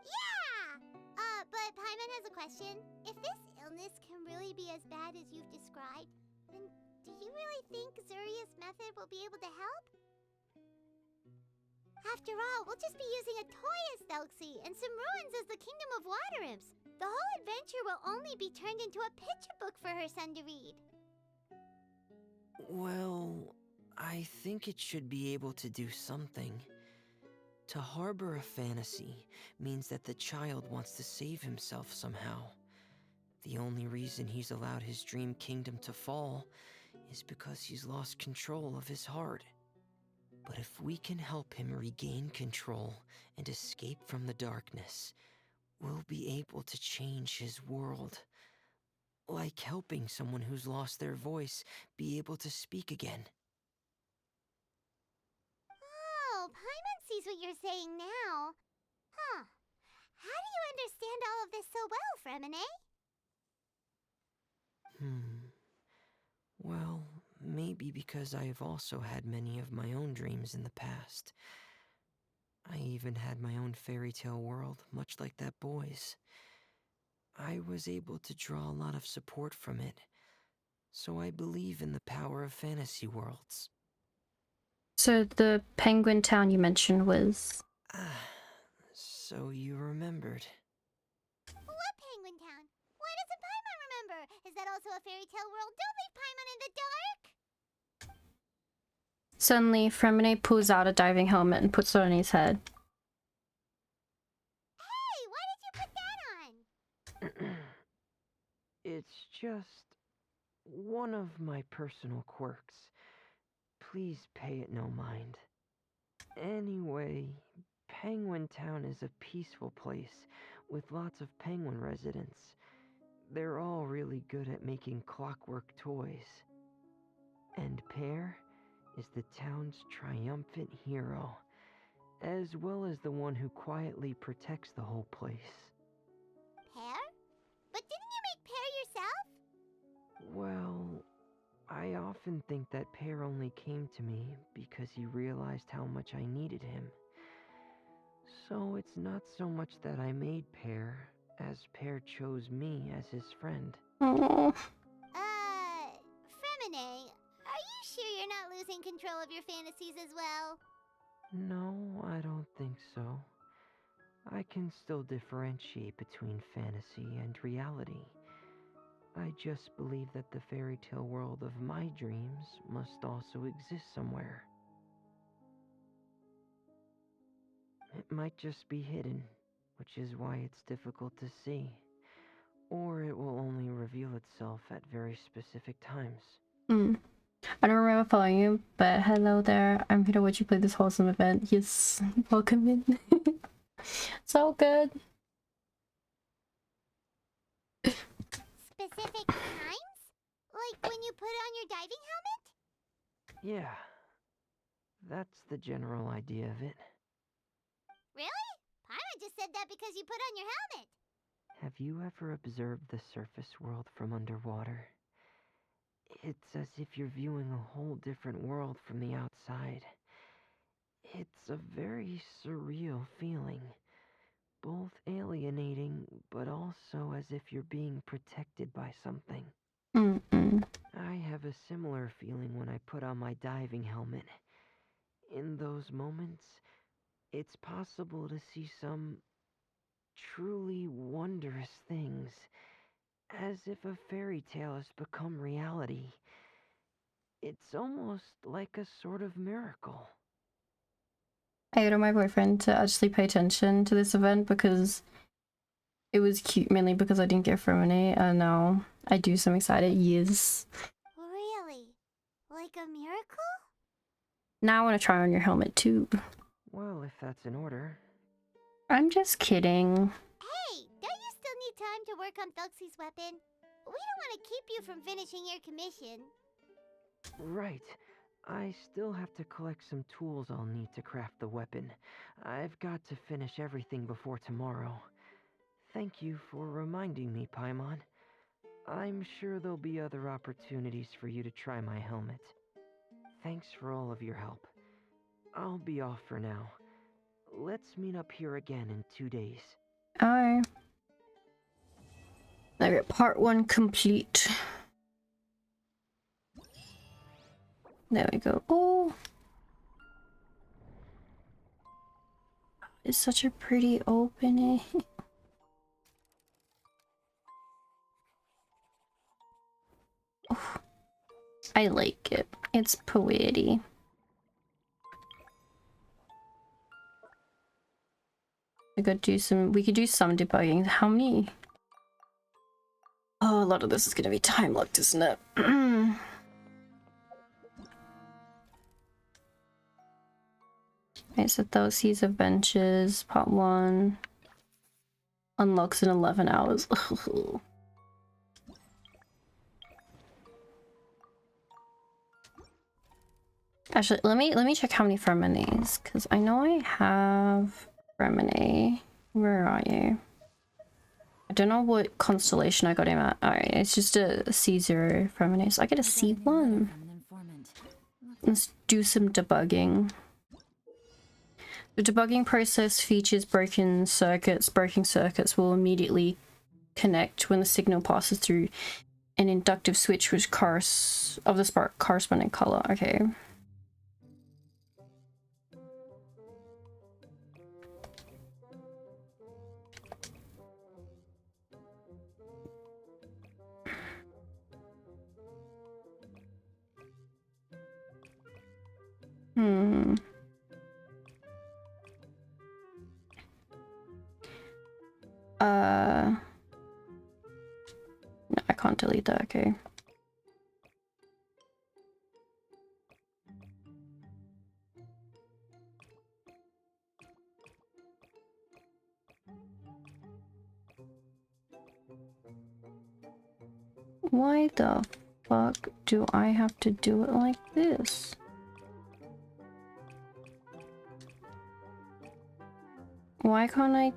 Yeah! But Paimon has a question. If this illness can really be as bad as you've described, then do you really think Zuria's method will be able to help? After all, we'll just be using a toy as Thelxie and some ruins as the Kingdom of Water Imps. The whole adventure will only be turned into a picture book for her son to read. Well, I think it should be able to do something. To harbor a fantasy means that the child wants to save himself somehow. The only reason he's allowed his dream kingdom to fall is because he's lost control of his heart. But if we can help him regain control and escape from the darkness, we'll be able to change his world. Like helping someone who's lost their voice be able to speak again. Oh, Paimon sees what you're saying now. Huh. How do you understand all of this so well, Fremine? Well, maybe because I've also had many of my own dreams in the past. I even had my own fairy tale world, much like that boy's. I was able to draw a lot of support from it, so I believe in the power of fantasy worlds. So the penguin town you mentioned was... So you remembered. What Penguin Town? Why doesn't Paimon remember? Is that also a fairy tale world? Don't leave Paimon in the dark! Suddenly, Fremine pulls out a diving helmet and puts it on his head. Hey, why did you put that on? It's just one of my personal quirks. Please pay it no mind. Anyway, Penguin Town is a peaceful place with lots of penguin residents. They're all really good at making clockwork toys. And Pear is the town's triumphant hero, as well as the one who quietly protects the whole place. Pear? But didn't you make Pear yourself? Well, I often think that Pear only came to me because he realized how much I needed him. So it's not so much that I made Pear, as Pear chose me as his friend. Oh. Fremine, are you sure you're not losing control of your fantasies as well? No, I don't think so. I can still differentiate between fantasy and reality. I just believe that the fairy tale world of my dreams must also exist somewhere. It might just be hidden, which is why it's difficult to see. Or it will only reveal itself at very specific times. I don't remember following you, but hello there. I'm here to watch you play this wholesome event. Yes, welcome in. So good. Specific times? Like when you put on your diving helmet? Yeah, that's the general idea of it. Really? Paimon just said that because you put on your helmet. Have you ever observed the surface world from underwater? It's as if you're viewing a whole different world from the outside. It's a very surreal feeling. Both alienating, but also as if you're being protected by something. I have a similar feeling when I put on my diving helmet. In those moments, it's possible to see some truly wondrous things, as if a fairy tale has become reality. It's almost like a sort of miracle. I ordered my boyfriend to actually pay attention to this event because it was cute, mainly because I didn't get Fremine, and now I do, so I'm excited. Yes. Really? Like a miracle? Now I want to try on your helmet too. Well, if that's in order. I'm just kidding. Hey, don't you still need time to work on Thelxie's weapon? We don't want to keep you from finishing your commission. Right. I still have to collect some tools I'll need to craft the weapon. I've got to finish everything before tomorrow. Thank you for reminding me, Paimon. I'm sure there'll be other opportunities for you to try my helmet. Thanks for all of your help. I'll be off for now. Let's meet up here again in 2 days. Alright. Okay, part 1 complete. There we go. Oh! It's such a pretty opening. Oh, I like it. It's poety. We could do some debugging. How many? Oh, a lot of this is gonna be time locked, isn't it? Okay, so Thelxie's Adventures, part 1. Unlocks in 11 hours. Actually, let me check how many Fremenes, because I know I have Fremene. Where are you? I don't know what constellation I got him at. Alright, it's just a C0 Fremene, so I get a C1. Let's do some debugging. The debugging process features broken circuits. Broken circuits will immediately connect when the signal passes through an inductive switch which of the spark corresponding color. Okay. No, I can't delete that, okay. Why the fuck do I have to do it like this? Why can't I?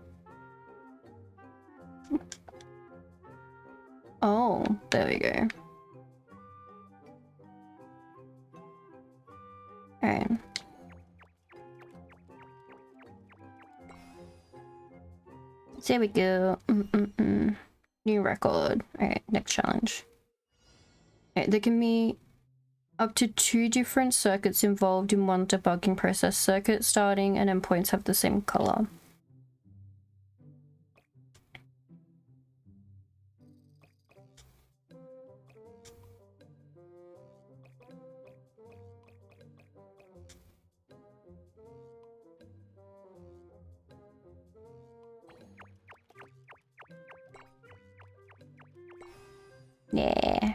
Oh, there we go. Alright. There we go. New record. Alright, next challenge. Alright, there can be up to 2 different circuits involved in one debugging process. Circuit starting and endpoints have the same color. Yeah.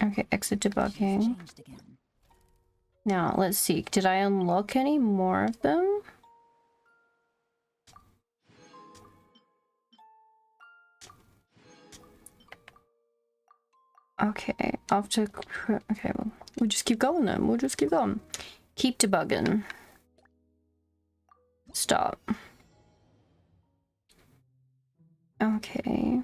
Okay, exit debugging. Now, let's see. Did I unlock any more of them? Okay, after... Okay, well, we'll just keep going then. We'll just keep going. Keep debugging. Stop. Okay.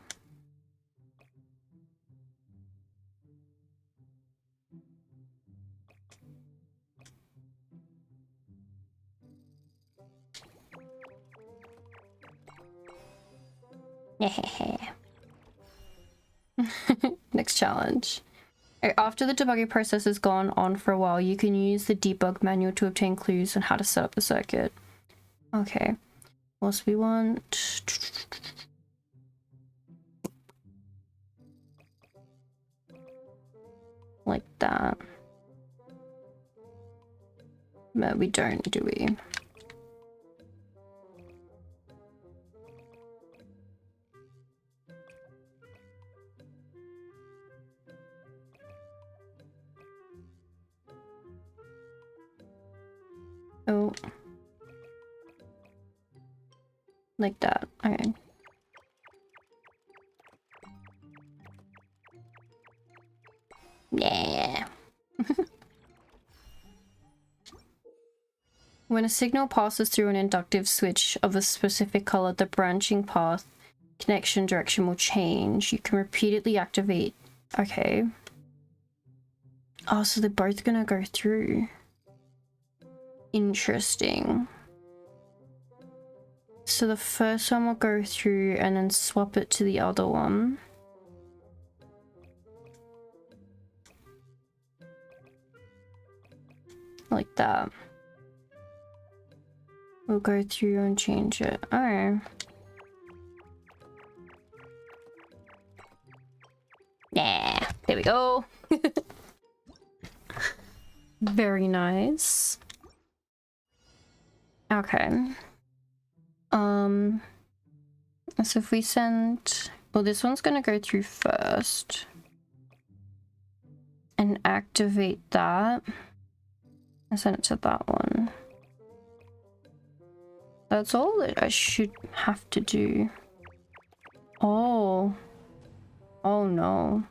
Next challenge. After the debugging process has gone on for a while, you can use the debug manual to obtain clues on how to set up the circuit. Okay. What else we want? Like that. No, we don't, do we? Oh. Like that. Okay. Yeah. When a signal passes through an inductive switch of a specific color, the branching path connection direction will change. You can repeatedly activate. Okay. Oh, so they're both gonna go through. Interesting. So the first one will go through and then swap it to the other one. Like that. We'll go through and change it. Oh. Yeah, there we go. Very nice. Okay. So if we send... Well, this one's gonna go through first. And activate that. And send it to that one. That's all that I should have to do. Oh. Oh no.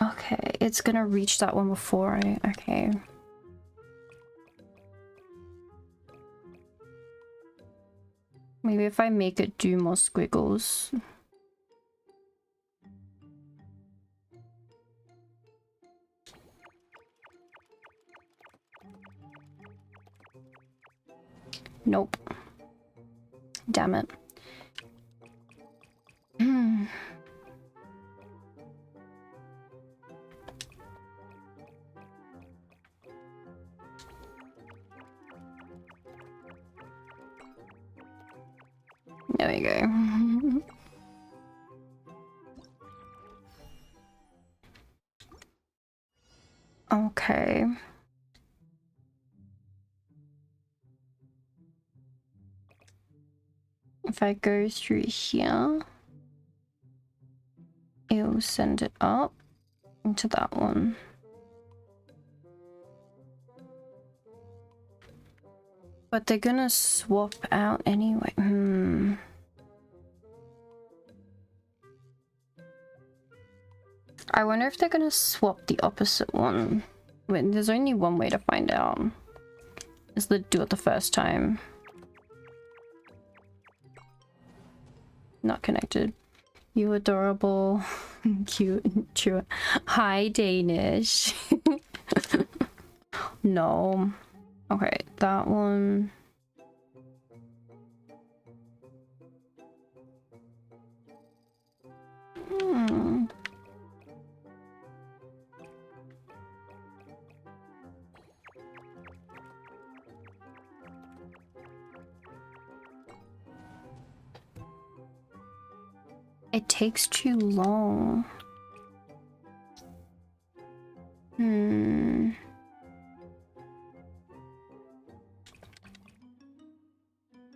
Okay, it's gonna reach that one before I... Okay. Maybe if I make it do more squiggles. Nope. Damn it. There we go. Okay. If I go through here, it will send it up into that one. But they're gonna swap out anyway. I wonder if they're gonna swap the opposite one. Wait, there's only one way to find out. Is to do it the first time. Not connected. You adorable. Cute. True. Hi, Danish. No. Okay, that one. It takes too long.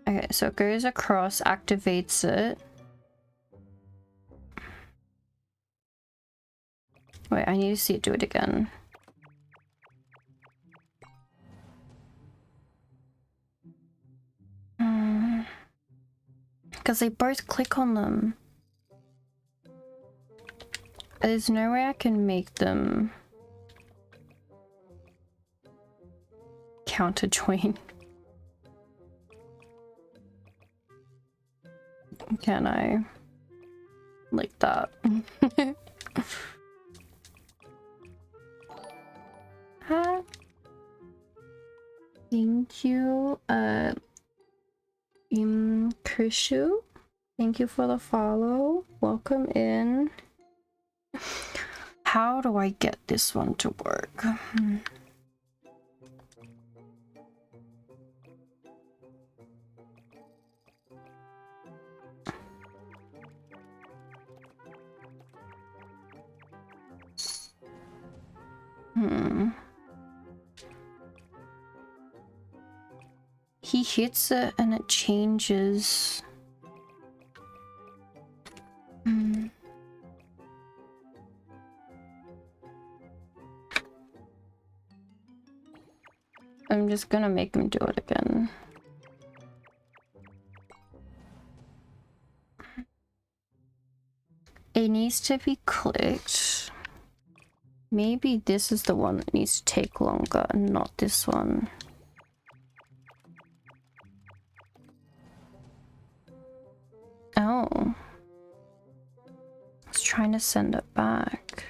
Okay, so it goes across, activates it. Wait, I need to see it do it again. Because they both click on them. There's no way I can make them counter join. Can I? Like that. Thank you, Krishu. Thank you for the follow. Welcome in. How do I get this one to work? He hits it and it changes. I'm just gonna make him do it again. It needs to be clicked. Maybe this is the one that needs to take longer and not this one. Oh. I was trying to send it back.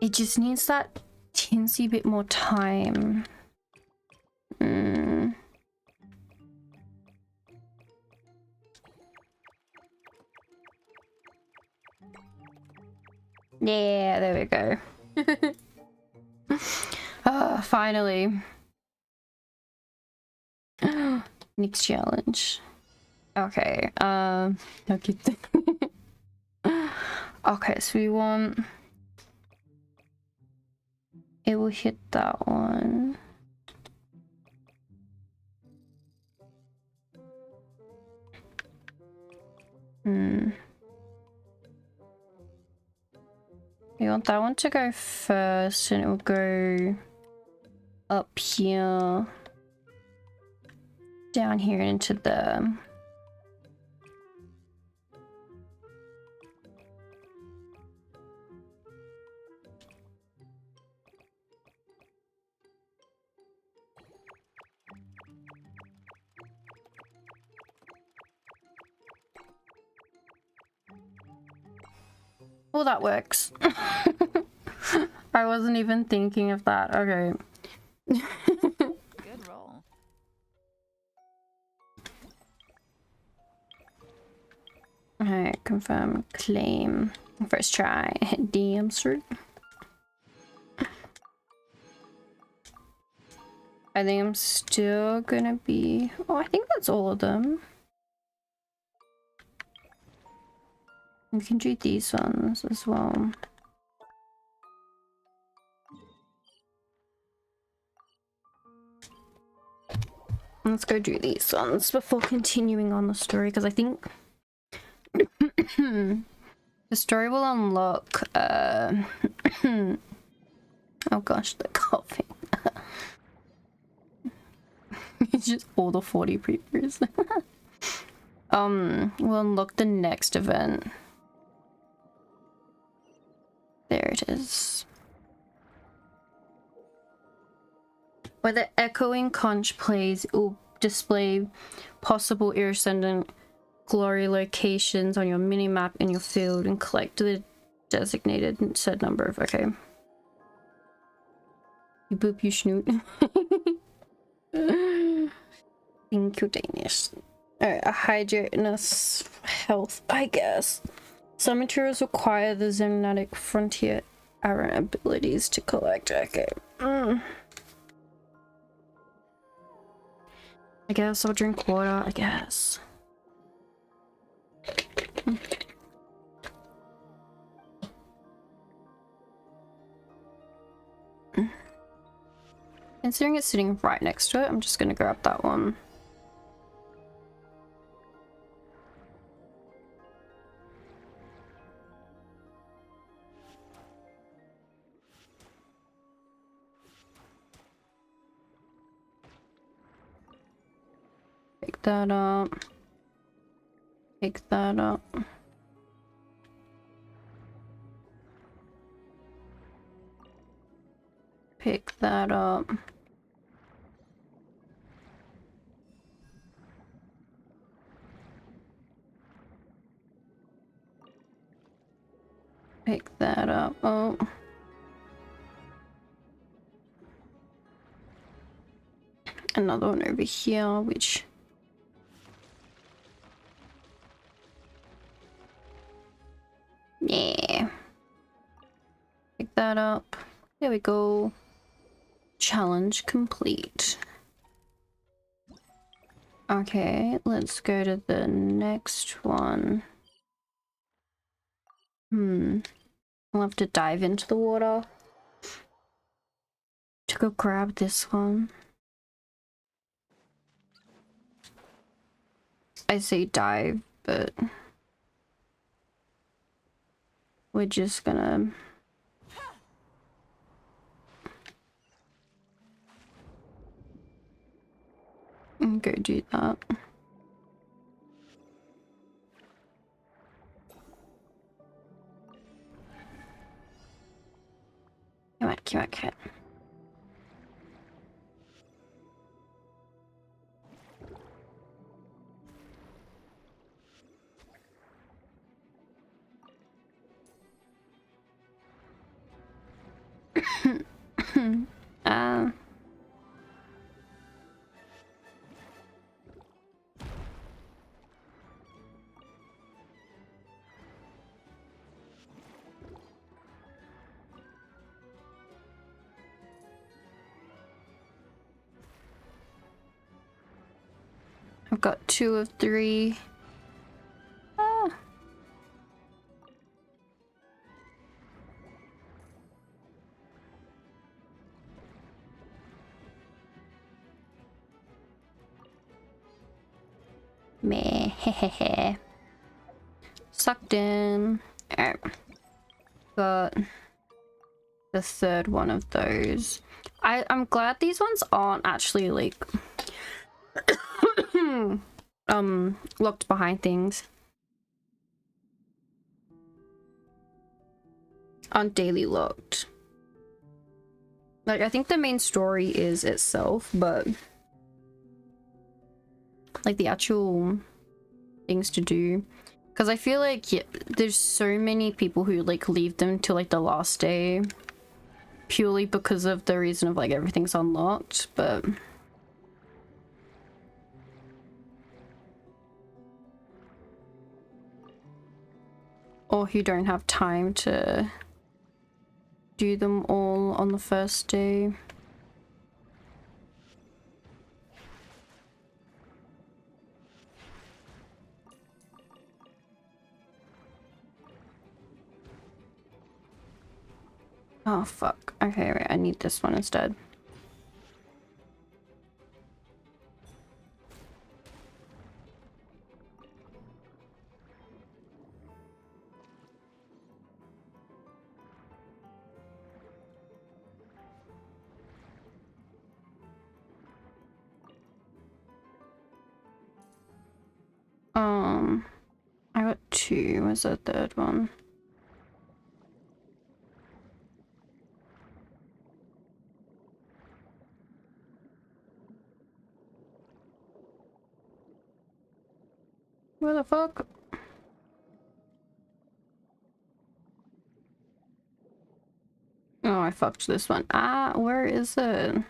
It just needs that teensy bit more time. Yeah, there we go. Ah, finally. Next challenge. Okay, okay. Okay, so we want... It will hit that one. We want that one to go first, and it will go up here, down here into the... Well, that works. I wasn't even thinking of that. Okay. Good roll. Alright, confirm, claim. First try. Damn straight. I think I'm still gonna be... Oh, I think that's all of them. We can do these ones as well. Let's go do these ones before continuing on the story, because I think the story will unlock oh gosh, the coughing. It's just all the 40 creepers. We'll unlock the next event. There it is. Where the echoing conch plays, it will display possible iridescent glory locations on your mini-map in your field and collect the designated said number of... Okay. You boop, you snoot. Thank you, Danish. Alright, a hygienist health, I guess. Some materials require the Xenatic Frontier Aran abilities to collect. Okay. I guess I'll drink water, I guess. Considering it's sitting right next to it, I'm just gonna grab that one. Pick that up. Pick that up. Pick that up. Pick that up. Oh. Another one over here, which... Yeah. Pick that up. There we go. Challenge complete. Okay, let's go to the next one. I'll have to dive into the water to go grab this one. I say dive, but we're just gonna go do that. Come on, come on, come on. uh, I've got 2 of 3. Ah. Meh, hehehe. Sucked in. Alright. Got the 3rd one of those. I'm glad these ones aren't actually like locked behind things. Aren't daily locked. Like, I think the main story is itself, but like the actual things to do, because I feel like there's so many people who like leave them till like the last day purely because of the reason of like everything's unlocked, but or who don't have time to do them all on the first day. Oh fuck. Okay, wait, I need this one instead. I got 2. Where's the 3rd one? Where the fuck? Oh, I fucked this one. Ah, where is it?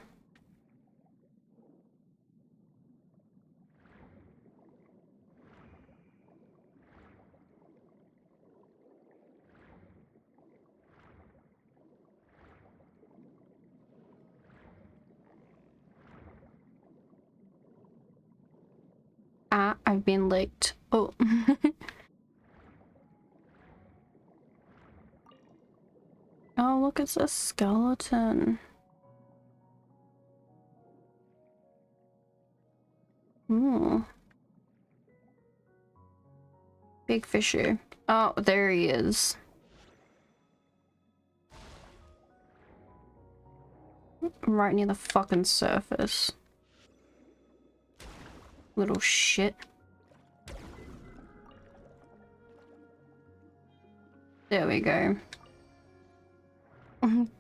Ah, I've been licked. Oh. Oh, look, it's a skeleton. Hmm. Big fisher. Oh, there he is. Right near the fucking surface. Little shit. There we go.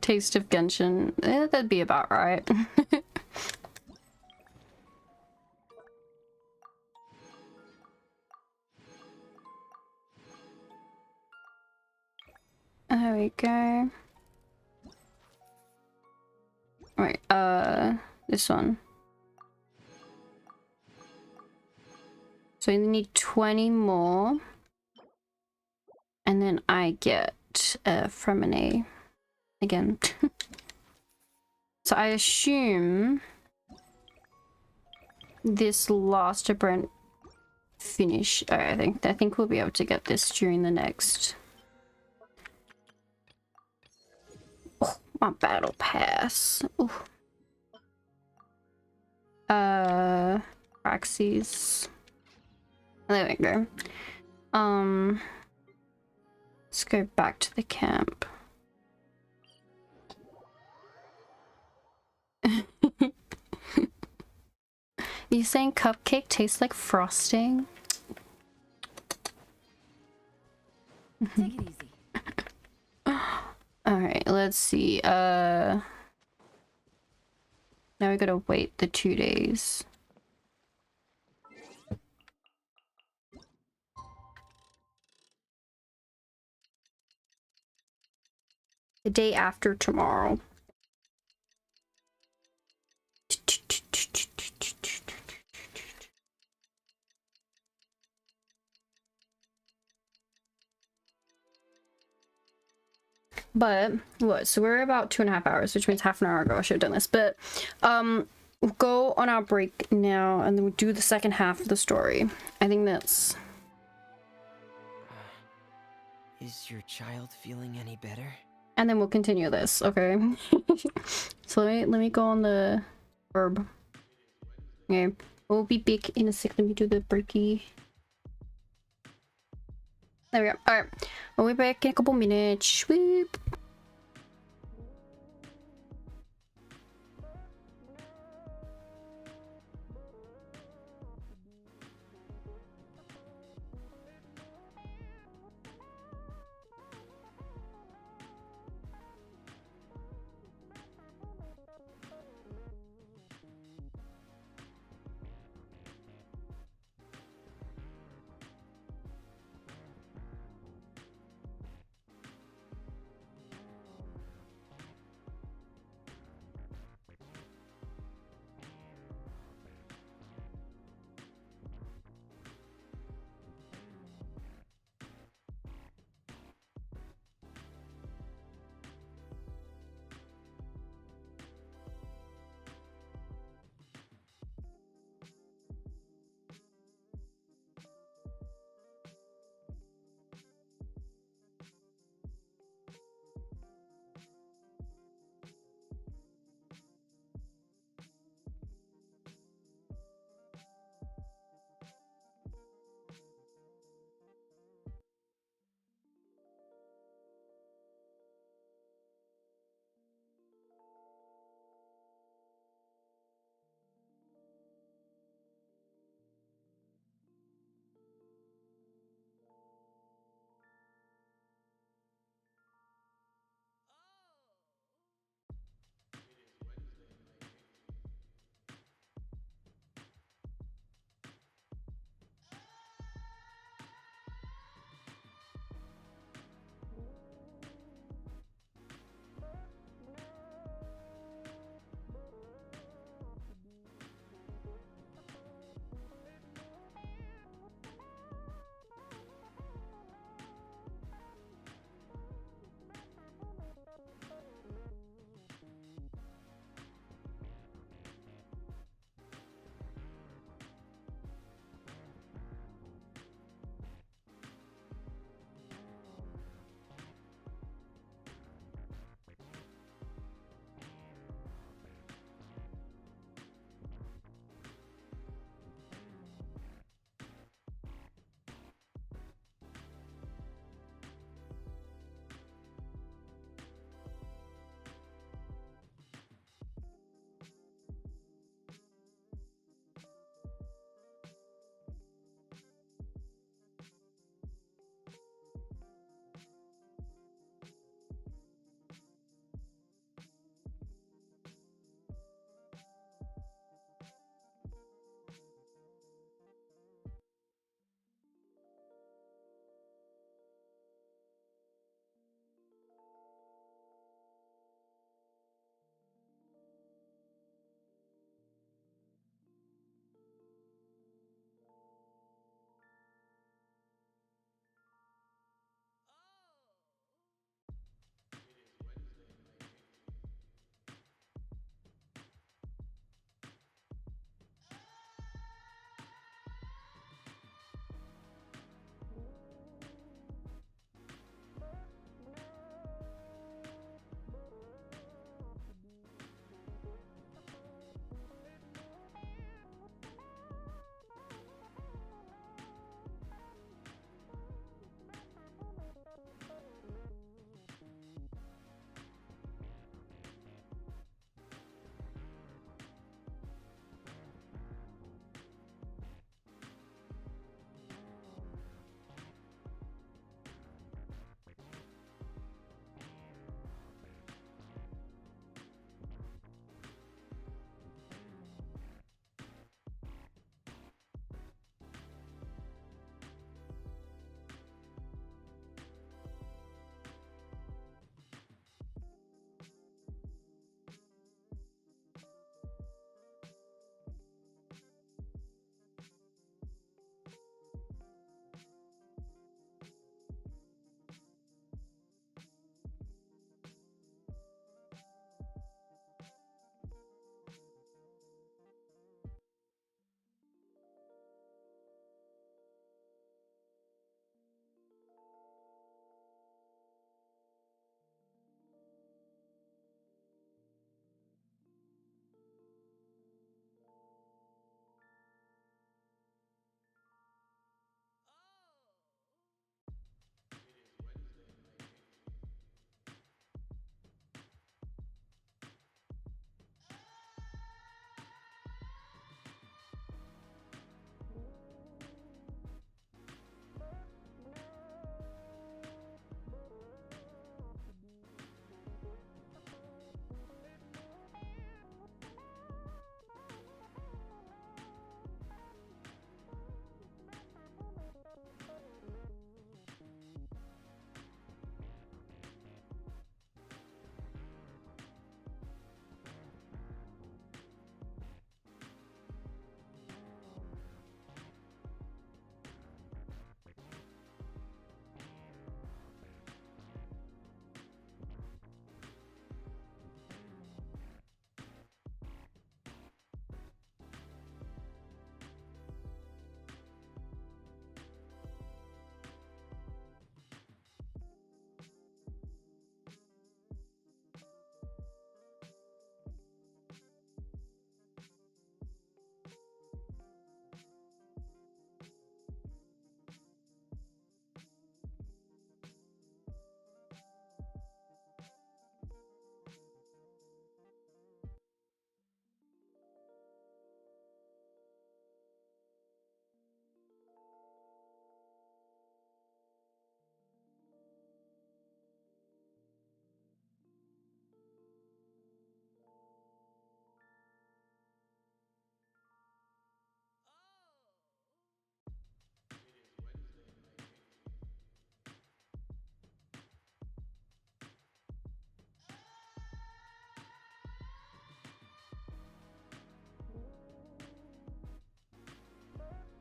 Taste of Genshin. That'd be about right. There we go. Wait, this one. So you need 20 more. And then I get Fremine again. So I assume this last sprint finish. I think we'll be able to get this during the next. Oh, my battle pass. Ooh. Praxis. There we go. Let's go back to the camp. You saying cupcake tastes like frosting? Take it easy. Alright, let's see. Now we gotta wait the 2 days. The day after tomorrow. But what, so we're about 2.5 hours, which means half an hour ago I should have done this. But we'll go on our break now and then we'll do the second half of the story. I think that's... Is your child feeling any better? And then we'll continue this, okay? So let me go on the verb. Okay, we'll be back in a sec. Let me do the breaky. There we go. Alright, we'll be back in a couple minutes. Swoop.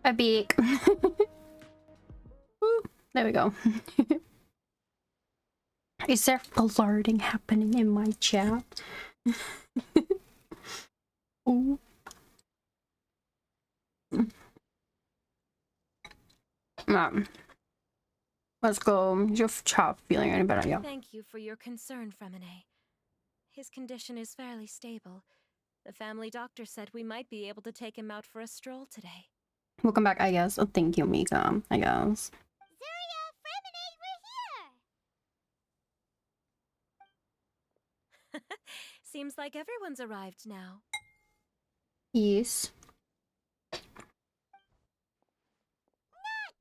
A beak. Woo, there we go. Is there flirting happening in my chat? Ooh. Let's go. Is your child feeling any better? Yeah. Thank you for your concern, Fremine. His condition is fairly stable. The family doctor said we might be able to take him out for a stroll today. Welcome back, I guess. Oh, thank you, Mika. I guess. Zuria, Fremine, we're here! Seems like everyone's arrived now. Yes. Not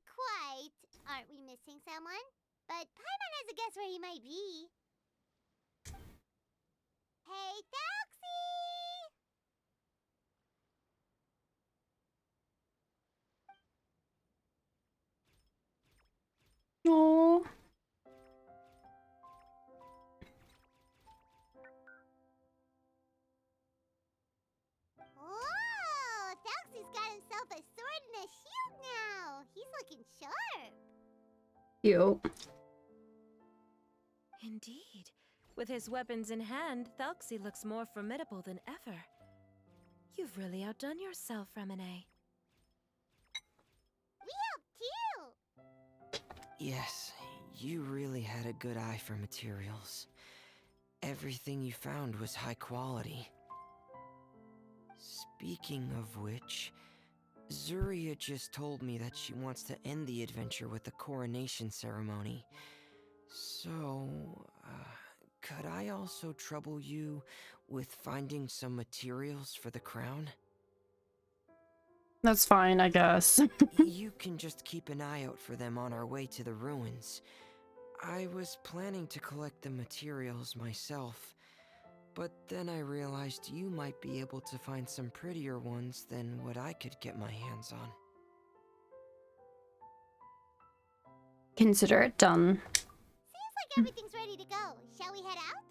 quite. Aren't we missing someone? But Paimon has a guess where he might be. Hey, Thelxie! Oh. Whoa! Thelxie's got himself a sword and a shield now. He's looking sharp. You. Indeed. With his weapons in hand, Thelxie looks more formidable than ever. You've really outdone yourself, Fremine. We helped too. Yes, you really had a good eye for materials. Everything you found was high quality. Speaking of which, Zuria just told me that she wants to end the adventure with the coronation ceremony. So, could I also trouble you with finding some materials for the crown? That's fine, I guess. You can just keep an eye out for them on our way to the ruins. I was planning to collect the materials myself, but then I realized you might be able to find some prettier ones than what I could get my hands on. Consider it done. Seems like everything's ready to go. Shall we head out?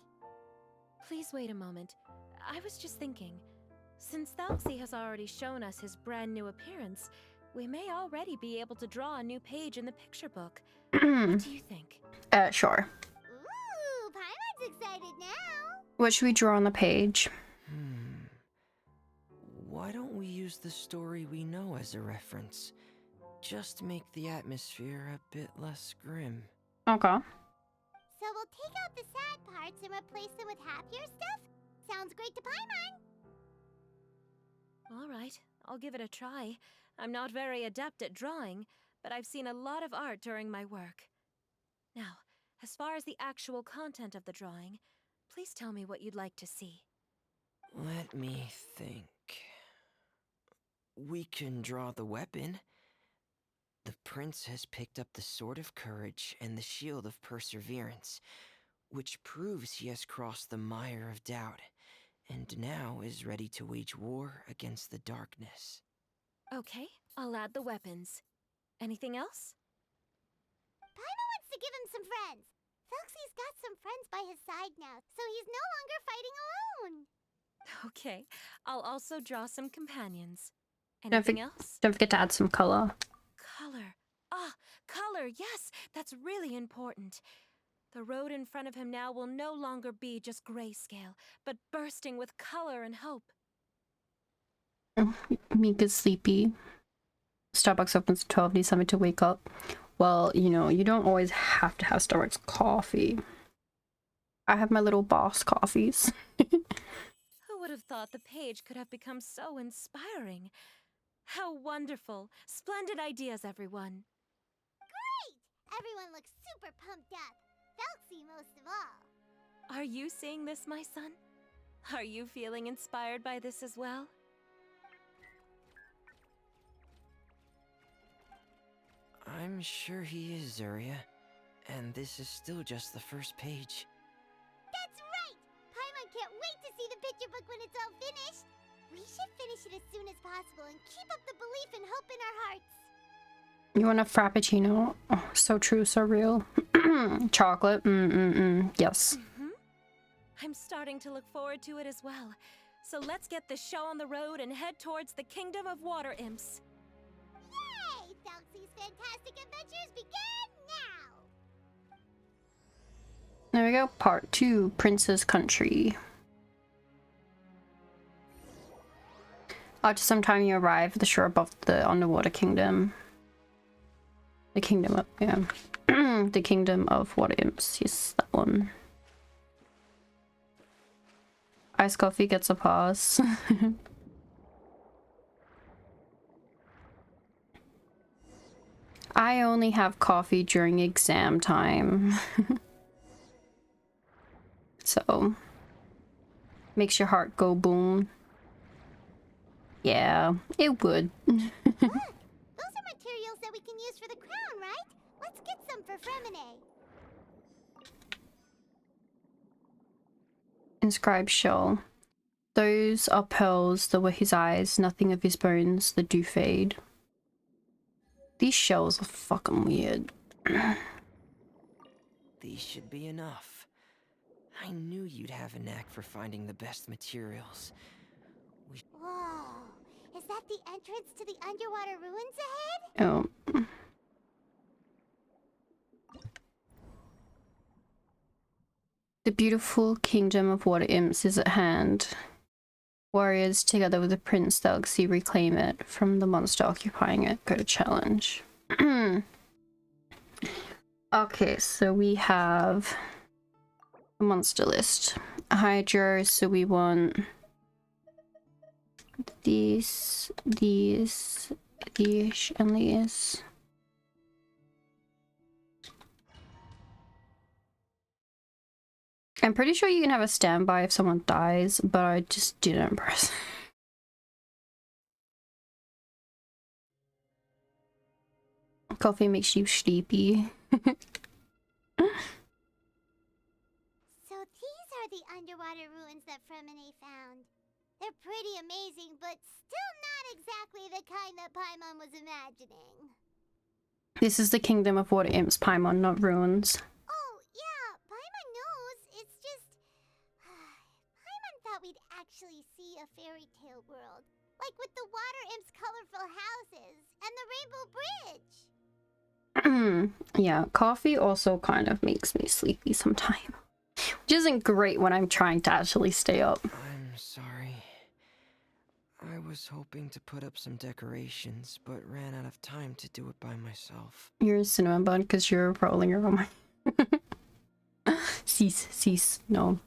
Please wait a moment. I was just thinking. Since Thelxie has already shown us his brand new appearance, we may already be able to draw a new page in the picture book. What do you think? Sure. Ooh, Paimon's excited now. What should we draw on the page? Why don't we use the story we know as a reference? Just make the atmosphere a bit less grim. Okay. So we'll take out the sad parts and replace them with happier stuff? Sounds great to Paimon. All right, I'll give it a try. I'm not very adept at drawing, but I've seen a lot of art during my work. Now, as far as the actual content of the drawing, please tell me what you'd like to see. Let me think. We can draw the weapon. The prince has picked up the Sword of Courage and the Shield of Perseverance, which proves he has crossed the mire of doubt, and now is ready to wage war against the darkness. Okay, I'll add the weapons. Anything else? Paimon wants to give him some friends. Thelxie's got some friends by his side now, so he's no longer fighting alone. Okay, I'll also draw some companions. Don't Anything else? Don't forget to add some color. Color. Ah, color, yes, that's really important. The road in front of him now will no longer be just grayscale, but bursting with color and hope. Mika's sleepy. Starbucks opens at 12. Need something to wake up. Well, you know, you don't always have to have Starbucks coffee. I have my little boss coffees. Who would have thought the page could have become so inspiring? How wonderful! Splendid ideas, everyone. Great! Everyone looks super pumped up. Thelxie most of all. Are you seeing this, my son? Are you feeling inspired by this as well? I'm sure he is, Zuria. And this is still just the first page. That's right! Paimon can't wait to see the picture book when it's all finished. We should finish it as soon as possible and keep up the belief and hope in our hearts. You want a frappuccino? Oh, so true, so real. Chocolate. Yes. I'm starting to look forward to it as well. So let's get this show on the road and head towards the Kingdom of Water Imps. Yay! fantastic adventures begin now! There we go. Part 2, Prince's Country. After some time you arrive at the shore above the underwater kingdom. The kingdom of, yeah. The kingdom of water imps. Yes, that one. Iced coffee gets a pass. I only have coffee during exam time. So, makes your heart go boom. Yeah, it would. Those are materials that we can use for the crown, right? Let's get some for Fremine. Inscribed shell. Those are pearls that were his eyes, nothing of his bones that do fade. These shells are fucking weird. These should be enough. I knew you'd have a knack for finding the best materials. Whoa, is that the entrance to the underwater ruins ahead? Oh. The beautiful kingdom of water imps is at hand. Warriors, together with the Prince Thelxie, reclaim it from the monster occupying it. Go to challenge. Okay, so we have a monster list. Hydro, so we want these, and these. I'm pretty sure you can have a standby if someone dies, but I just didn't press. Coffee makes you sleepy. So these are the underwater ruins that Fremine found. They're pretty amazing, but still not exactly the kind that Paimon was imagining. This is the kingdom of water imps, Paimon, not ruins. Oh, yeah, Paimon knows. It's just... Paimon thought we'd actually see a fairy tale world. Like with the water imps' colorful houses and the rainbow bridge. Yeah, coffee also kind of makes me sleepy sometimes. Which isn't great when I'm trying to actually stay up. I'm sorry. I was hoping to put up some decorations, but ran out of time to do it by myself. You're a cinnamon bun because you're rolling your own. Cease. No,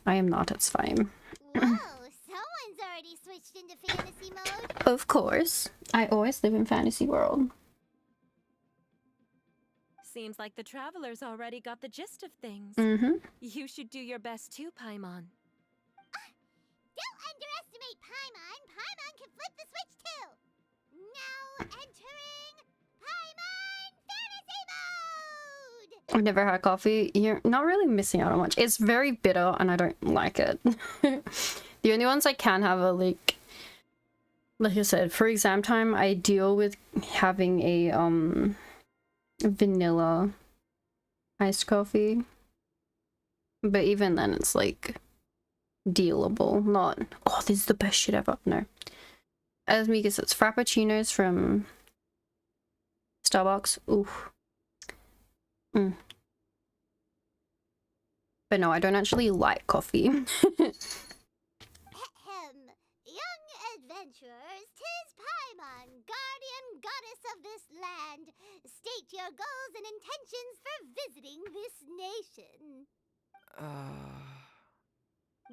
I am not. It's fine. Whoa, someone's already switched into fantasy mode. Of course. I always live in fantasy world. Seems like the travelers already got the gist of things. Mm-hmm. You should do your best too, Paimon. Don't underestimate Paimon. Paimon can flip the switch too. Now entering Paimon fantasy mode. I've never had coffee. You're not really missing out on much. It's very bitter and I don't like it. The only ones I can have are like I said, for exam time, I deal with having a vanilla iced coffee. But even then it's like dealable, not oh this is the best shit ever. No. As Mika says, frappuccinos from Starbucks. Oof. But no, I don't actually like coffee. Young adventurers, 'tis Paimon, guardian goddess of this land. State your goals and intentions for visiting this nation.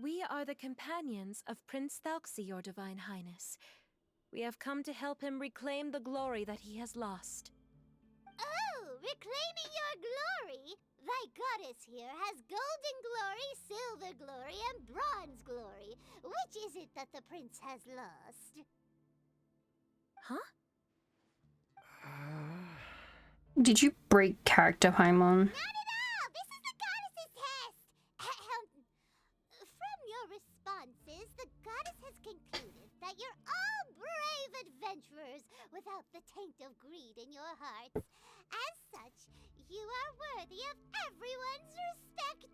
We are the companions of Prince Thelxie, your divine highness. We have come to help him reclaim the glory that he has lost. Oh, reclaiming your glory? Thy goddess here has golden glory, silver glory, and bronze glory. Which is it that the prince has lost? Huh? Did you break character, Paimon? Not at all! This is the goddess's test! From your responses, the goddess has concluded that you're all brave adventurers without the taint of greed in your hearts. As such, you are worthy of everyone's respect.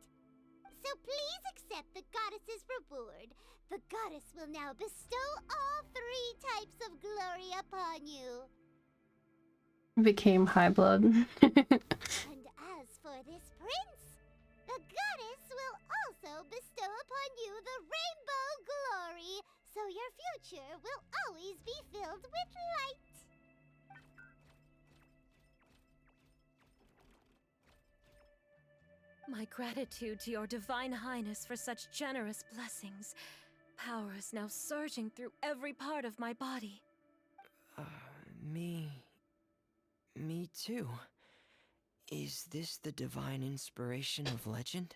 So please accept the goddess's reward. The goddess will now bestow all 3 types of glory upon you. Became high blood. And as for this prince, the goddess will also bestow upon you the rainbow glory, so your future will always be filled with light. My gratitude to your divine highness for such generous blessings. Power is now surging through every part of my body. Me too. Is this the divine inspiration of legend?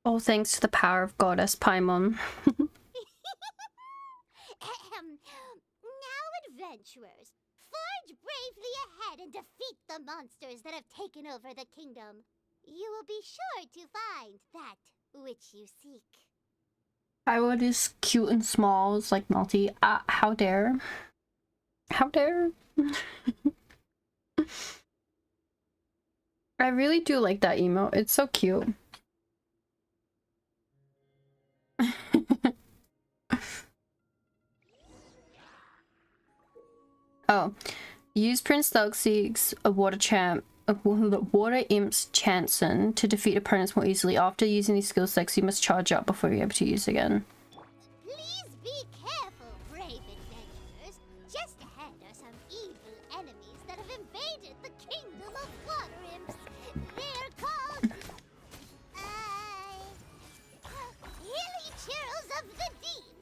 All thanks to the power of goddess Paimon. Now, adventurers, forge bravely ahead and defeat the monsters that have taken over the kingdom. You will be sure to find that which you seek. Paimon is cute and small. It's like Melty. How dare? How dare? I really do like that emote. It's so cute. Oh, use Prince Thelxie's Water Imp's Chanson to defeat opponents more easily. After using these skills, Thelxie must charge up before you're able to use again. Please be careful, brave adventurers. Just ahead are some evil enemies that have invaded the kingdom of Water Imps. They're called... Hilly Churls of the Deep.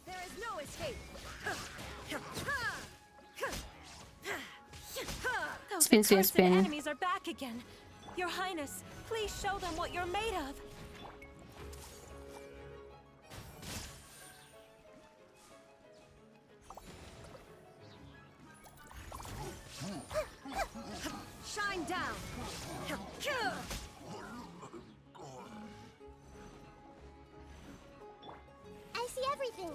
There is no escape. Those Spin, spin, accursed spin. enemies are back again. Your Highness, please show them what you're made of. Shine down. I see everything.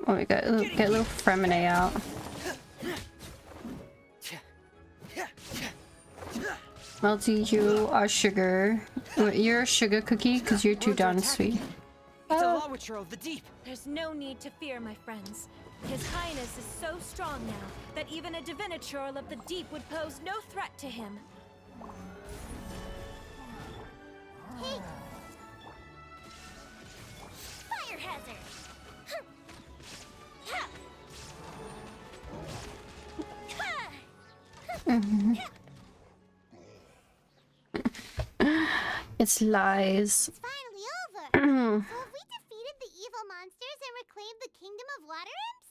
Oh, we get a little Fremine out. Melty, you are sugar. You're a sugar cookie because you're too darn sweet. It's a Lawitcher of the Deep. There's no need to fear, my friends. His Highness is so strong now that even a Divinichurl of the Deep would pose no threat to him. Hey! Fire hazard! It's lies. It's finally over. So have we defeated the evil monsters and reclaimed the kingdom of Water Imps?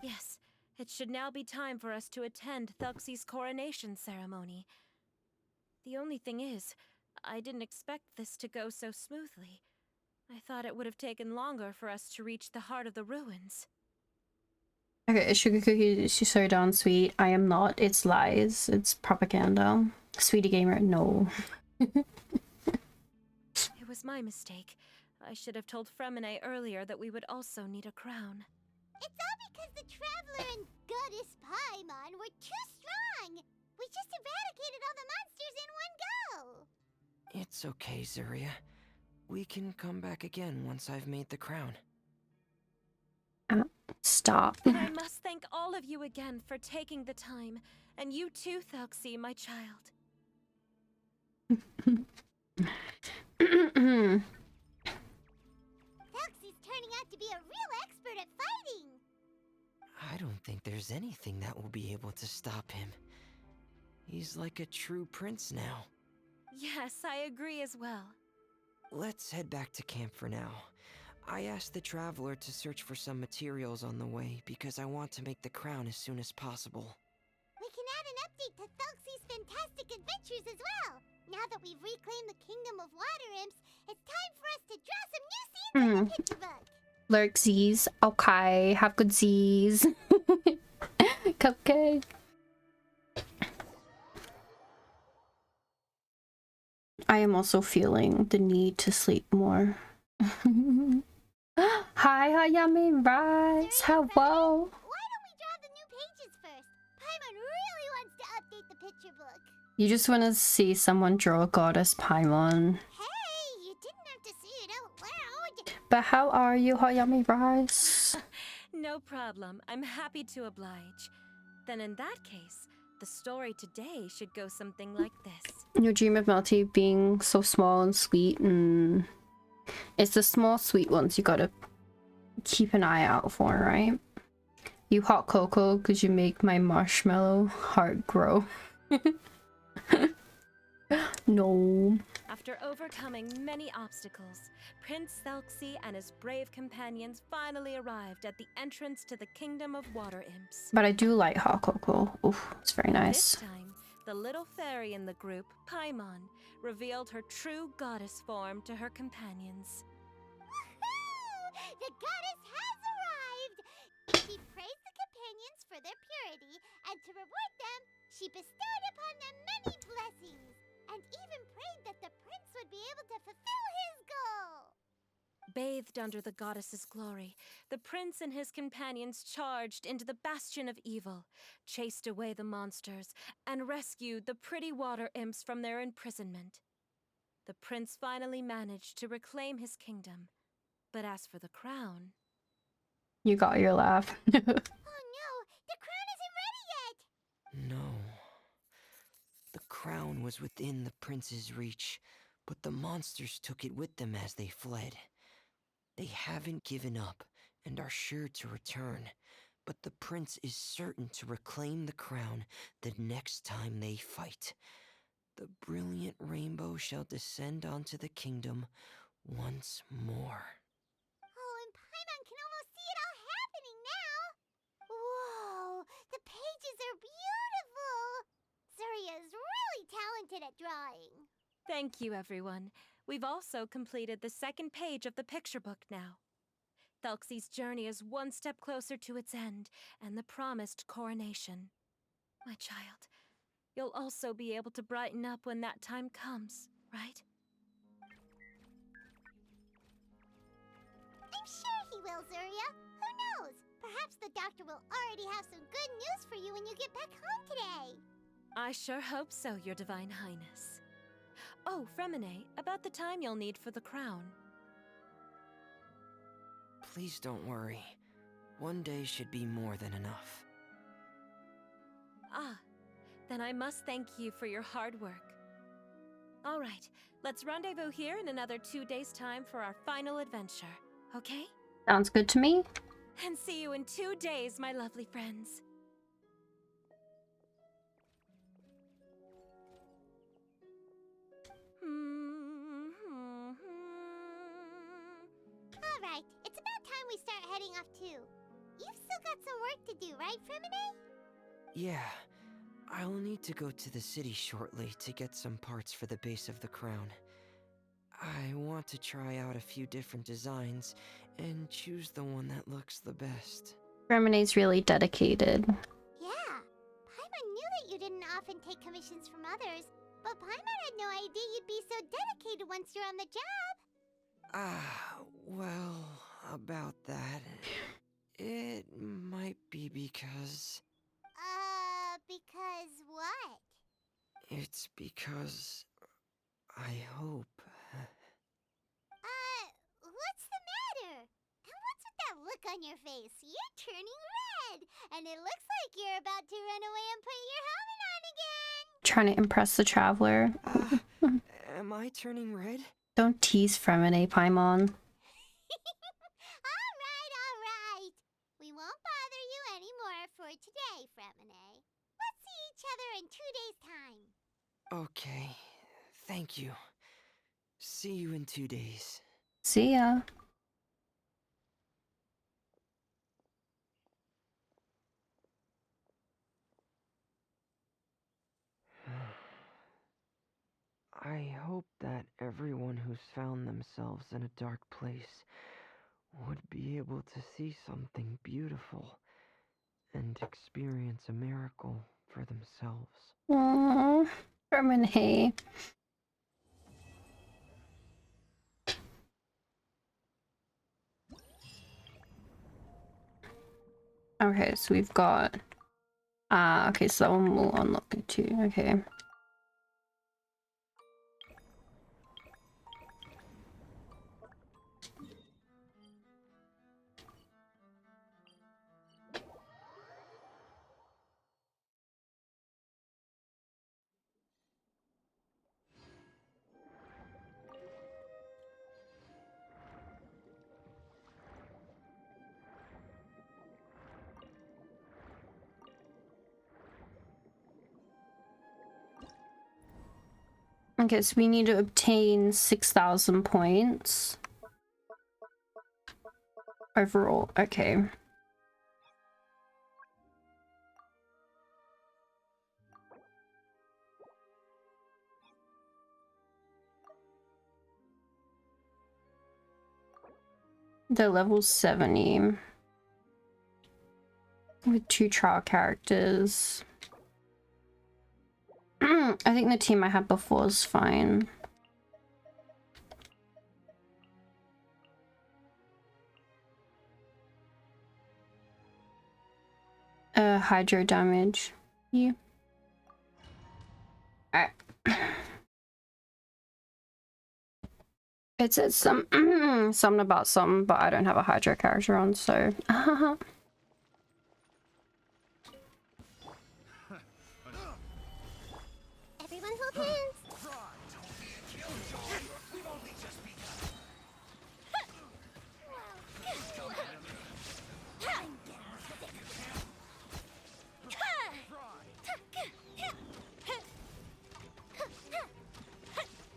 Yes, it should now be time for us to attend Thelxie's coronation ceremony. The only thing is, I didn't expect this to go so smoothly. I thought it would have taken longer for us to reach the heart of the ruins. Okay, a sugar cookie is so darn sweet. I am not. It's lies. It's propaganda. Sweetie gamer, no. It was my mistake. I should have told Fremine earlier that we would also need a crown. It's all because the Traveler and Goddess Paimon were too strong. We just eradicated all the monsters in one go. It's okay, Zuria. We can come back again once I've made the crown. Stop. And I must thank all of you again for taking the time. And you too, Thelxie, my child. Thelxie's turning out to be a real expert at fighting. I don't think there's anything that will be able to stop him. He's like a true prince now. Yes, I agree as well. Let's head back to camp for now. I asked the Traveler to search for some materials on the way because I want to make the crown as soon as possible. We can add an update to Thelxie's fantastic adventures as well. Now that we've reclaimed the kingdom of Water Imps, it's time for us to draw some new scenes in the picture book. Lurk Z's. Okay, have good Z's. Cupcake. I am also feeling the need to sleep more. Hi, Hayami Rise. Hello. Why don't we draw the new pages first? Paimon really wants to update the picture book. You just want to see someone draw Goddess Paimon. Hey, you didn't have to say it out loud. But how are you, Hayami Rise? No problem. I'm happy to oblige. Then in that case, the story today should go something like this. Your dream of Melty being so small and sweet, and it's the small sweet ones you gotta keep an eye out for, right? You hot cocoa, could you make my marshmallow heart grow? No. After overcoming many obstacles, Prince Thelxie and his brave companions finally arrived at the entrance to the Kingdom of Water Imps. But I do like hot cocoa. Oof, it's very nice. This time, the little fairy in the group, Paimon, revealed her true goddess form to her companions. Woohoo! The goddess has arrived! She praised the companions for their purity, and to reward them, she bestowed upon them many blessings, and even prayed that the prince would be able to fulfill his goal. Bathed under the goddess's glory, the prince and his companions charged into the bastion of evil, chased away the monsters, and rescued the pretty water imps from their imprisonment. The prince finally managed to reclaim his kingdom, but as for the crown... You got your laugh. Oh no, the crown isn't ready yet! No. The crown was within the prince's reach, but the monsters took it with them as they fled. They haven't given up and are sure to return, but the prince is certain to reclaim the crown the next time they fight. The brilliant rainbow shall descend onto the kingdom once more. Oh, and Paimon can almost see it all happening now! Whoa, the pages are beautiful! Zuria's really talented at drawing. Thank you, everyone. We've also completed the second page of the picture book now. Thelxie's journey is one step closer to its end and the promised coronation. My child, you'll also be able to brighten up when that time comes, right? I'm sure he will, Zuria. Who knows? Perhaps the doctor will already have some good news for you when you get back home today. I sure hope so, Your Divine Highness. Oh, Fremine, about the time you'll need for the crown. Please don't worry. One day should be more than enough. Ah, then I must thank you for your hard work. All right, let's rendezvous here in another 2 days' time for our final adventure, okay? Sounds good to me. And see you in 2 days, my lovely friends. Alright, it's about time we start heading off too. You've still got some work to do, right, Fremine? Yeah, I'll need to go to the city shortly to get some parts for the base of the crown. I want to try out a few different designs and choose the one that looks the best. Remine's really dedicated. Yeah, Paimon knew that you didn't often take commissions from others, but Paimon had no idea you'd be so dedicated once you're on the job. Well, about that, it might be because... Because what? It's because I hope... What's the matter? And what's with that look on your face? You're turning red, and it looks like you're about to run away and put your helmet on again. Trying to impress the traveler. Am I turning red? Don't tease Fremine, Paimon. Alright. We won't bother you anymore for today, Fremine. Let's see each other in 2 days' time. Okay, thank you. See you in 2 days. See ya. I hope that everyone who's found themselves in a dark place would be able to see something beautiful and experience a miracle for themselves. Aww, Fremine. Okay, so we've got... okay, so that one will unlock it too. Okay. Okay, so we need to obtain 6,000 points overall. Okay. They're level 70 with 2 trial characters. I think the team I had before is fine. Hydro damage. Yeah. Alright. It says something about something, but I don't have a hydro character on, so. Everyone hold hands.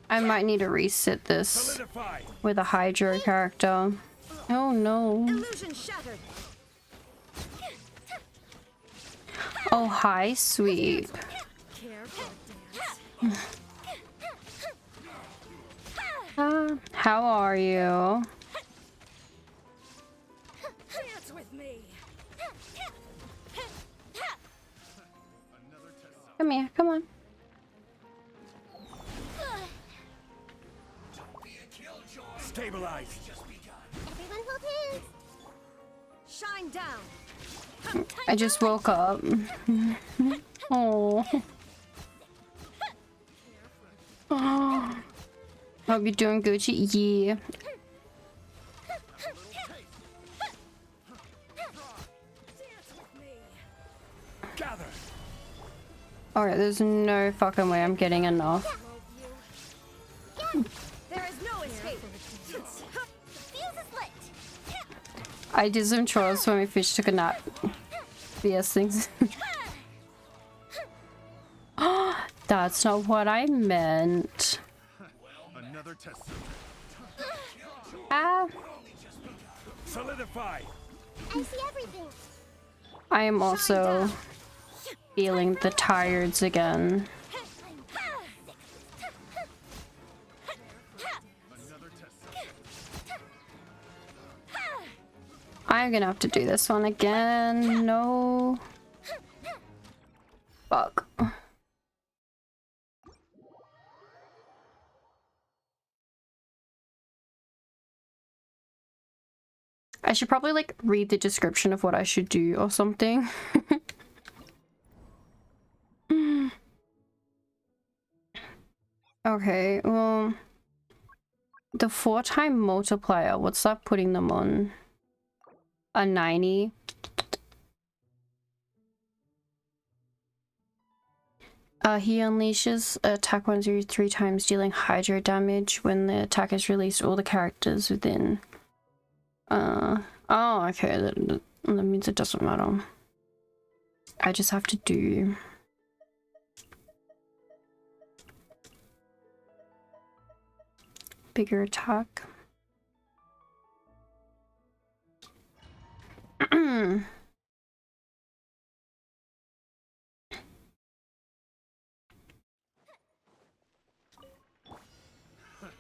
I might need to reset this Solidify. with a hydro character. Oh no. Illusion shattered. Oh hi, sweet. Careful, How are you? dance with me. Come here, come on. Stabilize. Everyone hold hands. Shine down. I just woke up. Oh. Oh. Hope you're doing Gucci. Yeah. Gather. Alright, there's no fucking way I'm getting enough. There is no escape. Fuse is lit. I did some chores when my fish took a nap. BS things. That's not what I meant. Another test. Ah, Solidify. I see everything. I am also feeling the tireds again. I'm gonna have to do this one again. No. Fuck. I should probably like read the description of what I should do or something. Okay, well, the 4-time multiplier, what's that putting them on? A 90. He unleashes attack 103 times, dealing hydro damage. When the attack is released, all the characters within. Oh, okay, that means it doesn't matter. I just have to do. Bigger attack.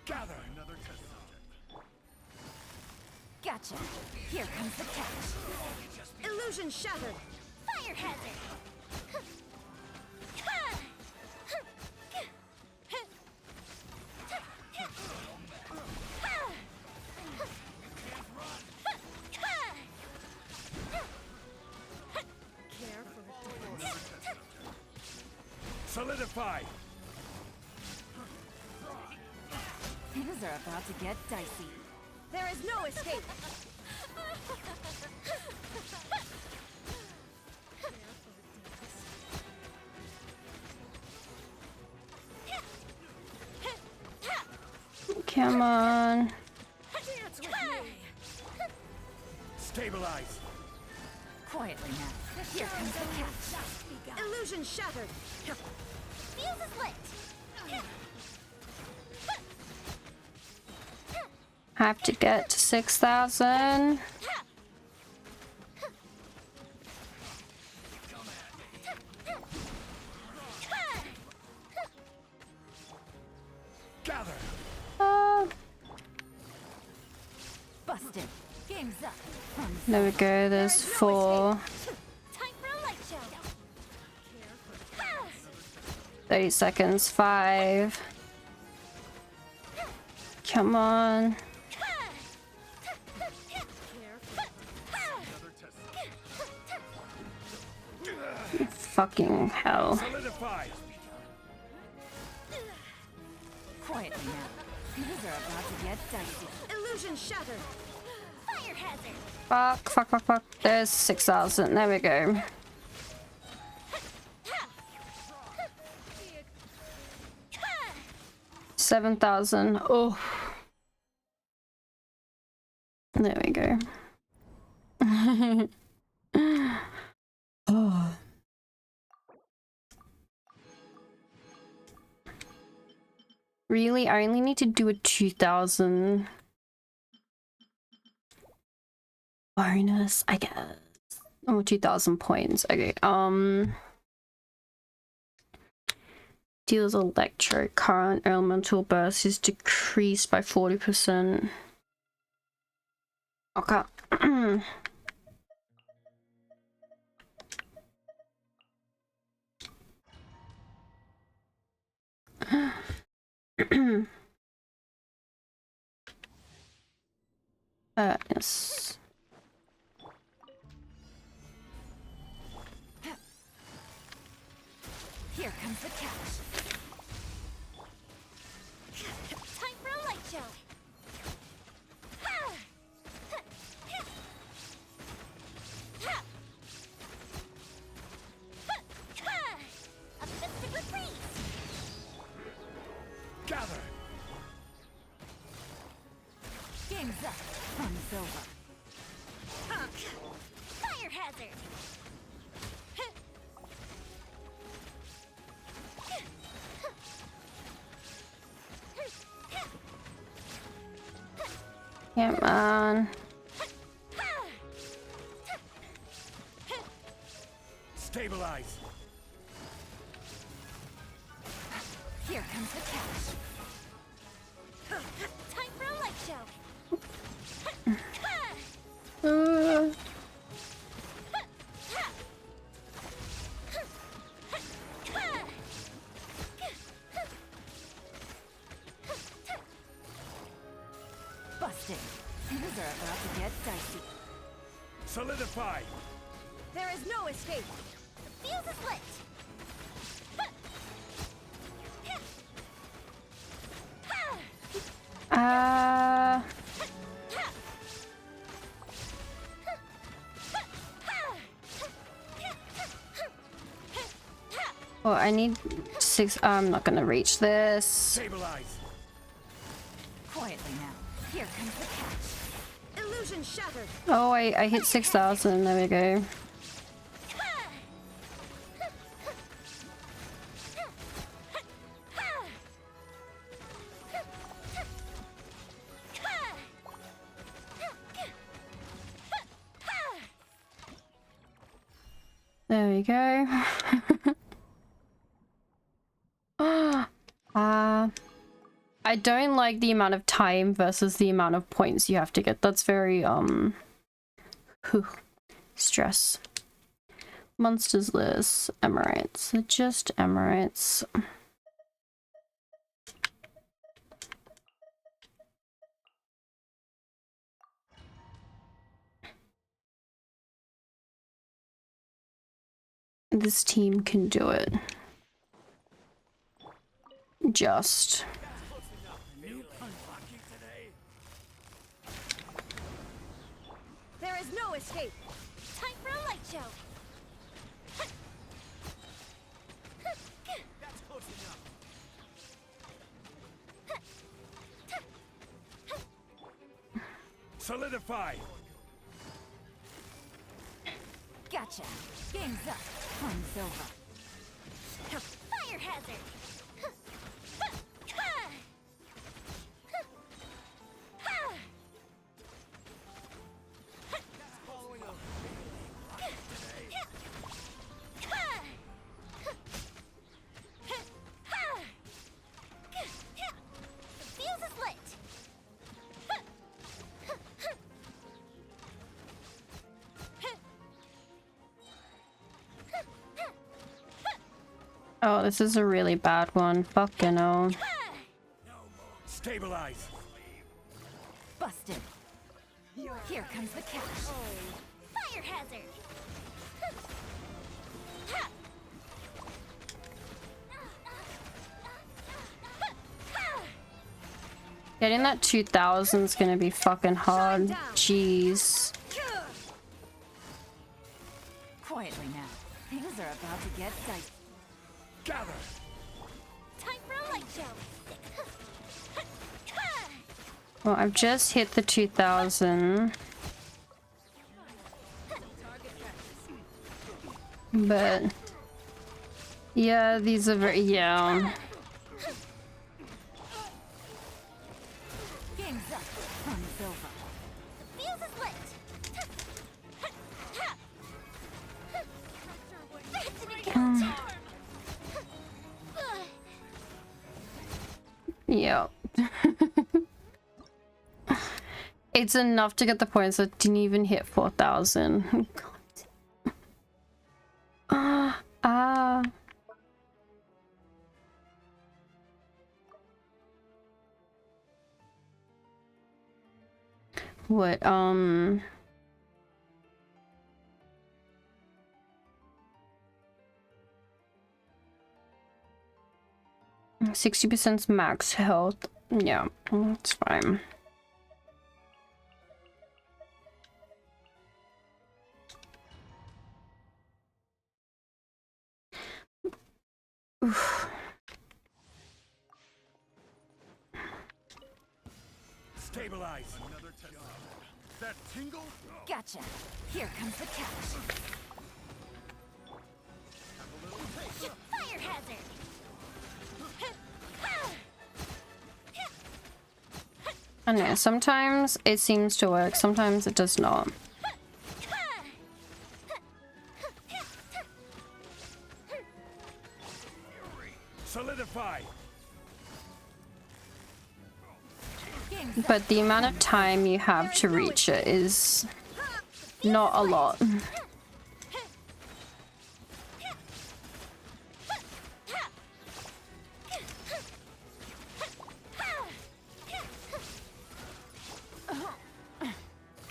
Gather. Another test subject. Gotcha. Here comes the catch. Illusion shattered. Fire hazard. Solidify. Things are about to get dicey. There is no escape. Come on. Dance with me. Stabilize. Quietly now. Here comes the catch. Illusion shattered. Fuse is lit. Have to get to 6,000. Gather. Busted. Game's up. There we go. There's 4. Time for a light show. 30 seconds. 5. Come on. Fucking hell. Solidify. Quietly now. Things are about to get dicey. Illusion shattered. Fire hazard. Fuck. There's 6,000. There we go. 7,000. Oh. There we go. Oh. Really? I only need to do a 2,000 bonus, I guess. Oh, 2,000 points. Okay. Deals electro current. Elemental burst is decreased by 40%. Okay. Yes. Here comes the catch. Time for a light show. A mystic reprise. Gather. Game's up. Fun's over. Fire hazard. Come on. Stabilize. Here comes the catch. Time for a light show. Busted. Things are about to get dicey. Solidify. There is no escape. The fuse is lit. Well, I need 6. I'm not gonna reach this. Stabilize. Quietly now. Here comes the catch. Illusion shattered. Oh, I hit 6,000. There we go. There we go. I don't like the amount of time versus the amount of points you have to get. That's very stress. Monsters list, Emirates. Just Emirates. This team can do it. Just. There is no escape. Time for a light show. That's close enough. Solidify. Gotcha. Game's up. Fun's over. Fire hazard. Oh, this is a really bad one. Fucking hell. Stabilize. Busted. Here comes the catch. Fire hazard. Getting that 2000 is gonna be fucking hard. Jeez. Quietly now. Things are about to get dicey. Gather. Time for a light show. Well, I've just hit the 2000. But yeah, these are very, yeah. Game's up. Fun's over. The fuse is lit. That's an encounter. Yeah. It's enough to get the points that didn't even hit 4000. Ah. What, 60% max health. Yeah, that's fine. Oof. Stabilize. Another test. That tingle? Gotcha. Here comes the catch. Fire hazard. I know, sometimes it seems to work, sometimes it does not. Solidify. But the amount of time you have to reach it is not a lot.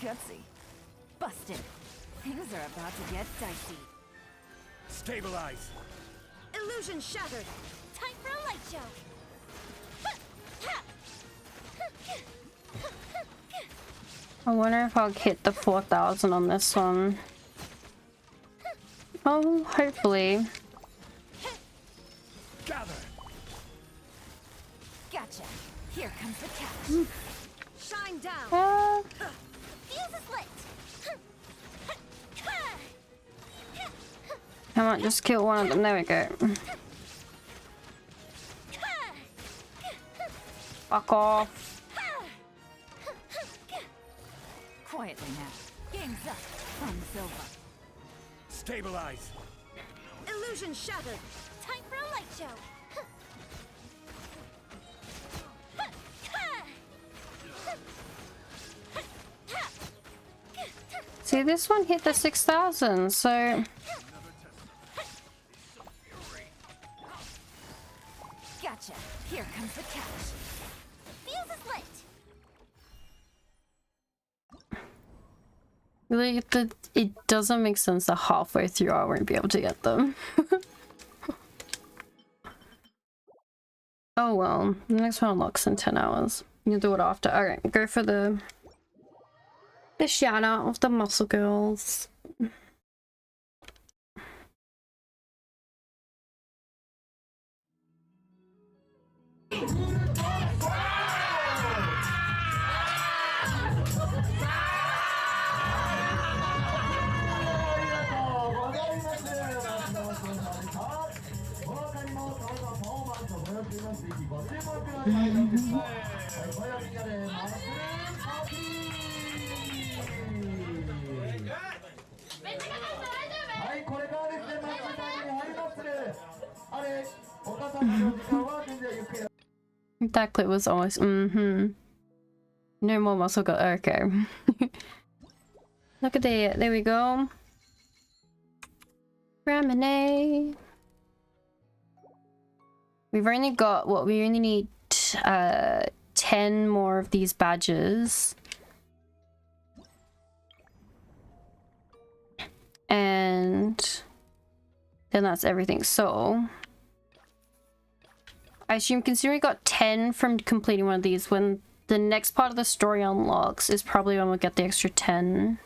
Gutsy. Busted. Things are about to get dicey. Stabilize. Illusion shattered. Time for a light show. I wonder if I'll hit the 4000 on this one. Oh, hopefully. Gather. Gotcha. Here comes the catch. Shine down. Fuse is lit. I might just kill one of them. There we go. Fuck off. Quietly now. Game's up. Fun's over. Stabilize. Illusion shattered. Time for a light show. See, this one hit the 6000, so... Gotcha. Here comes the catch. Fuse is lit. Like, it doesn't make sense that halfway through I won't be able to get them. Oh well, the next one unlocks in 10 hours. You'll do it after. Alright, go for the shout out of the muscle girls. That clip was almost no more muscle girl. Okay. Look at that. There we go. Ramine. We've only got what we only need 10 more of these badges. And then that's everything. So I assume considering we got 10 from completing one of these, when the next part of the story unlocks is probably when we'll get the extra 10.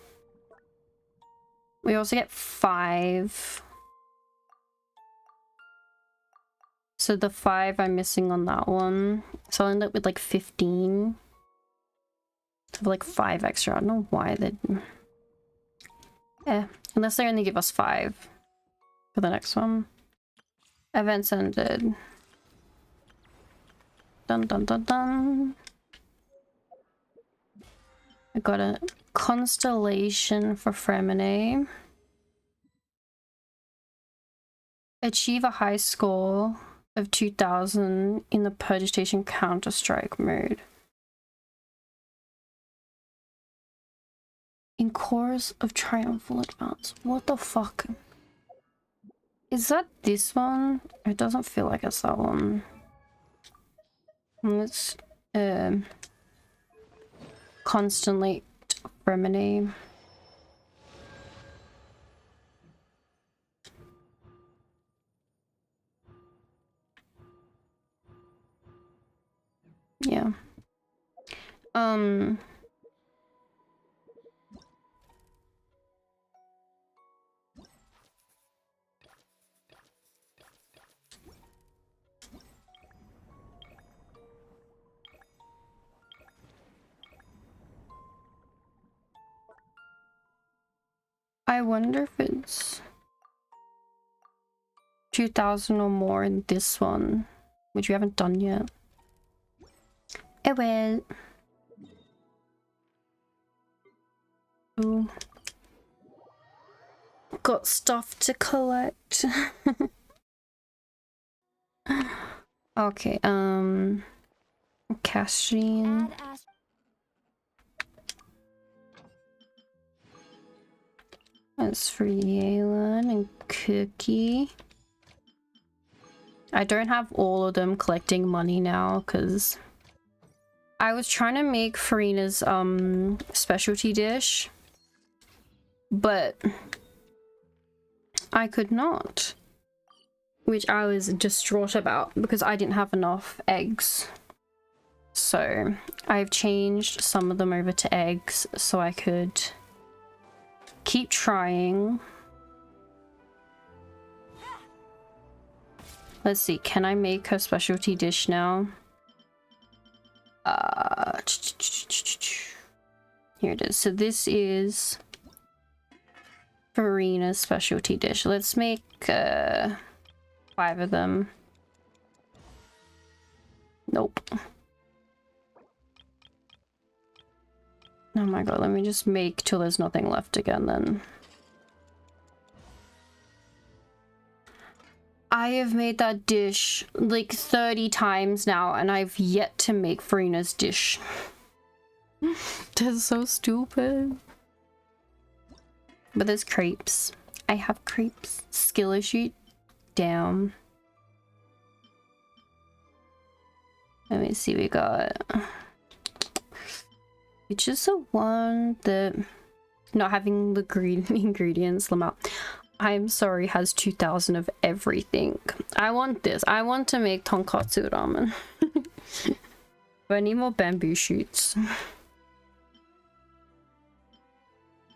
We also get 5. So the 5 I'm missing on that one. So I'll end up with like 15. So like 5 extra. I don't know why they... Yeah, unless they only give us 5 for the next one. Events ended. Dun dun dun dun. I got a constellation for Fremine. Achieve a high score of 2000 in the Purge Station Counter-Strike mode. In Chorus of Triumphal Advance. What the fuck? Is that this one? It doesn't feel like it's that one. Let's constantly Fremine. Yeah. I wonder if it's 2000 or more in this one, which we haven't done yet. Oh well. Ooh. Got stuff to collect. Okay, Cashin. That's for Yelan and Cookie. I don't have all of them collecting money now because I was trying to make Farina's specialty dish, but I could not, which I was distraught about because I didn't have enough eggs. So I've changed some of them over to eggs so I could keep trying. Let's see, can I make her specialty dish now? Here it is. So this is Farina's specialty dish. Let's make 5 of them. Nope. Oh my god, let me just make till there's nothing left again then. I have made that dish like 30 times now and I've yet to make Farina's dish. That's so stupid. But there's crepes. I have crepes. Skill issue. Damn. Let me see, we got... Which is the one that not having the green ingredients, Lamau. I'm sorry, has 2000 of everything. I want this. I want to make tonkatsu ramen. But I need more bamboo shoots.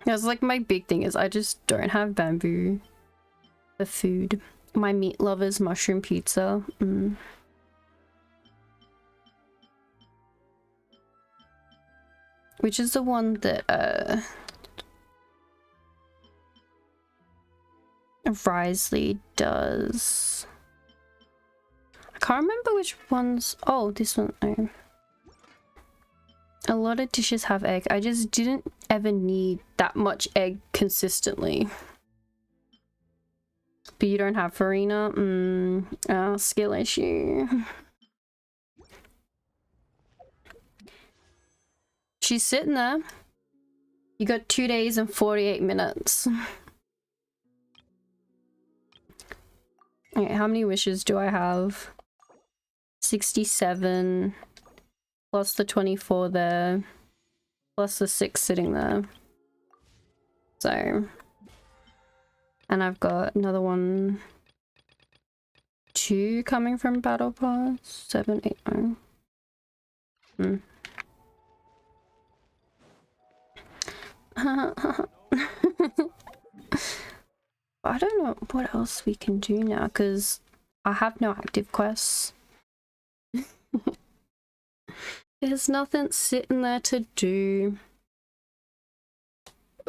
That's like my big thing is I just don't have bamboo for food. My meat lovers mushroom pizza. Which is the one that Risley does. I can't remember which ones. Oh, this one. No. A lot of dishes have egg. I just didn't ever need that much egg consistently. But you don't have Farina? Skill issue. She's sitting there. You got 2 days and 48 minutes. Okay, how many wishes do I have? 67 plus the 24 there plus the 6 sitting there. So, and I've got another one, 2 coming from Battle Pass. 7, 8, 9. I don't know what else we can do now because I have no active quests. There's nothing sitting there to do.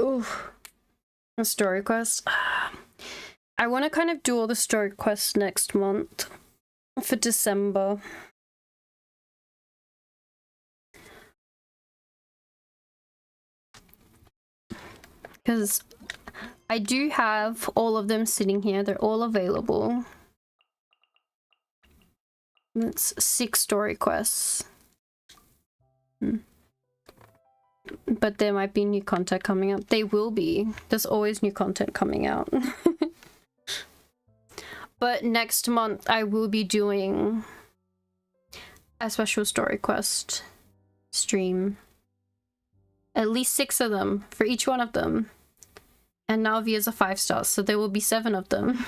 Ooh, a story quest. I want to kind of do all the story quests next month for December. Because I do have all of them sitting here. They're all available. That's 6 story quests. But there might be new content coming up. They will be. There's always new content coming out. But next month I will be doing a special story quest stream. At least 6 of them for each one of them. And Navi is a 5-star, so there will be 7 of them.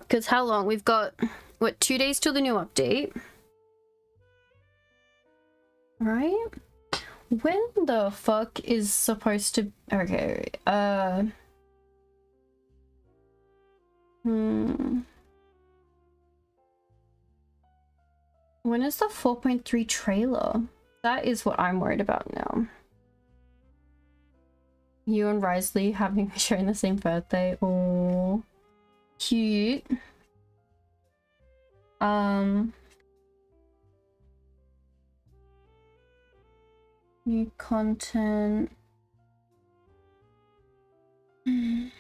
Because how long? We've got, what, 2 days till the new update? Right? When the fuck is supposed to... Okay, When is the 4.3 trailer? That is what I'm worried about now. You and Risley having sharing the same birthday. Oh, cute. New content. I'm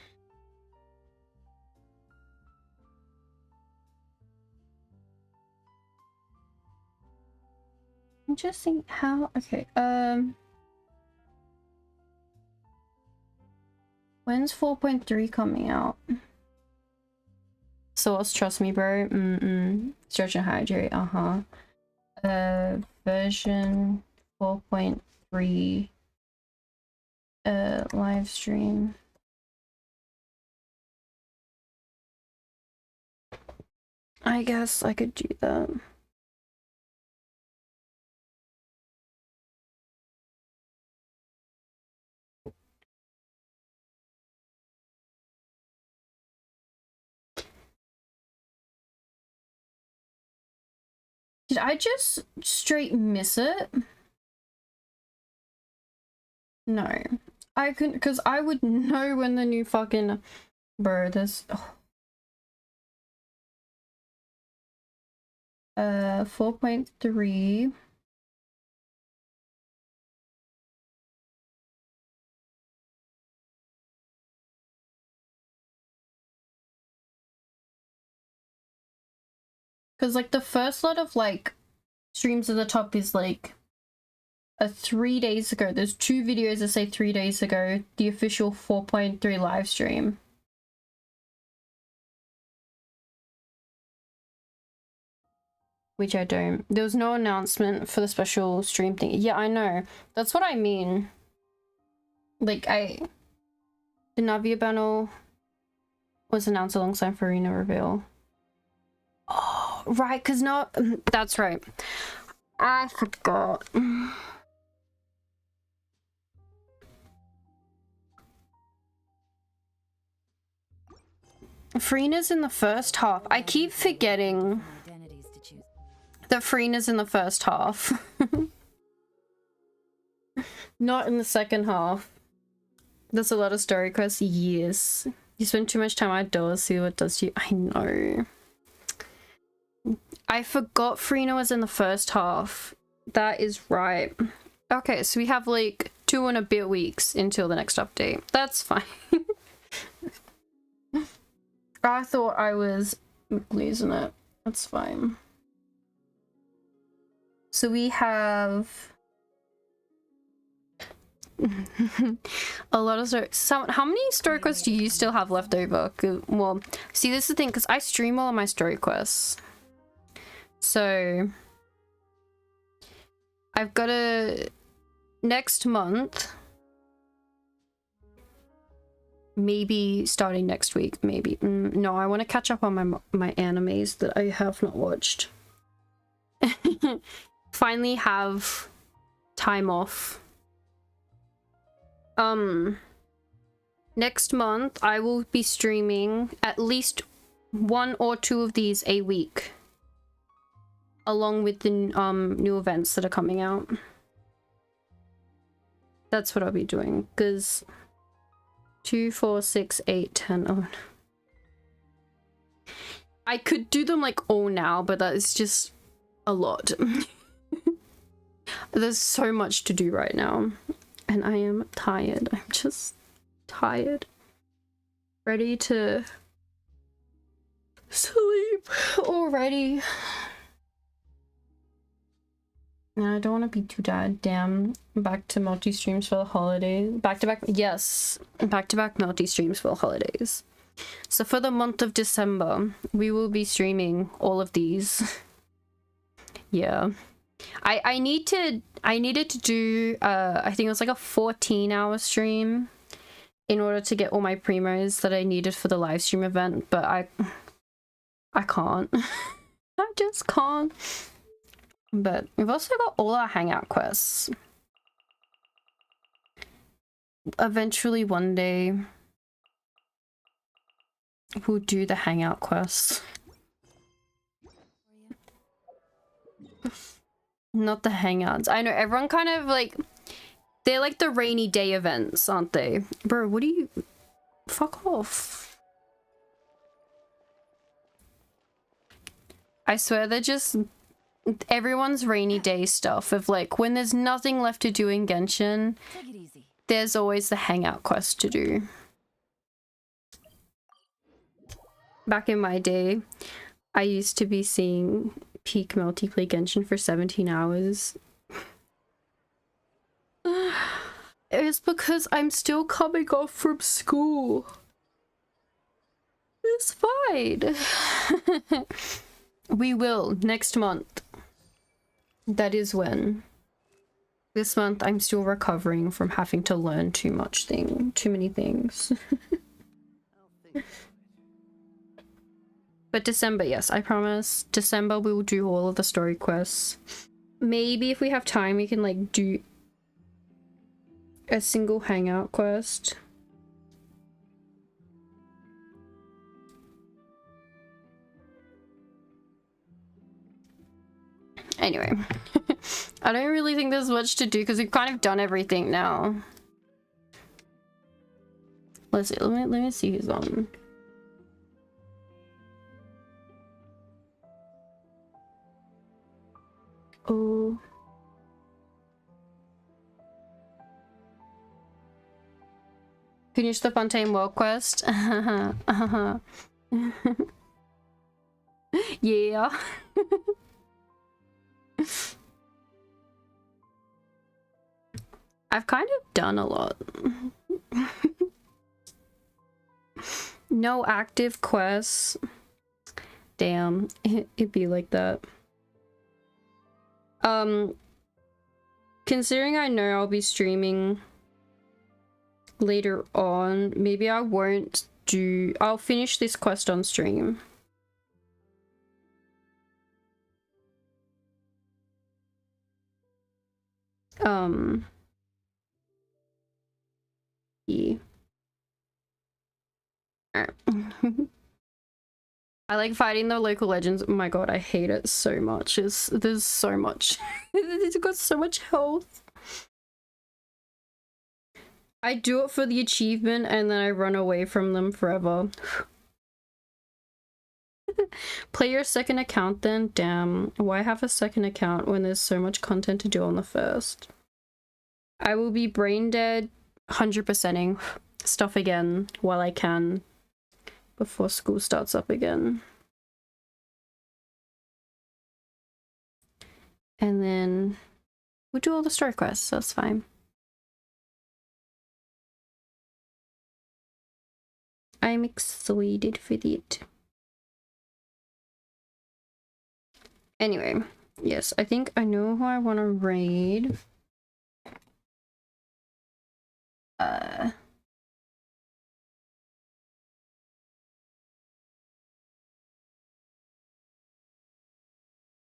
just thinking how, okay, when's 4.3 coming out? Source, trust me, bro. Stretch and hydrate, version 4.3 live stream. I guess I could do that. Did I just straight miss it? No. I couldn't, because I would know when the new fucking... Bro, this... Oh. 4.3... Because, like, the first lot of, like, streams at the top is, like, 3 days ago. There's 2 videos that say 3 days ago. The official 4.3 live stream. Which I don't. There was no announcement for the special stream thing. Yeah, I know. That's what I mean. Like, the Navia panel was announced alongside Farina reveal. Oh, right, because no, that's right. I forgot. Farina's in the first half. I keep forgetting that Farina's in the first half. Not in the second half. There's a lot of story quests. Yes. You spend too much time outdoors, see what does to you. I know. I forgot Farina was in the first half. That is right. Okay, so we have like 2 and a bit weeks until the next update. That's fine. I thought I was losing it. That's fine. So we have a lot of how many story quests do you still have left over? Well, see, this is the thing, because I stream all of my story quests. So I've got to next month, maybe starting next week, maybe. No, I want to catch up on my animes that I have not watched. Finally have time off. Next month I will be streaming at least 1 or 2 of these a week, along with the new events that are coming out. That's what I'll be doing, because 2, 4, 6, 8, 10. Oh, I could do them like all now, but that is just a lot. There's so much to do right now, and I am tired. I'm just tired, ready to sleep already. And I don't want to be too damn back to multi-streams for the holidays. Back-to-back, yes, back-to-back multi-streams for the holidays. So for the month of December, we will be streaming all of these. Yeah. I needed to do I think it was like a 14-hour stream in order to get all my primos that I needed for the live stream event, but I can't. I just can't. But we've also got all our hangout quests. Eventually one day we'll do the hangout quests. Not the hangouts. I know everyone kind of like, they're like the rainy day events, aren't they? Bro, what do you... Fuck off. I swear they're just everyone's rainy day stuff of like, when there's nothing left to do in Genshin, there's always the hangout quest to do. Back in my day, I used to be seeing peak multiplayer Genshin for 17 hours. It's because I'm still coming off from school. It's fine. We will next month. That is when. This month I'm still recovering from having to learn too many things. But December, yes, I promise. December we will do all of the story quests. Maybe if we have time we can like do a single hangout quest. Anyway, I don't really think there's much to do because we've kind of done everything now. Let's see, let me see who's on. Oh. Finish the Fontaine World Quest. Yeah. I've kind of done a lot. No active quests. Damn, it'd be like that. Considering I know I'll be streaming later on, maybe I won't do... I'll finish this quest on stream. Yeah. I like fighting the local legends. Oh my god, I hate it so much. There's so much. It's got so much health. I do it for the achievement and then I run away from them forever. Play your second account then? Damn, why have a second account when there's so much content to do on the first? I will be brain dead 100%ing stuff again while I can before school starts up again. And then we'll do all the story quests, so that's fine. I'm excited for it. Anyway, yes, I think I know who I want to raid. There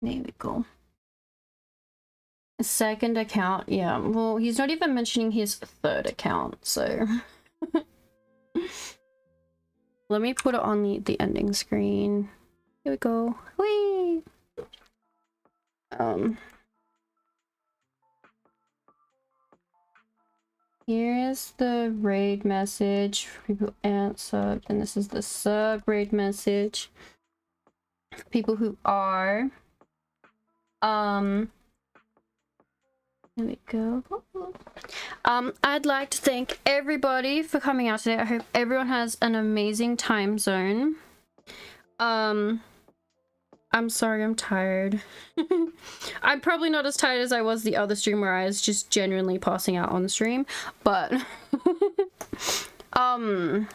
we go. Second account, yeah. Well, he's not even mentioning his third account, so let me put it on the ending screen. Here we go. Whee! Here's the raid message for people who aren't subbed, and this is the sub raid message for people who are. There we go. I'd like to thank everybody for coming out today. I hope everyone has an amazing time zone. I'm sorry, I'm tired. I'm probably not as tired as I was the other stream where I was just genuinely passing out on the stream, but I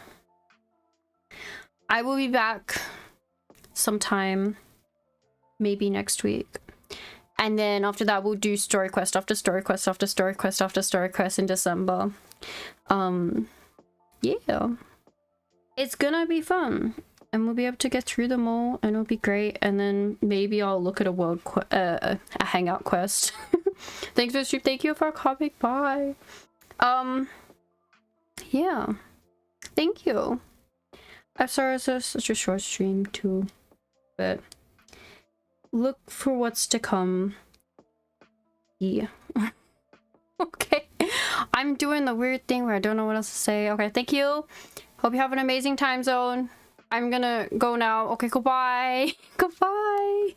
will be back sometime, maybe next week. And then after that, we'll do story quest after story quest after story quest after story quest in December. Yeah. It's gonna be fun. And we'll be able to get through them all, and it'll be great. And then maybe I'll look at a hangout quest. Thanks for the stream. Thank you for coming by. Yeah. Thank you. I'm sorry it's such a short stream too, but look for what's to come. Yeah. Okay. I'm doing the weird thing where I don't know what else to say. Okay, thank you. Hope you have an amazing time zone. I'm gonna go now. Okay, goodbye. Goodbye.